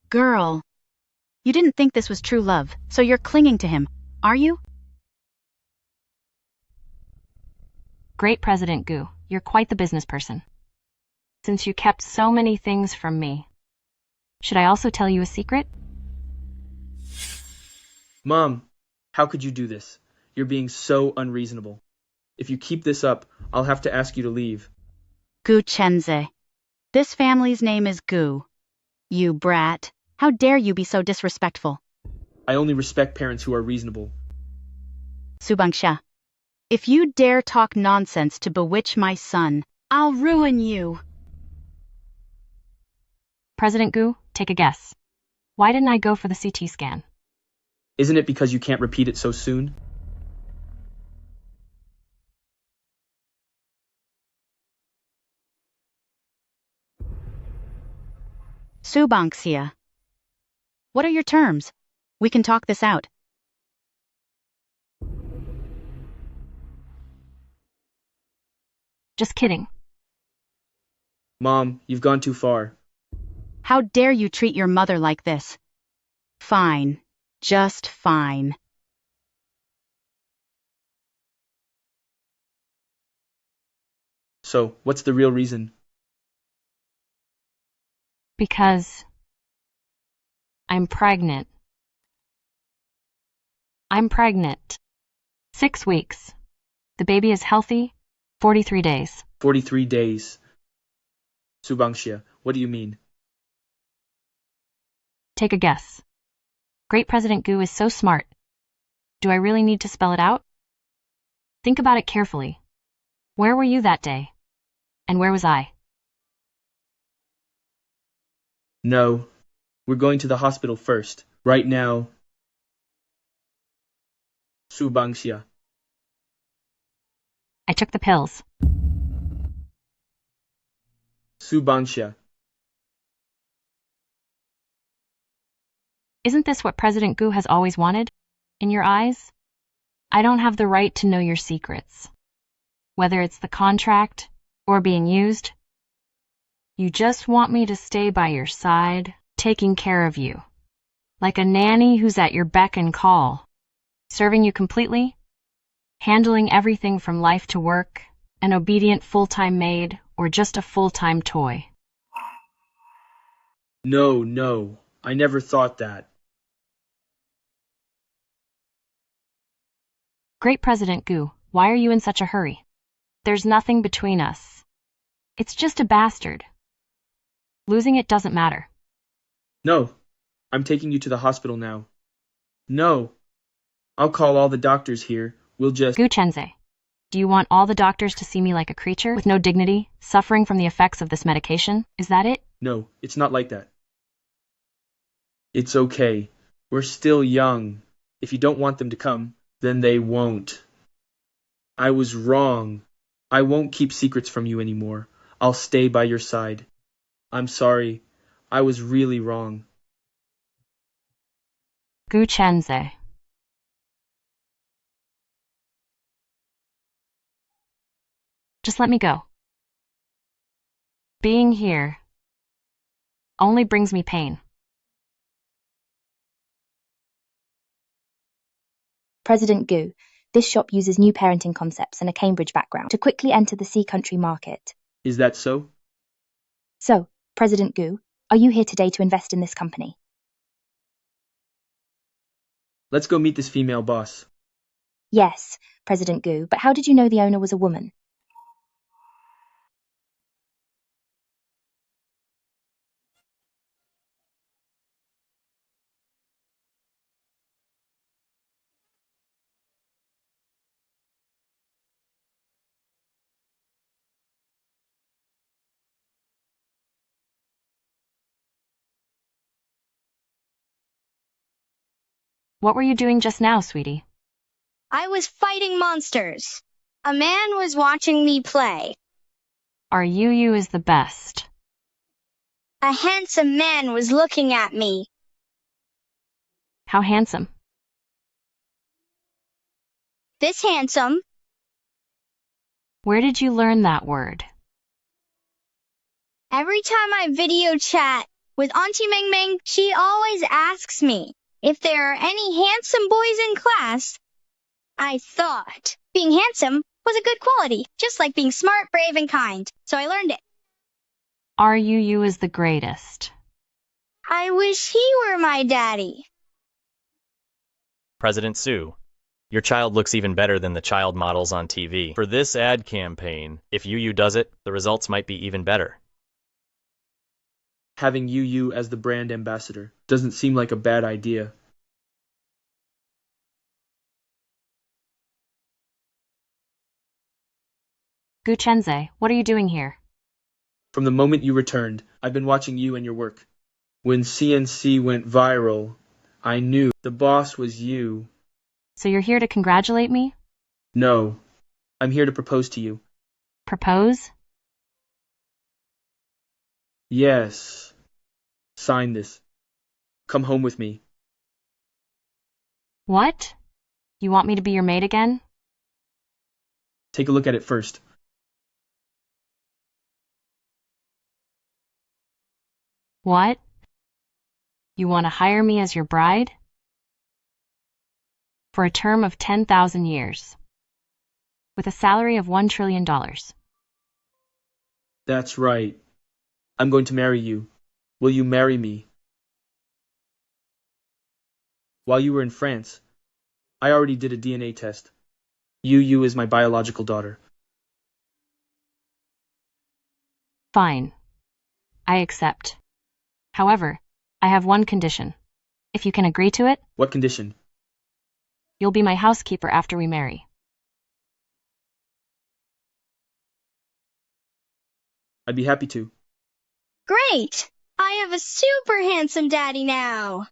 L: Girl, you didn't think this was true love, so you're clinging to him, are you?
A: Great President Gu, you're quite the business person. Since you kept so many things from me, should I also tell you a secret?
G: Mom, how could you do this? You're being so unreasonable. If you keep this up, I'll have to ask you to leave.
L: Gu Chenze. This family's name is Gu. You brat. How dare you be so disrespectful?
G: I only respect parents who are reasonable.
L: Subangsha. If you dare talk nonsense to bewitch my son, I'll ruin you.
A: President Gu, take a guess. Why didn't I go for the CT scan?
G: Isn't it because you can't repeat it so soon?
L: Subangxia. What are your terms? We can talk this out.
A: Just kidding.
G: Mom, you've gone too far.
L: How dare you treat your mother like this? Fine. Just fine.
G: So, what's the real reason?
A: Because I'm pregnant. I'm pregnant. 6 weeks. The baby is healthy. 43 days.
G: 43 days. Subangxia, what do you mean?
A: Take a guess. Great President Gu is so smart. Do I really need to spell it out? Think about it carefully. Where were you that day? And where was I?
G: No. We're going to the hospital first. Right now. Subangxia.
A: I took the pills.
G: Subangxia.
A: Isn't this what President Gu has always wanted? In your eyes? I don't have the right to know your secrets. Whether it's the contract or being used. You just want me to stay by your side, taking care of you. Like a nanny who's at your beck and call. Serving you completely. Handling everything from life to work. An obedient full-time maid or just a full-time toy.
G: No. I never thought that.
A: Great President Gu, why are you in such a hurry? There's nothing between us. It's just a bastard. Losing it doesn't matter.
G: No. I'm taking you to the hospital now. No. I'll call all the doctors here. We'll just...
A: Gu Chenze, do you want all the doctors to see me like a creature with no dignity, suffering from the effects of this medication? Is that it?
G: No, it's not like that. It's okay. We're still young. If you don't want them to come, then they won't. I was wrong. I won't keep secrets from you anymore. I'll stay by your side. I'm sorry. I was really wrong.
A: Gu Chenze. Just let me go. Being here only brings me pain.
O: President Gu, this shop uses new parenting concepts and a Cambridge background to quickly enter the sea country market.
G: Is that so?
O: So, President Gu, are you here today to invest in this company?
G: Let's go meet this female boss.
O: Yes, President Gu, but how did you know the owner was a woman?
A: What were you doing just now, sweetie?
Q: I was fighting monsters. A man was watching me play.
A: Our Yu is the best.
Q: A handsome man was looking at me.
A: How handsome?
Q: This handsome.
A: Where did you learn that word?
Q: Every time I video chat with Auntie Meng Meng, she always asks me if there are any handsome boys in class. I thought being handsome was a good quality, just like being smart, brave, and kind. So I learned it.
A: RUU is the greatest.
Q: I wish he were my daddy.
S: President Sue, your child looks even better than the child models on TV. For this ad campaign, if UU does it, the results might be even better.
G: Having UU as the brand ambassador doesn't seem like a bad idea.
A: Guchenze, what are you doing here?
G: From the moment you returned, I've been watching you and your work. When CNC went viral, I knew the boss was you.
A: So you're here to congratulate me?
G: No, I'm here to propose to you.
A: Propose?
G: Yes. Sign this. Come home with me.
A: What? You want me to be your maid again?
G: Take a look at it first.
A: What? You want to hire me as your bride? For a term of 10,000 years. With a salary of $1 trillion.
G: That's right. I'm going to marry you. Will you marry me? While you were in France, I already did a DNA test. UU is my biological daughter.
A: Fine. I accept. However, I have one condition. If you can agree to it,
G: What condition?
A: you'll be my housekeeper after we marry.
G: I'd be happy to.
Q: Great! I have a super handsome daddy now.